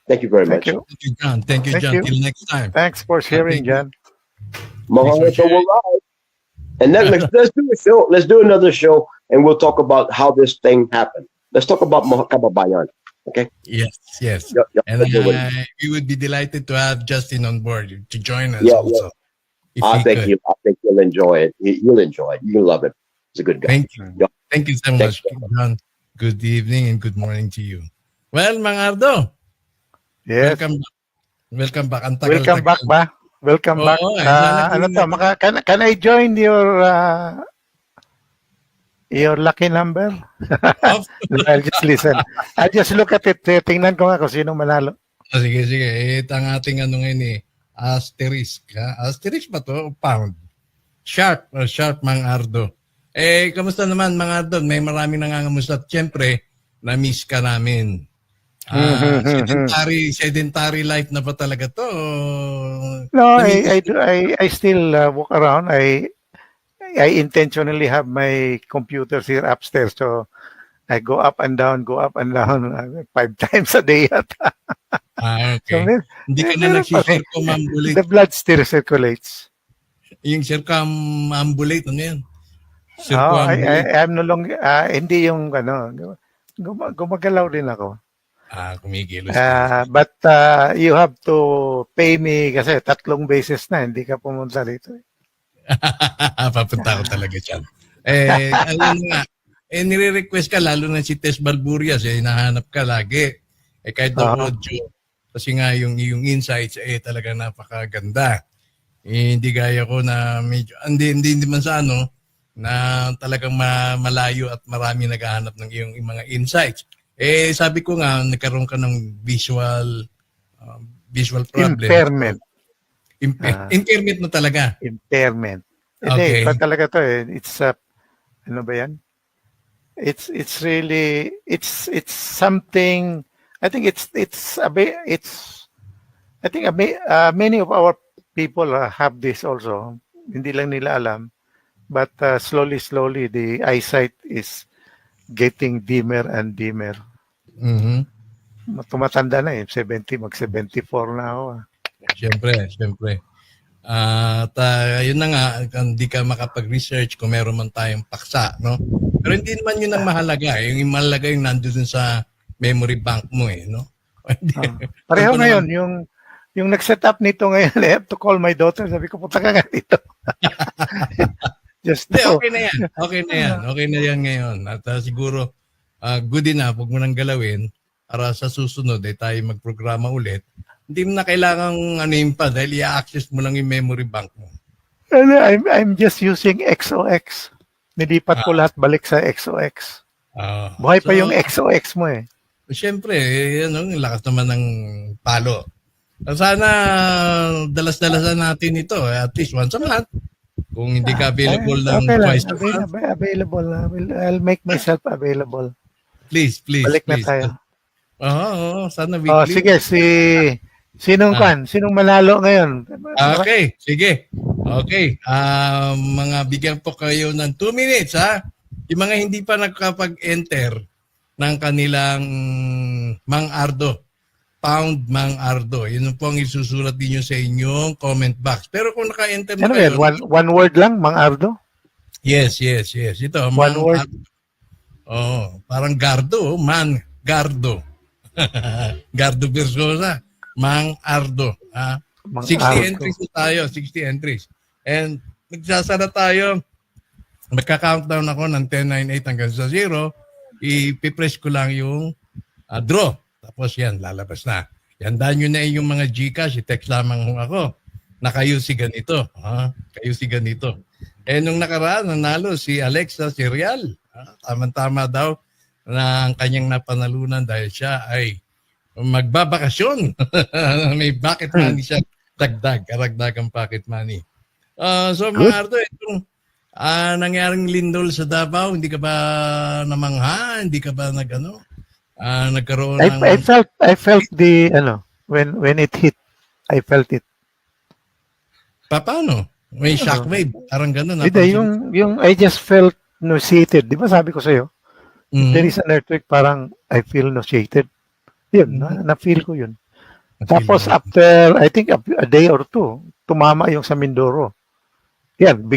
Thank you very Thank much. you. Thank you, John. Thank you, Thank John. you. Till next time. Thanks for sharing, Jan. Mahalo sharing. will ride. And then let's do a show. Let's do another show, and we'll talk about how this thing happened. Let's talk about Kababayan. Okay? Yes, yes. Yeah, And we would be delighted to have Justin on board to join us also. If I he think could. I think you'll enjoy it. You'll enjoy it. You'll love it. He's a good guy. Thank you. Yeah. Thank you so much, John. Good evening and good morning to you. Well, Mangardo, Yes. welcome back. Ang Welcome back ba? Welcome back. Oo, sana Ano to? natin- Can I join your Your lucky number? Of, No, I'll just listen. I'll just look at it. Tingnan ko nga kung sino manalo. sige, sige. Ito ang ating ano ngayon eh. Asterisk. Ha? Asterisk ba to? O pound? Sharp. Sharp, Mang Ardo. Kamusta naman, Mang Ardo? May maraming nangangamusta. At syempre, na-miss ka namin. Sedentary life na ba talaga to? No, I still walk around. I intentionally have my computers here upstairs, so I go up and down 5 times a day. Okay. So, Hindi ka na meron pa rin. nagsisircumambulate. The blood still circulates. Yung circumambulate, ano yan? Oh, Circumambulate. I'm no longer, hindi yung gumagalaw din ako. Kumikilos. But you have to pay me kasi 3 beses na hindi ka pumunta dito. Papunta ko talaga dyan. Ano nga, nire-request ka, lalo na si Tess Balburias, hinahanap ka lagi. Kahit daw audio, kasi nga yung insights, talaga napakaganda. Hindi gaya ko na medyo, hindi man sa ano, na talagang malayo at marami naghahanap ng iyong mga insights. Sabi ko nga, nagkaroon ka ng visual problem. Impairment. Impairment na talaga. Impairment. Okay. Hindi, talaga to eh. It's, ano ba yan? It's really, it's something, I think many of our people have this also. Hindi lang nila alam. But slowly, the eyesight is getting dimmer and dimmer. Mm-hmm. Tumatanda na eh. 70, mag-74 na ako. Siyempre. Yun na nga, hindi ka makapag-research kung meron man tayong paksa, no? Pero hindi naman yun ang mahalaga. Yung mahalaga yung nandun sa memory bank mo no? Pareho ngayon, yung nag-set up nito ngayon, I have to call my daughter. Sabi ko, punta ka nga dito. Just okay na yan. Okay na yan ngayon. At siguro, good enough, huwag mo nang galawin para sa susunod tayo magprograma ulit. Hindi mo na kailangang pa dahil i-access mo lang yung memory bank mo. I'm just using XOX. Nilipat ko lahat balik sa XOX. Buhay pa yung XOX mo eh. Siyempre, ang lakas naman ng palo. Sana dalas-dalasan natin ito at least once a month. Kung hindi ka available ng twice a month. Available. I'll make myself available. Please. Balik na please. tayo. Sana weekly. Sige, sinong manalo ngayon? Okay, sige. Okay. Mga bigyan po kayo ng 2 minutes, ha? Yung mga hindi pa nakapag-enter ng kanilang Mang Ardo, pound Mang Ardo. Yun po ang isusulat ninyo sa inyong comment box. Pero kung naka-enter na kayo... One word lang, Mang Ardo? Yes. Ito, One word? Parang Gardo, Man Gardo. Gardo Versosa, Mang Ardo. 60 Ardo. entries tayo, 60 entries. And magsasara tayo, magka-countdown ako ng 10, 9, 8 hanggang sa 0. Ipipress ko lang yung draw. Tapos yan, lalabas na. Yandaan nyo na yung mga Gcash, i-text lamang ako na kayo si ganito. Kayo si ganito. Nung nakaraan, nanalo si Alexa Serial. Tama-tama daw na ang kanyang napanalunan dahil siya ay magbabakasyon. May pocket money siya. Karagdagang pocket money. So mga Ardo, itong nangyaring lindol sa Davao, hindi ka ba namangha? Hindi ka ba nagkaroon ng... I felt the, when it hit, I felt it. Paano? May shockwave. Parang gano'n. Hindi, yung I just felt nauseated. Di ba sabi ko sa'yo? There is an earthquake, parang I feel nauseated. Yun, na-feel ko yun. Tapos after, I think a day or two, tumama yung sa Mindoro. Yan,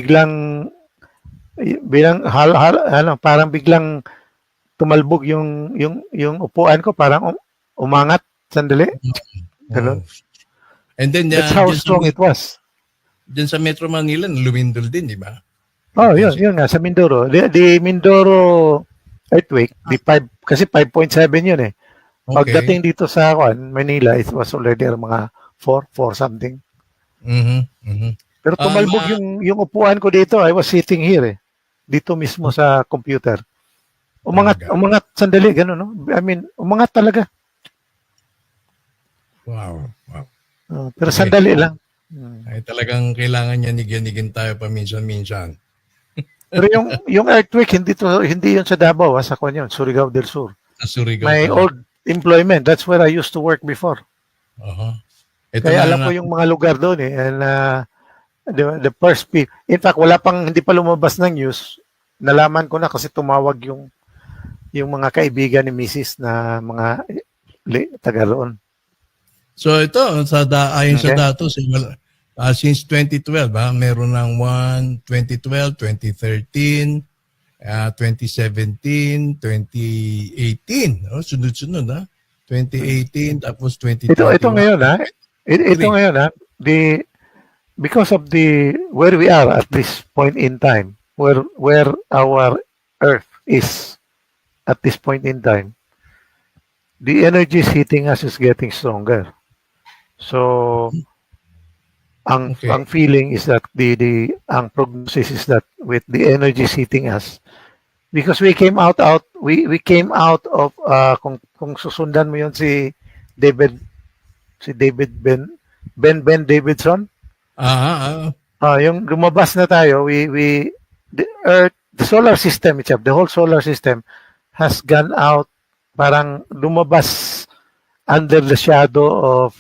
parang biglang tumalbog yung upuan ko, parang umangat sandali. Ganun. And then that's how strong it was. Diyan sa Metro Manila, lumindol din, di ba? Yun nga, sa Mindoro. The Mindoro earthquake, kasi 5.7 yun eh. Okay. Pagdating dito sa Manila, it was already mga 4 something. Pero tumalbog yung upuan ko dito. I was sitting here eh. dito mismo sa computer. Umangat sandali, gano'n, no? I mean, umangat talaga. Wow. Pero Okay. sandali lang. Ay talagang kailangan niya nigyan tayo paminsan-minsan. Pero yung earthquake, hindi yun sa Davao, sa Kwan yun, Surigao del Sur. Sa Surigao My talaga. old employment, that's where I used to work before. Ito Kaya na alam ko yung mga lugar doon eh. And the first people, in fact, hindi pa lumabas ng news. Nalaman ko na kasi tumawag yung mga kaibigan ni Mrs. na mga taga roon. So ito, ayon sa Okay. datos, since 2012, meron ng 2012, 2013, 2017, 2018. Sunod-sunod, 2018, tapos 2021. Ito ngayon, Ito ngayon, because of where we are at this point in time, where our Earth is at this point in time, the energy hitting us is getting stronger. So, ang feeling is that ang prognosis is that with the energy hitting us, because we came out of kung susundan mo yon si Ben Davidson. Yung lumabas na tayo, the Earth, the solar system itself, the whole solar system has gone out, parang lumabas under the shadow of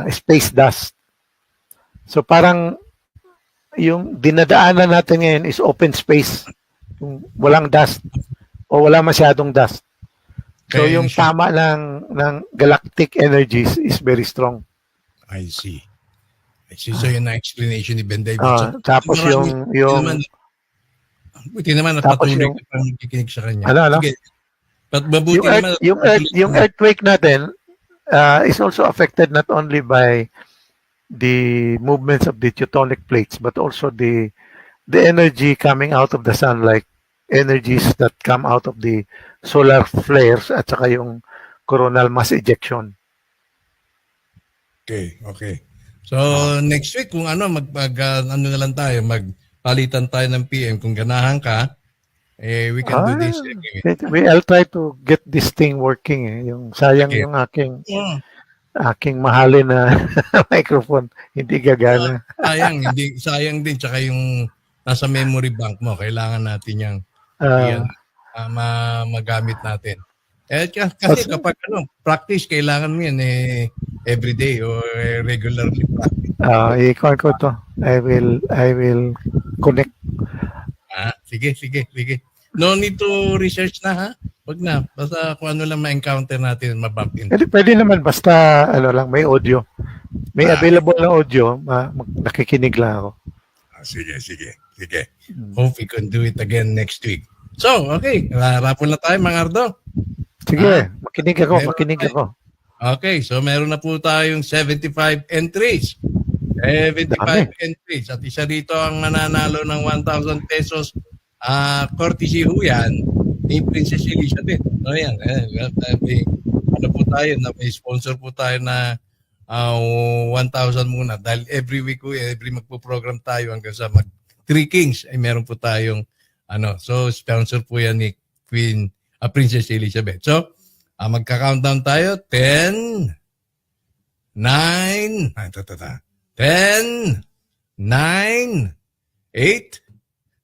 space dust. So parang yung dinadaanan natin ngayon is open space. Yung walang dust o wala masyadong dust. So yung tama ng galactic energies is very strong. I see. So yung explanation ni Ben Davidson. Tapos buti naman at tapos patuloy ka pang nakikinig sa kanya. Ano? Sige. Mabuti naman. Yung earthquake natin is also affected not only by the movements of the tectonic plates, but also the energy coming out of the sun, like energies that come out of the solar flares at saka yung coronal mass ejection. Okay. So next week kung ano ano na lang tayo, magpalitan tayo ng PM kung ganahan ka, we can do this. I'll try to get this thing working. Yung sayang yung aking mahalin na microphone, hindi gagana. Sayang din tsaka yung nasa memory bank mo, kailangan natin yang magamit natin. Kasi kapag practice, kailangan mo yan everyday or regularly practice. Ikaw ko to. I will connect. Sige. No need to research na, ha? Wag na. Basta kung ano lang ma-encounter natin, mabump in. Pwede naman, basta lang, may audio. May available na audio, nakikinig lang ako. Sige. Hope we can do it again next week. So, okay. Rapol na tayo, mga Ardo. Sige, makinig ako. Okay, so meron na po tayong 75 entries. 75 entries. At isa rito ang mananalo ng 1,000 pesos. Courtesy ho yan ni Princess Elizabeth. So yan, ano po tayo, may sponsor po tayo na 1,000 muna. Dahil every week po, every magpo-program tayo hanggang sa 3 Kings ay meron po tayong so sponsor po yan ni Princess Elizabeth. So, magka-countdown tayo. 10, 9, 10, 9, 8,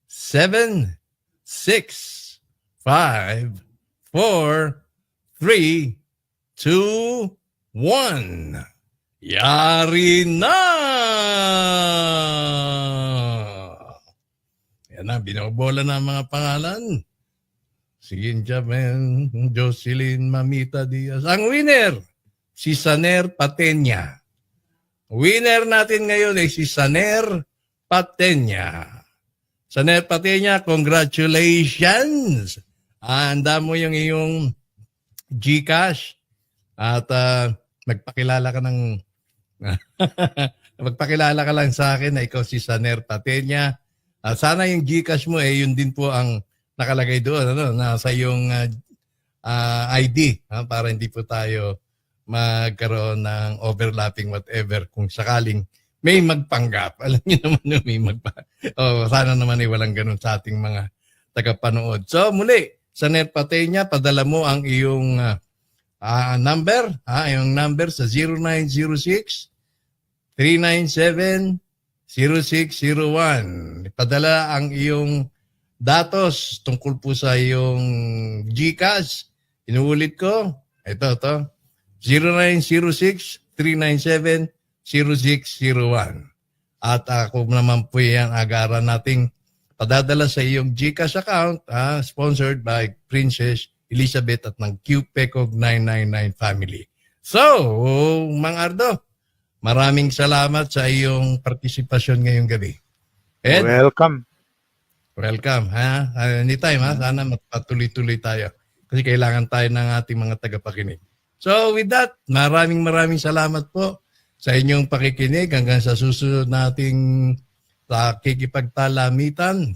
7, 6, 5, 4, 3, 2, 1. Yari na! Yan na, binobola na ang mga pangalan. Sige, Jamen, Jocelyn Mamita Diaz. Ang winner, si Saner Patenya. Winner natin ngayon ay si Saner Patenya. Saner Patenya, congratulations! Handa mo yung iyong GCash at magpakilala ka ng magpakilala ka lang sa akin na ikaw si Saner Patenya. Sana yung GCash mo yun din po ang nakalagay doon, nasa yung ID, para hindi po tayo magkaroon ng overlapping whatever kung sakaling may magpanggap. Alam niyo naman yung may magpanggap. Sana naman walang ganun sa ating mga tagapanood. So muli, sa Net Patenya, padala mo ang iyong number, yung number sa 0906-397-0601. Ipadala ang iyong datos tungkol po sa iyong GCash. Inuulit ko, ito. 0906-397-0601. At ako naman po yung agaran nating padadala sa iyong GCash account, sponsored by Princess Elizabeth at ng QPECOG 999 family. So, Mang Ardo, maraming salamat sa iyong partisipasyon ngayong gabi. Ed? Welcome. Welcome. Anytime, sana magpatuloy-tuloy tayo. Kasi kailangan tayo ng ating mga tagapakinig. So with that, maraming salamat po sa inyong pakikinig hanggang sa susunod nating kikipagtalamitan.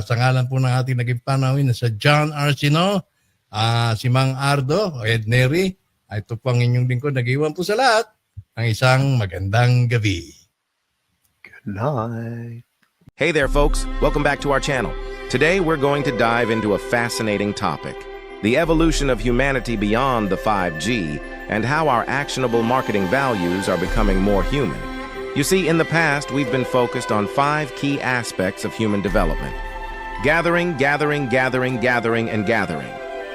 Sa ngalan po ng ating naging panawin na sa John Arcino, si Mang Ardo, Ed Neri, ito po ang inyong lingkod. Nag-iwan po sa lahat ng isang magandang gabi. Good night. Hey there, folks. Welcome back to our channel. Today, we're going to dive into a fascinating topic: the evolution of humanity beyond the 5G and how our actionable marketing values are becoming more human. You see, in the past, we've been focused on 5 key aspects of human development: gathering, and gathering.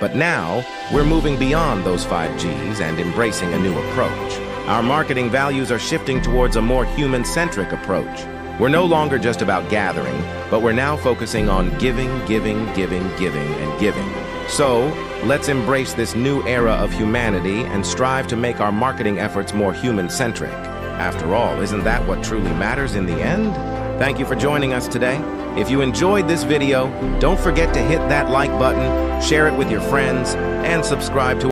But now, we're moving beyond those 5Gs and embracing a new approach. Our marketing values are shifting towards a more human-centric approach. We're no longer just about gathering, but we're now focusing on giving, and giving. So, let's embrace this new era of humanity and strive to make our marketing efforts more human-centric. After all, isn't that what truly matters in the end? Thank you for joining us today. If you enjoyed this video, don't forget to hit that like button, share it with your friends, and subscribe to